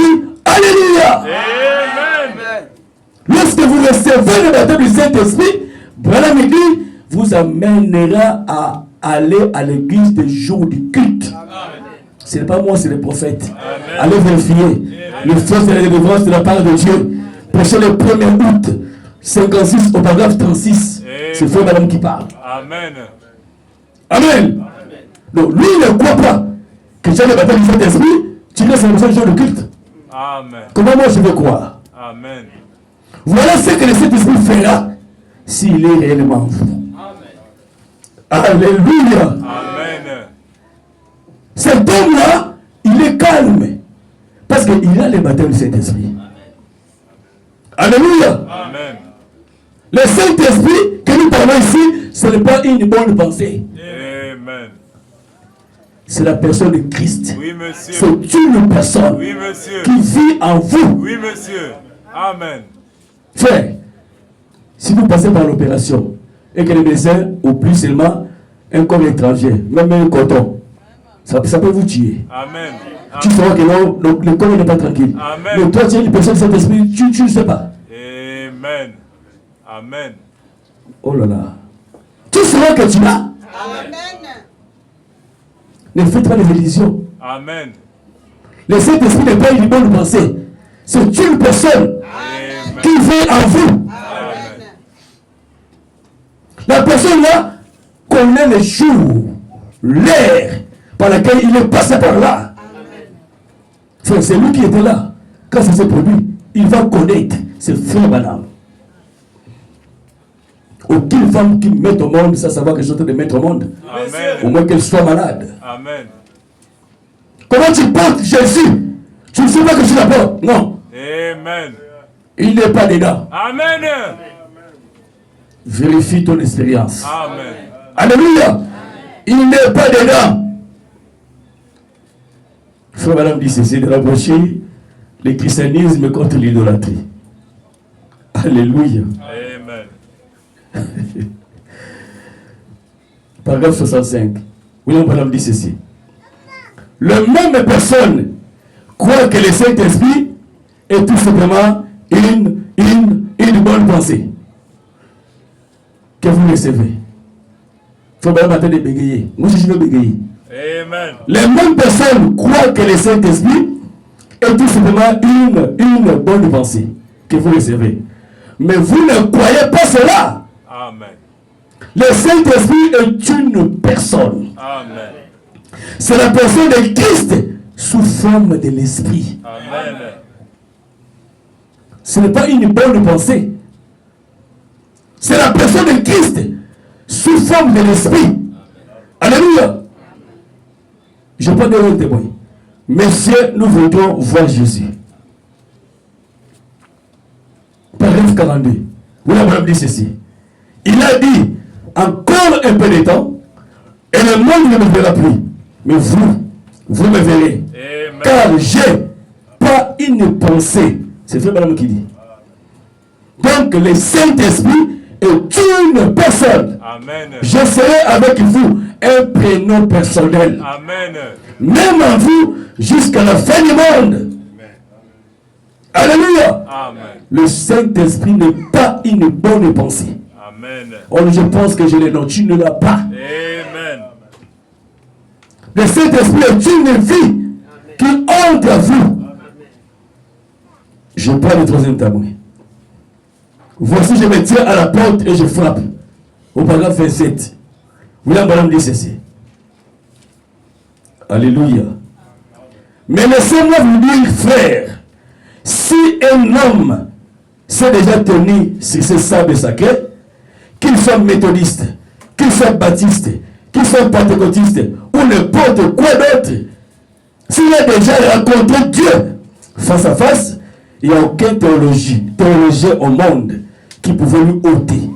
Alléluia. Amen. Lorsque vous recevez le baptême du Saint-Esprit, Branham dit, vous amènera à aller à l'église des jours du culte. Ce n'est pas moi, c'est le prophète. Allez vérifier. Le fils de la délivrance de la part de Dieu. Prêché le 1er août 56 au paragraphe 36. C'est frère madame qui parle. Amen. Amen. Donc lui il ne croit pas que tu as le baptême du Saint-Esprit, tu laisses le jour du culte. Amen. Comment moi je vais croire? Amen. Voilà ce que le Saint-Esprit fera s'il est réellement en vous. Alléluia. Amen. Cet homme-là, il est calme. Parce qu'il a le baptême du Saint-Esprit. Alléluia. Amen. Le Saint-Esprit que nous parlons ici, ce n'est pas une bonne pensée. Amen. C'est la personne de Christ. Oui, monsieur. C'est une personne Oui, monsieur. qui vit en vous. Oui, monsieur. Amen. Frère, si vous passez par l'opération et que les médecins oublient seulement un corps étranger, même un coton, ça peut vous tuer. Amen. Tu sauras que non, le corps n'est pas tranquille. Amen. Mais toi, tu es une personne de cet esprit, tu ne sais pas. Amen. Amen. Oh là là. Tout ce que tu as, Amen. ne faites pas des illusions. Amen. Le Saint-Esprit n'est pas une bonne pensée. C'est une personne Amen. qui vit en vous. Amen. La personne là connaît le jour, l'heure par laquelle il est passé par là. Frère, c'est lui qui était là. Quand ça s'est produit, il va connaître. C'est frère Branham. Aucune femme qui met au monde, ça savoir que je suis en train de mettre au monde. Amen. Au moins qu'elle soit malade. Amen. Comment tu portes Jésus? Tu ne sais pas que tu la portes. Non. Amen. Il n'est pas dedans. Amen. Vérifie ton expérience. Amen. Alléluia. Il n'est pas dedans. Frère Madame dit ceci de rapprocher le christianisme contre l'idolâtrie. Alléluia. Amen. Paragraphe 65. William Branham dit ceci. Le même personne croit que le Saint-Esprit est tout simplement une bonne pensée que vous recevez. Il faut bien matin de bégayer. Moi, je vais bégayer. Amen. Les mêmes personnes croient que le Saint-Esprit est tout simplement une bonne pensée que vous recevez. Mais vous ne croyez pas cela. Amen. Le Saint-Esprit est une personne. Amen. C'est la personne de Christ sous forme de l'Esprit. Amen. Ce n'est pas une bonne pensée. C'est la personne de Christ sous forme de l'Esprit. Alléluia. Je peux donner un témoin. Messieurs, nous voudrons voir Jésus. Paragraphe 42. William Branham dit ceci. Il a dit, encore un peu de temps, et le monde ne me verra plus. Mais vous me verrez. Amen. Car j'ai pas une pensée. C'est Frère Branham qui dit. Donc le Saint-Esprit est une personne. Amen. Je serai avec vous un prénom personnel. Amen. Même en vous jusqu'à la fin du monde. Alléluia. Amen. Le Saint-Esprit n'est pas une bonne pensée. Amen. Oh, je pense que je l'ai non, tu ne l'as pas. Amen. Le Saint-Esprit est une vie qui entre à vous. Je prends le troisième témoin. Voici, je me tiens à la porte et je frappe. Au paragraphe 27. William Branham dit ceci. Alléluia. Mais laissez-moi vous dire, frère, si un homme s'est déjà tenu sur ce sable sacré, qu'il soit méthodiste, qu'il soit baptiste, qu'il soit pentecôtiste ou n'importe quoi d'autre, s'il a déjà rencontré Dieu face à face, il n'y a aucun théologien au monde qui pouvait lui ôter.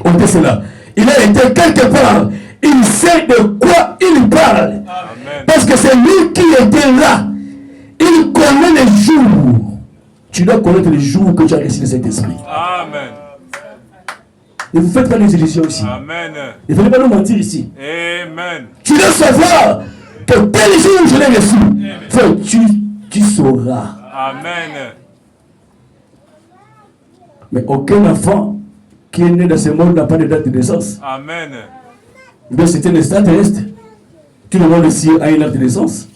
Ôter cela. Il a été quelque part, il sait de quoi il parle. Amen. Parce que c'est lui qui était là. Il connaît les jours. Tu dois connaître les jours que tu as reçu de cet esprit. Amen. Ne vous faites pas des illusions ici. Amen. Il ne fallait pas nous mentir ici. Amen. Tu dois savoir que tel jour je l'ai reçu. Frère, tu sauras. Amen. Mais aucun enfant qui est né dans ce monde n'a pas de date de naissance. Amen. Mais c'est un extraterrestre. Tout le monde ici a une date de naissance.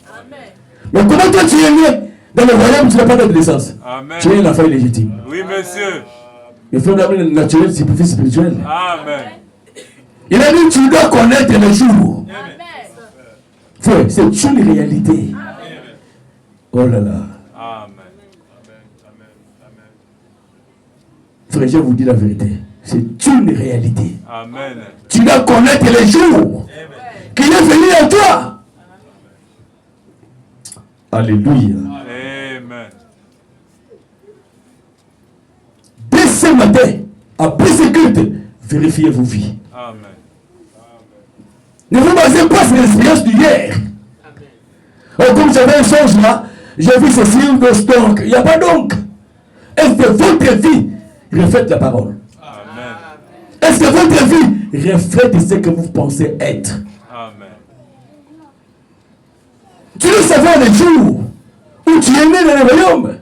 Mais comment toi tu es né dans le royaume, tu n'as pas de date de naissance? Amen. Tu es un enfant illégitime. Oui, monsieur. Il faut d'abord le naturel, c'est plus spirituel. Amen. Il a dit tu dois connaître le jour. Frère, c'est une réalité. Oh là là. Amen. Frère, je vous dis la vérité. C'est une réalité. Amen. Tu dois connaître les jours qu'il est venu à toi. Alléluia. Amen. Dès ce matin, après ce culte, vérifiez vos vies. Amen. Ne vous basez pas sur l'expérience d'hier. Oh, comme j'avais un songe là, j'ai vu ceci, donc. Il n'y a pas donc. Est-ce que votre vie reflète la parole? Amen. Est-ce que votre vie reflète ce que vous pensez être? Amen. Tu veux savoir les jours où tu es né dans le royaume?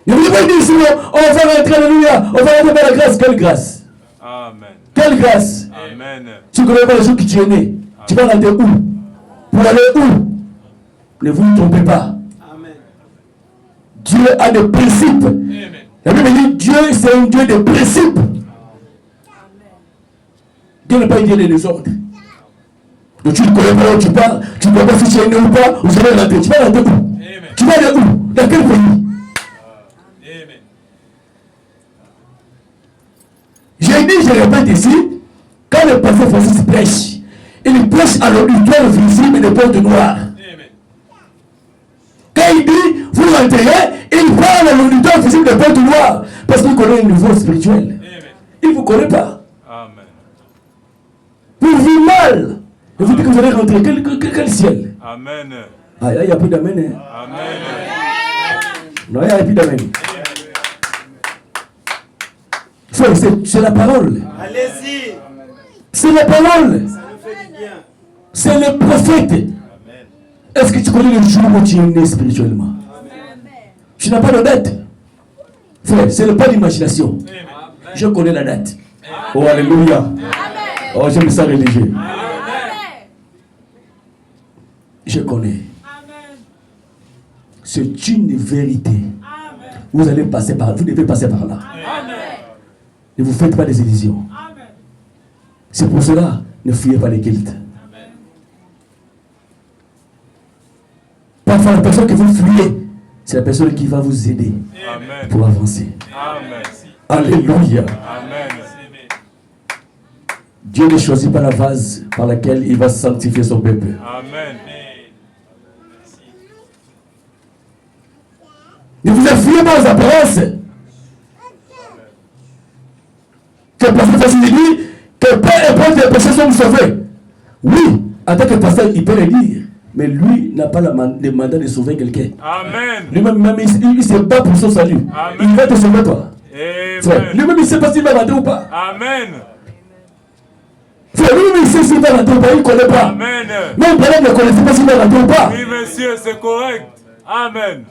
Ne voulez pas dire sinon, on va rentrer, alléluia, on va rentrer par la grâce. Quelle grâce? Amen. Quelle grâce? Amen. Tu ne connais pas les jours qui tu es né. Tu vas rentrer où? Pour aller où? Ne vous trompez pas. Amen. Dieu a des principes. Amen. La Bible dit Dieu, c'est un Dieu de principes. Dieu n'est pas un Dieu de désordre. Donc tu ne connais pas où tu pars, tu ne connais pas si tu es né ou pas, vous allez rentrer. Tu vas rentrer où? Amen. Tu vas aller où? Dans quel pays? Amen. J'ai dit, je répète ici, quand le pasteur Francis prêche, il prêche à l'auditoire visible des portes noires. Amen. Quand il dit, vous rentrez, il parle à l'auditoire visible des portes noires, parce qu'il connaît un niveau spirituel. Amen. Il ne vous connaît pas. Amen. Vous vivez mal. Et vous dites que vous allez rentrer. Quel ciel? Amen. Ah, là, il n'y a plus d'amen. Hein. Amen. Non, il n'y a plus d'amen. C'est la parole. Allez-y. C'est la parole. Ça nous fait du bien. C'est le prophète. Est-ce que tu connais le jour où tu es né spirituellement? Tu n'as pas de date. Frère, ce n'est pas l'imagination. Je connais la date. Oh, alléluia. Oh, je me sens religieux. Je connais. C'est une vérité. Vous allez passer par là. Vous devez passer par là. Ne vous faites pas des illusions. C'est pour cela, ne fuyez pas les guildes. Parfois, la personne que vous fuyez, c'est la personne qui va vous aider Amen. pour avancer. Amen. Alléluia. Amen. Dieu ne choisit pas la vase par laquelle il va sanctifier son peuple. Amen. Ne vous affuyez pas aux apparences. Que le pasteur Francis dit que peu importe les péchés sont sauvés. Oui, en tant que pasteur, il peut le dire. Mais lui n'a pas le mandat de sauver quelqu'un. Amen. Lui-même, il se bat pour son salut. Amen. Il va te sauver toi. Frère, Amen. lui-même, il ne sait pas s'il va rentrer ou pas. Amen. Frère, lui-même, il sait s'il va rentrer ou pas. Il ne connaît pas. Amen. Même pendant ne connaissait pas s'il va rentrer ou pas. Oui, monsieur, c'est correct. Amen.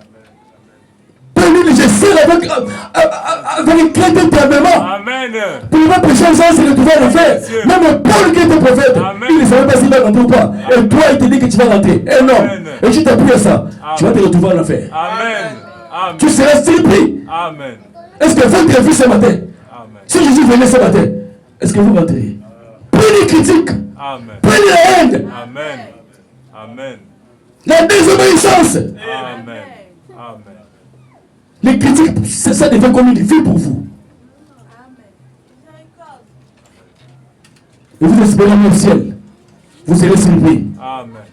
Lui, je sers avec une crainte de tremblement. Amen. Pour ne pas pécher en sens, c'est de trouver le faire. Même Paul qui était prophète, Amen. il ne savait pas s'il va rentrer ou pas. Et toi, il te dit que tu vas rentrer. Et non. Amen. Et tu t'appuies à ça. Tu vas te retrouver en enfer. Amen. Amen. Tu seras surpris. Amen. Est-ce que votre vie ce matin, Amen. si Jésus venait ce matin, est-ce que vous rentrez? Plus de critiques, Amen. plus de haine, Amen. Amen. la désobéissance. Amen. Amen. Les critiques, ça devient comme une vie pour vous. Et vous espérez le ciel. Vous serez surpris. Amen.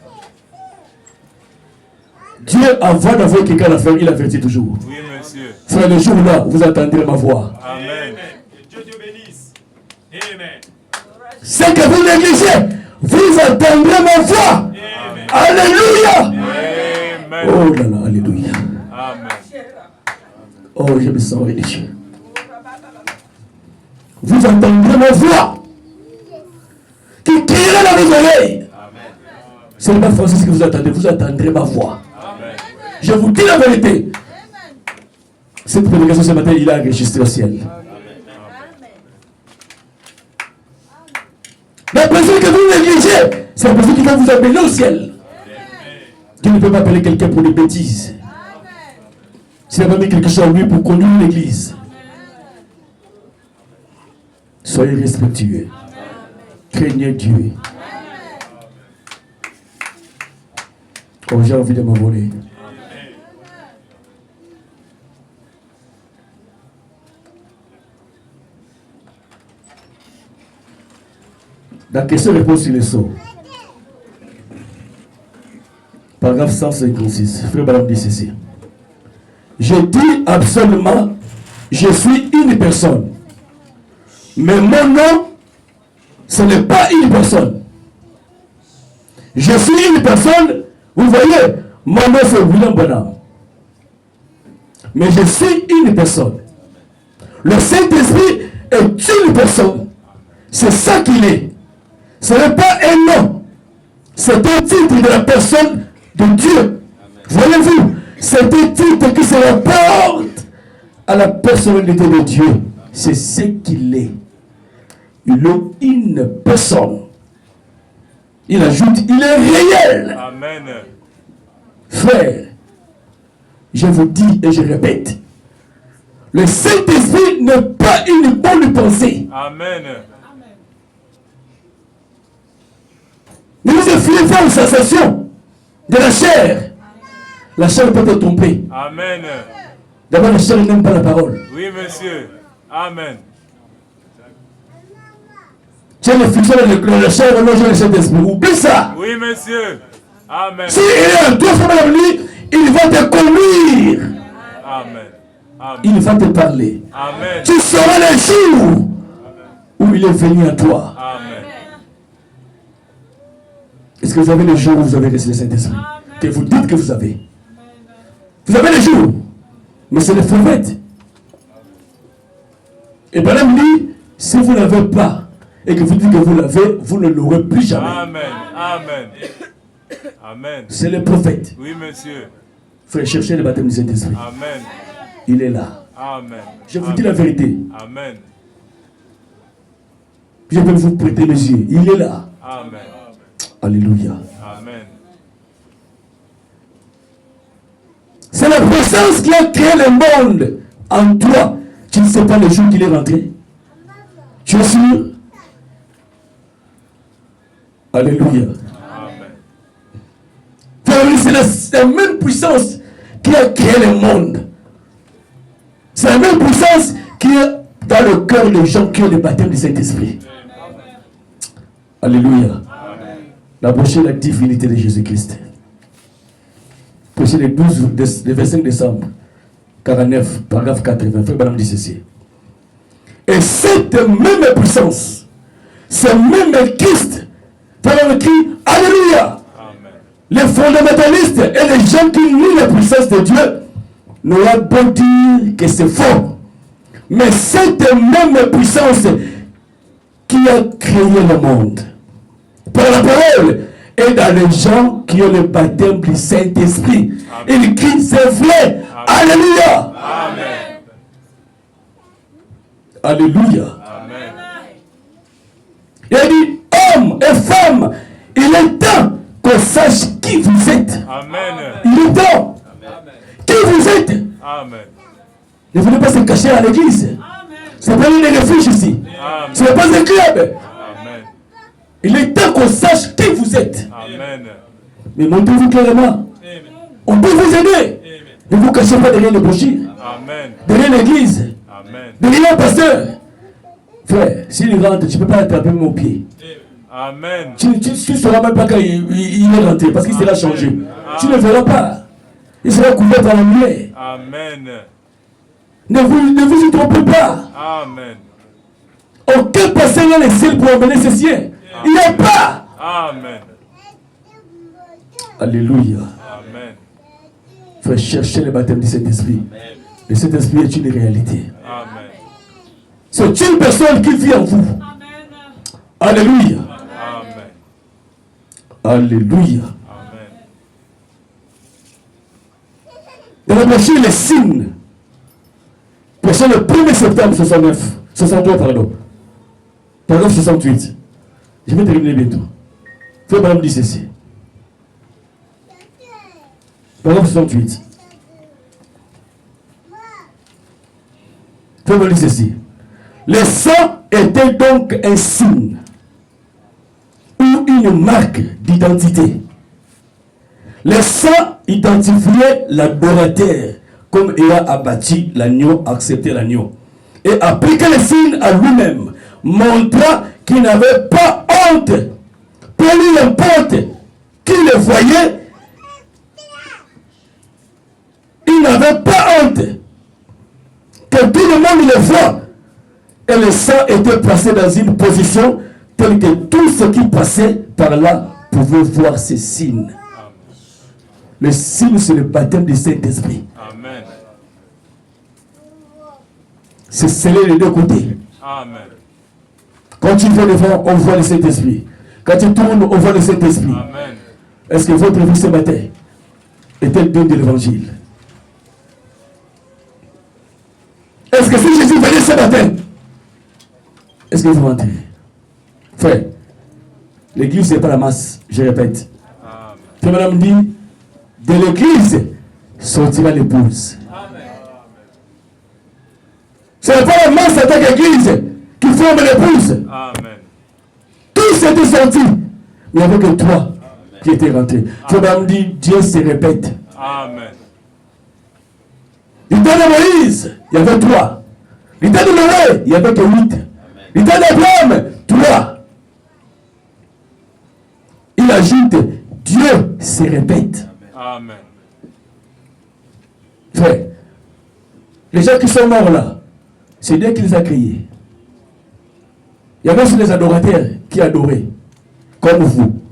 Dieu, avant d'avoir quelqu'un à faire, il avertit toujours. Oui, monsieur. Frère, le jour-là, vous entendrez ma voix. Amen. Que Dieu te bénisse. Amen. Ce que vous négligez, vous entendrez ma voix. Alléluia. Amen. Oh là là, alléluia. Amen. Oh, je me sens religieux. Vous entendrez ma voix qui criera dans vos oreilles. Ce n'est pas Francis que vous entendrez ma voix. Je vous dis la vérité. Cette prédication ce matin, il a enregistré au ciel. La personne que vous négligez, c'est la personne qui va vous appeler au ciel. Dieu ne peut pas appeler quelqu'un pour des bêtises. S'il a pas mis quelque chose en lui pour conduire l'église. Soyez respectueux. Craignez Dieu. Oh, j'ai envie de m'envoler. La question-réponse sur les sceaux. Paragraphe 156. Frère Madame dit ceci. Je dis absolument, je suis une personne. Mais mon nom, ce n'est pas une personne. Je suis une personne, vous voyez, mon nom c'est William Bonham. Mais je suis une personne. Le Saint-Esprit est une personne. C'est ça qu'il est. Ce n'est pas un nom. C'est un titre de la personne de Dieu. Voyez-vous, c'est un titre qui se rapporte à la personnalité de Dieu, c'est ce qu'il est. Il est une personne. Il ajoute, il est réel. Amen. Frère, je vous dis et je répète, le Saint-Esprit n'est pas une bonne pensée. Amen. Ne vous fiez pas aux sensations de la chair. La chair peut te tromper. Amen. D'abord, la chair n'aime pas la parole. Oui, monsieur. Amen. Tu as le fixé de la chair, le Saint-Esprit. Oublie ça. Oui, monsieur. Amen. Si il est en toi, il va te conduire. Amen. Amen. Il va te parler. Amen. Tu sauras le jour où il est venu à toi. Amen. Est-ce que vous avez le jour où vous avez reçu le Saint-Esprit? Que vous dites que vous avez. Vous avez le jour. Mais c'est le prophète. Et Balaam dit, si vous n'avez pas, et que vous dites que vous l'avez, vous ne l'aurez plus jamais. Amen. Amen. Amen. C'est le prophète. Oui, monsieur. Frère, cherchez le baptême du Saint-Esprit. Amen. Il est là. Amen. Je vous dis la vérité. Amen. Je peux vous prêter mes yeux. Il est là. Amen. Alléluia. Amen. C'est la puissance qui a créé le monde en toi. Tu ne sais pas le jour qu'il est rentré. Tu es sûr? Alléluia. Amen. C'est la même puissance qui a créé le monde. C'est la même puissance qui est dans le cœur des gens qui ont le baptême du Saint-Esprit. Alléluia. D'approcher la divinité de Jésus-Christ. Prêcher le 25 décembre 49, paragraphe 80. Frère Branham dit ceci. Et cette même puissance, ce même Christ, par le cri Alléluia. Amen. Les fondamentalistes et les gens qui nient la puissance de Dieu n'auront beau dire que c'est faux. Mais cette même puissance qui a créé le monde, par la parole, et dans les gens qui ont le baptême du Saint-Esprit. Il crie, c'est vrai. Alléluia. Amen. Alléluia. Amen. Il dit, hommes et femmes, il est temps qu'on sache qui vous êtes. Amen. Il est temps. Qui vous êtes. Amen. Ne venez pas se cacher à l'église. Ce n'est pas une refuge ici. Amen. Ce n'est pas un club. Amen. Il est temps qu'on sache qui vous êtes. Amen. Mais montrez-vous clairement. On peut vous aider. Ne vous cachez pas derrière le brochures, Amen. derrière l'église, Amen. derrière le pasteur. Frère, s'il rentre, tu ne peux pas attraper mon pied. Amen. Tu ne sauras même pas quand il est rentré, parce qu'il sera changé. Tu ne verras pas. Il sera couvert par la lumière. Amen. Ne vous y trompez pas. Amen. Aucun pasteur n'a le ciel pour emmener ses siens. Il n'y a pas. Amen. Alléluia. Amen. Frère, cherchez le baptême du Saint-Esprit. Le Saint-Esprit est une réalité. Amen. C'est une personne qui vit en vous. Alléluia. Amen. Alléluia. Amen. Dans la brochure, les signes. Prêché le 1er septembre 63, pardon. Paragraphe 68. Je vais terminer bientôt. Frère Branham dit ceci. Paragraphe 68. Frère Branham dit ceci. Le sang était donc un signe ou une marque d'identité. Le sang identifiait l'adorateur comme ayant abattu l'agneau, accepté l'agneau. Et appliqué le signe à lui-même, montra qu'il n'avait pas honte. Peu lui importe qui le voyait, il n'avait pas honte. Que tout le monde le voit. Et le sang était placé dans une position telle que tous ceux qui passaient par là pouvaient voir ces signes. Le signe, c'est le baptême du Saint-Esprit. Amen. C'est scellé les deux côtés. Amen. Quand tu vas devant, on voit le Saint-Esprit. Quand tu tournes, on voit le Saint-Esprit. Amen. Est-ce que votre vie ce matin est-elle digne de l'évangile? Est-ce que si Jésus venait ce matin, est-ce que vous mentez? Frère, l'église c'est pas la masse, je répète. Puis madame dit, de l'église sortira l'épouse. Ce n'est pas la masse en tant qu'église qui forme l'épouse. Amen. Tous étaient sortis. Il n'y avait que toi qui étais rentré. Puis madame dit, Dieu se répète. Amen. Du temps de Moïse, il y avait 3. Du temps de Noé, il n'y avait que 8. Du temps d'Abraham, 3. Il ajoute, Dieu se répète. Amen. Frère, les gens qui sont morts là, c'est Dieu qui les a créés. Il y avait aussi des adorateurs qui adoraient, comme vous.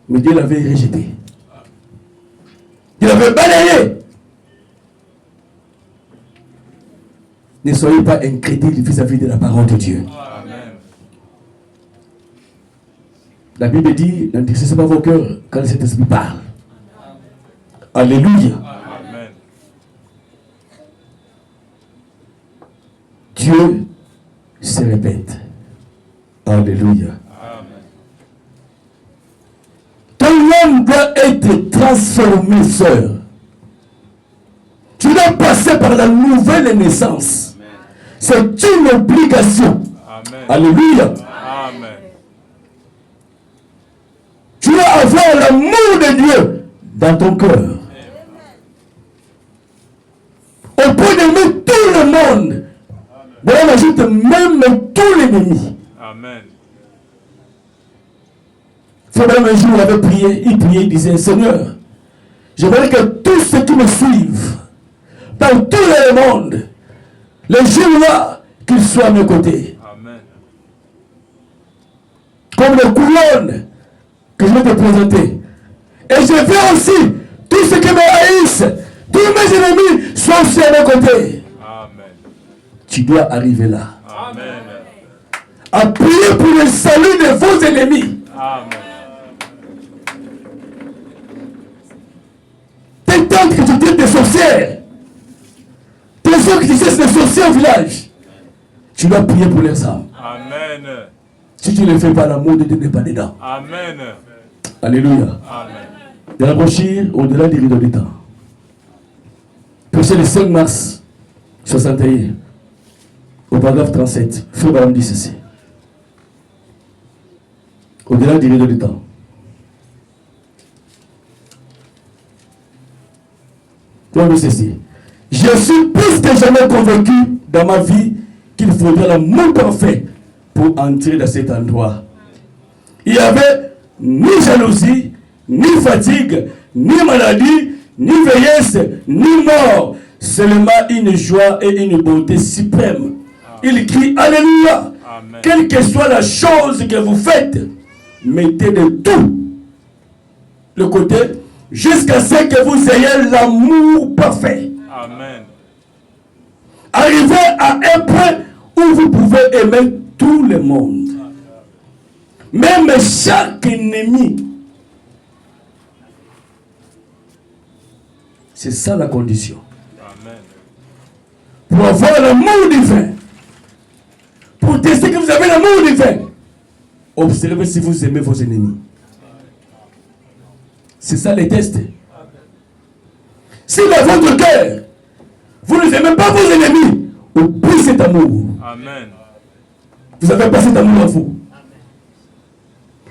Mais Dieu l'avait rejeté. Il l'avait balayé. Ne soyez pas incrédules vis-à-vis de la parole de Dieu. Amen. La Bible dit, n'endurcissez pas vos cœurs quand cet esprit parle. Alléluia. Amen. Dieu se répète. Alléluia. Amen. Ton âme doit être transformée, sœur. Tu dois passer par la nouvelle naissance. C'est une obligation. Amen. Alléluia. Amen. Tu dois avoir l'amour de Dieu dans ton cœur. Au point d'aimer tout le monde. Bon, on ajoute même tous les ennemis. Amen. Frère, un jour, il avait prié, il disait, Seigneur, je voudrais que tous ceux qui me suivent, dans tout le monde, les jours-là, qu'ils soient à mes côtés. Amen. Comme les couronnes que je vais te présenter. Et je veux aussi, tous ceux qui me haïssent, tous mes ennemis, soient aussi à mes côtés. Amen. Tu dois arriver là. Amen. À prier pour le salut de vos ennemis. Amen. Tes tantes que tu traites des sorcières. Tes soeurs qui disent des sorciers au village. Tu dois prier pour les âmes. Amen. Si tu ne le fais pas, l'amour de Dieu n'est pas dedans. Amen. Alléluia. Amen. De la brochure, au-delà des rideaux du temps. Prêché le 5 mars 61, au paragraphe 37, Frère Balam dit ceci. Au-delà des rideaux du temps. Toi, dit ceci. Je suis plus que jamais convaincu dans ma vie qu'il faudrait l'amour parfait pour entrer dans cet endroit. Il n'y avait ni jalousie, ni fatigue, ni maladie, ni vieillesse, ni mort. Seulement une joie et une beauté suprême. Il crie Alléluia. Amen. Quelle que soit la chose que vous faites, mettez de tout le côté jusqu'à ce que vous ayez l'amour parfait. Amen. Arrivez à un point où vous pouvez aimer tout le monde. Même chaque ennemi. C'est ça la condition. Amen. Pour avoir l'amour divin. Pour tester que vous avez l'amour divin. Observez si vous aimez vos ennemis. C'est ça les tests. Si dans votre cœur, vous ne aimez pas vos ennemis, oubliez cet amour. Amen. Vous n'avez pas cet amour en vous.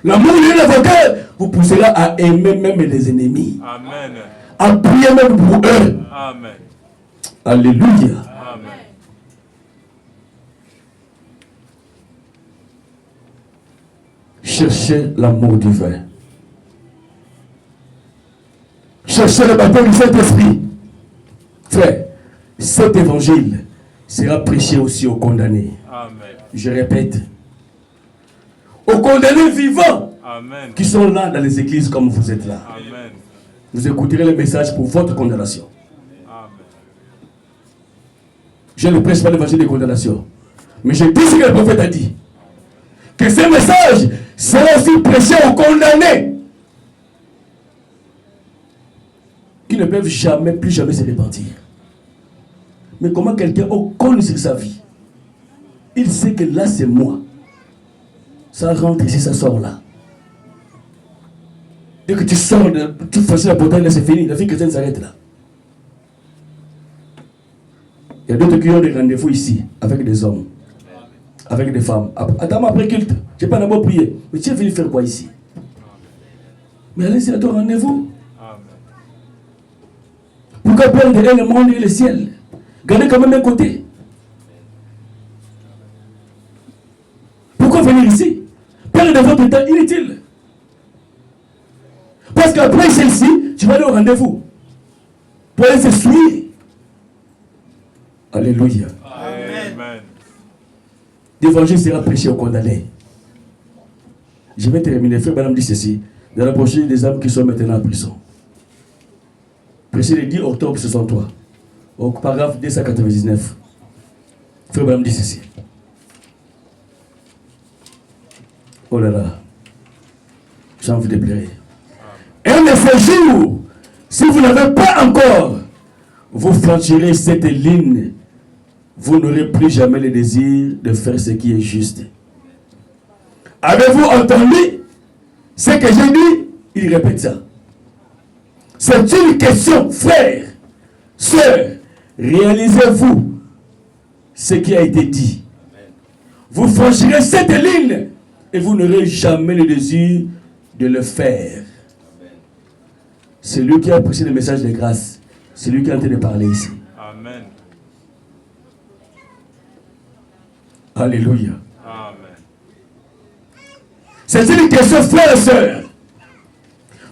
L'amour de dans vos cœurs vous poussera à aimer même les ennemis. Amen. À prier même pour eux. Amen. Alléluia. Amen. Cherchez l'amour divin. Cherchez le baptême du Saint-Esprit. Frère, cet évangile sera prêché aussi aux condamnés. Amen. Je répète. Aux condamnés vivants Amen. qui sont là dans les églises comme vous êtes là. Amen. Vous écouterez le message pour votre condamnation. Amen. Je ne prêche pas l'évangile de condamnation. Mais je dis ce que le prophète a dit. Que ce message sera aussi prêché aux condamnés. Qui ne peuvent jamais, plus jamais se repentir. Mais comment quelqu'un connaît sur sa vie? Il sait que là, c'est moi. Ça rentre ici, ça sort là. Dès que tu sors, tu franchis la portail, là, c'est fini. La vie chrétienne s'arrête là. Il y a d'autres qui ont des rendez-vous ici, avec des hommes, avec des femmes. Attends, après culte, je n'ai pas d'abord prié. Mais tu es venu faire quoi ici? Mais allez-y à ton rendez-vous. Pourquoi perdre le monde et le ciel? Gardez quand même un côté. Pourquoi venir ici? Perdre votre temps inutile. Parce qu'après celle-ci, tu vas aller au rendez-vous. Pour aller se souiller. Alléluia. Amen. L'évangile sera prêché aux condamnés. Je vais terminer. Frère Madame dit ceci. De rapprocher des âmes qui sont maintenant en prison. Prêché le 10 octobre 63. Au paragraphe 299. Frère Madame dit ceci. Oh là là. J'en vous déplairai. Un de ces jours, si vous n'avez pas encore, vous franchirez cette ligne. Vous n'aurez plus jamais le désir de faire ce qui est juste. Avez-vous entendu ce que j'ai dit? Il répète ça. C'est une question, frère, sœur. Réalisez-vous ce qui a été dit. Vous franchirez cette ligne et vous n'aurez jamais le désir de le faire. C'est lui qui a prêché le message de grâce. C'est lui qui est en train de parler ici. Amen. Alléluia. Amen. C'est une question, frère et soeur.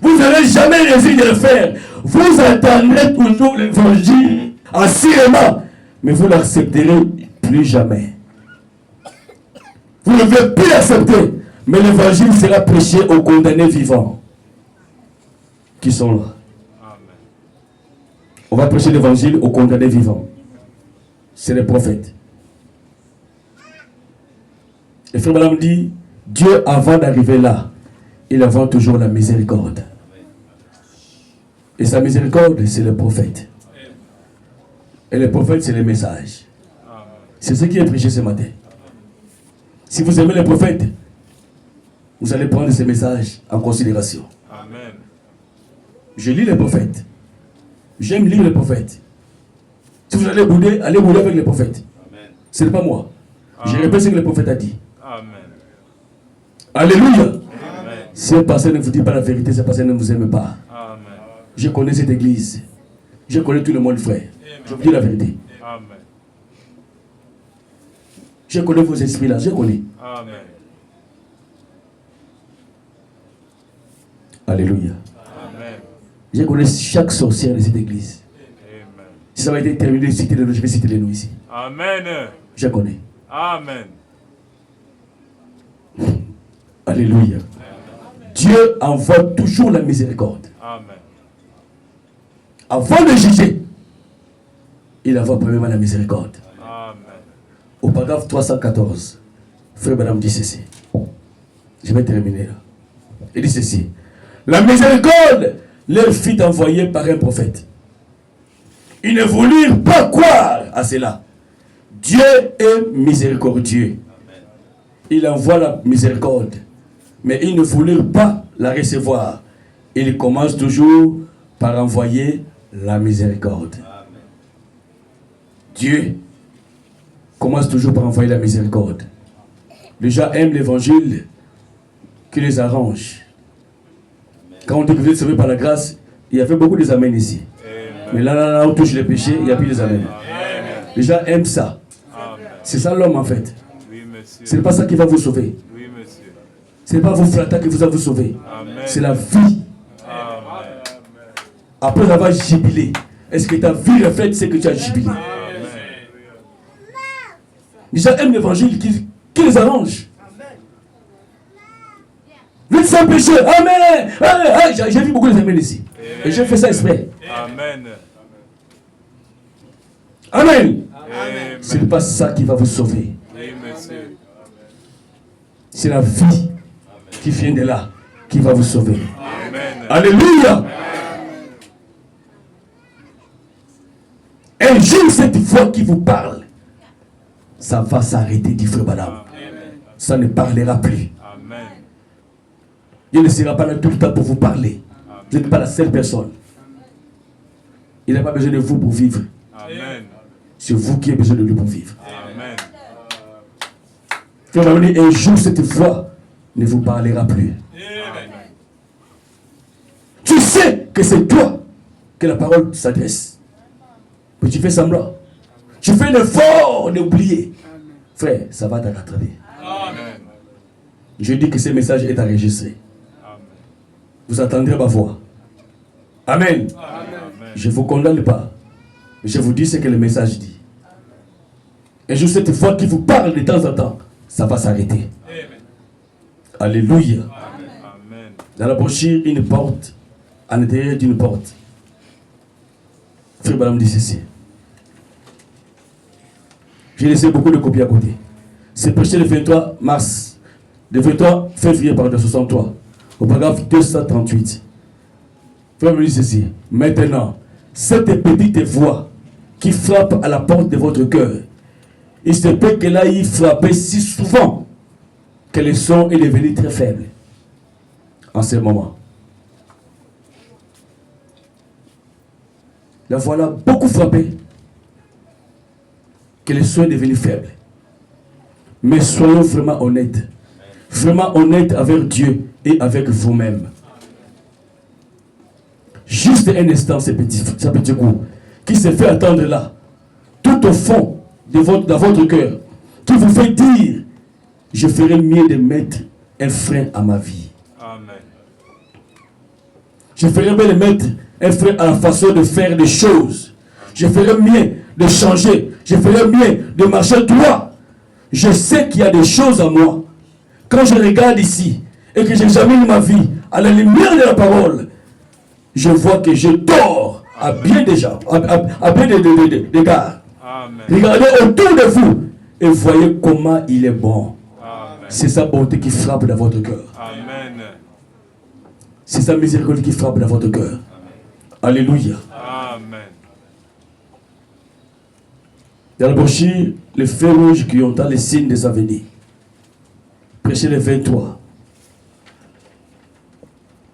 Vous n'aurez jamais le désir de le faire. Vous attendrez toujours l'évangile assurément, mais vous ne l'accepterez plus jamais. Vous ne devez plus l'accepter, mais l'évangile sera prêché aux condamnés vivants qui sont là. Amen. On va prêcher l'évangile aux condamnés vivants. C'est les prophètes. Et frère Madame dit, Dieu, avant d'arriver là, il avant toujours la miséricorde. Et sa miséricorde, c'est le prophète. Et le prophète, c'est le message. C'est ce qui est prêché ce matin. Si vous aimez les prophètes, vous allez prendre ces messages en considération. Amen. Je lis les prophètes. J'aime lire les prophètes. Si vous allez bouder avec les prophètes. Ce n'est pas moi. Je répète ce que le prophète a dit. Amen. Alléluia. Amen. Si un pasteur ne vous dit pas la vérité, ce pasteur ne vous aime pas. Amen. Je connais cette église. Je connais tout le monde, frère. Je vous dis la vérité. Amen. Je connais vos esprits là. Je connais. Amen. Alléluia. Amen. Je connais chaque sorcière de cette église. Amen. Si ça va être terminé, citer les noms, je vais citer les noms ici. Amen. Je connais. Amen. Alléluia. Dieu envoie toujours la miséricorde. Amen. Avant de juger, il envoie premièrement la miséricorde. Amen. Au paragraphe 314, frère Madame dit ceci. Je vais terminer là. Il dit ceci. La miséricorde leur fut envoyée par un prophète. Ils ne voulurent pas croire à cela. Dieu est miséricordieux. Il envoie la miséricorde. Mais ils ne voulurent pas la recevoir. Il commence toujours par envoyer la miséricorde. Dieu commence toujours par envoyer la miséricorde. Les gens aiment l'évangile qui les arrange. Quand on dit que vous êtes sauvés par la grâce, il y avait beaucoup de amens ici. Amen. Mais là, on touche les péchés, il n'y a plus de amens. Amen. Les gens aiment ça. Amen. C'est ça l'homme en fait. Oui, monsieur. Ce n'est pas ça qui va vous sauver. Oui, monsieur. Ce n'est pas vos flatteurs qui vous va vous sauver. Amen. C'est la vie. Amen. Après avoir jubilé, est-ce que ta vie reflète ce que tu as jubilé? Amen. Les gens aiment l'évangile qui les arrange. Vite sans péché. Amen. Amen. J'ai vu beaucoup de amen ici. Et j'ai fait ça exprès. Amen. Amen. Amen. Ce n'est pas ça qui va vous sauver. Oui, monsieur. C'est la vie qui vient de là qui va vous sauver. Amen. Alléluia. Un jour, cette voix qui vous parle, ça va s'arrêter, dit Frère Branham. Ça ne parlera plus. Amen. Il ne sera pas là tout le temps pour vous parler. Vous n'êtes pas la seule personne. Il n'a pas besoin de vous pour vivre. Amen. C'est vous qui avez besoin de lui pour vivre. Amen. Frère Branham dit, un jour, cette voix ne vous parlera plus. Amen. Tu sais que c'est toi que la parole s'adresse. Mais tu fais semblant. Tu fais l'effort d'oublier. Frère, ça va te rattraper. Amen. Je dis que ce message est enregistré. Amen. Vous entendrez ma voix. Amen. Amen. Je ne vous condamne pas. Mais je vous dis ce que le message dit. Et juste cette voix qui vous parle de temps en temps, ça va s'arrêter. Amen. Alléluia. Amen. Dans la brochure, une porte, à l'intérieur d'une porte. Frère Branham dit ceci. J'ai laissé beaucoup de copies à côté. C'est prêché le 23 mars, le 23 février, pardon, 63, au paragraphe 238. Frère Branham dit ceci. Maintenant, cette petite voix qui frappe à la porte de votre cœur, il se peut qu'elle aille frapper si souvent que le son est devenu très faible en ce moment. La voix l'a beaucoup frappé, que le son est devenu faible. Mais soyons vraiment honnêtes. Vraiment honnêtes avec Dieu et avec vous-même. Juste un instant, ce petit coup, qui se fait attendre là, tout au fond de votre cœur, qui vous fait dire, je ferais mieux de mettre un frein à ma vie. Amen. Je ferais mieux de mettre un frein à la façon de faire des choses. Je ferais mieux de changer. Je ferais mieux de marcher droit. Je sais qu'il y a des choses à moi. Quand je regarde ici et que j'examine ma vie à la lumière de la parole, je vois que je dors à bien déjà, à bien d'égards. Amen. Regardez autour de vous et voyez comment il est bon. Amen. C'est sa bonté qui frappe dans votre cœur. Amen. C'est sa miséricorde qui frappe dans votre cœur. Alléluia. Amen. Dans la brochure, les feux rouges qui ont les signes de sa venue. Prêchez le 23.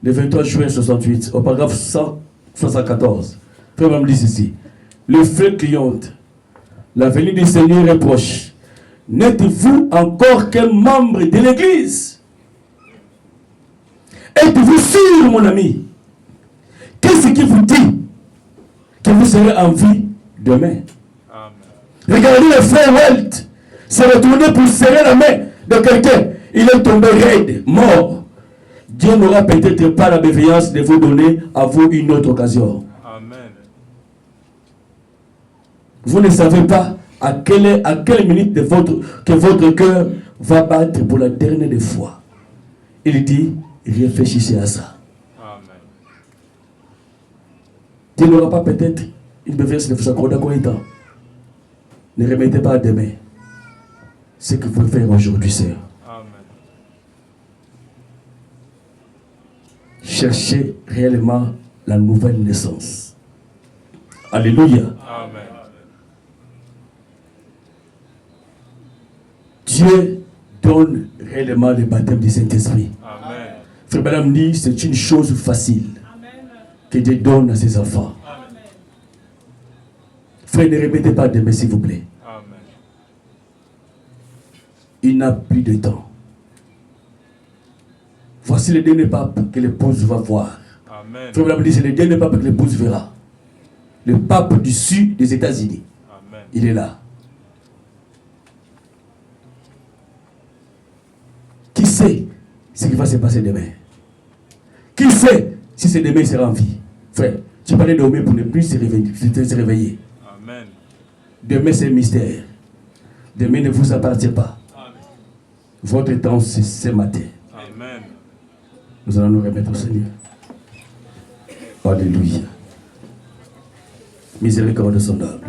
Le 23 juin 68, au paragraphe 174. Frère Branham dit ceci. Le feu clignote. La venue du Seigneur est proche. N'êtes-vous encore qu'un membre de l'Église? Êtes-vous sûr, mon ami? Qu'est-ce qui vous dit que vous serez en vie demain? Amen. Regardez le frère Welt s'est retourné pour serrer la main de quelqu'un. Il est tombé raide, mort. Dieu n'aura peut-être pas la bienveillance de vous donner à vous une autre occasion. Amen. Vous ne savez pas à quelle minute que votre cœur va battre pour la dernière fois. Il dit, réfléchissez à ça. Amen. Dieu n'aura pas peut-être une bienveillance de vous accorder combien de temps. Ne remettez pas à demain ce que vous pouvez faire aujourd'hui, Seigneur. Amen. Cherchez réellement la nouvelle naissance. Alléluia. Amen. Dieu donne réellement le baptême du Saint-Esprit. Amen. Frère Branham dit, c'est une chose facile que Dieu donne à ses enfants. Frère, ne répétez pas demain, s'il vous plaît. Amen. Il n'a plus de temps. Voici le dernier pape que l'épouse va voir. Amen. Frère Branham dit, c'est le dernier pape que l'épouse verra. Le pape du sud des États-Unis. Amen. Il est là. Qui sait ce qui va se passer demain? Qui sait si c'est demain il sera en vie? Frère, tu parlais dormir pour ne plus se réveiller. Amen. Demain c'est un mystère. Demain ne vous appartient pas. Amen. Votre temps c'est ce matin. Amen. Nous allons nous remettre au Seigneur. Alléluia. Miséricorde sondable.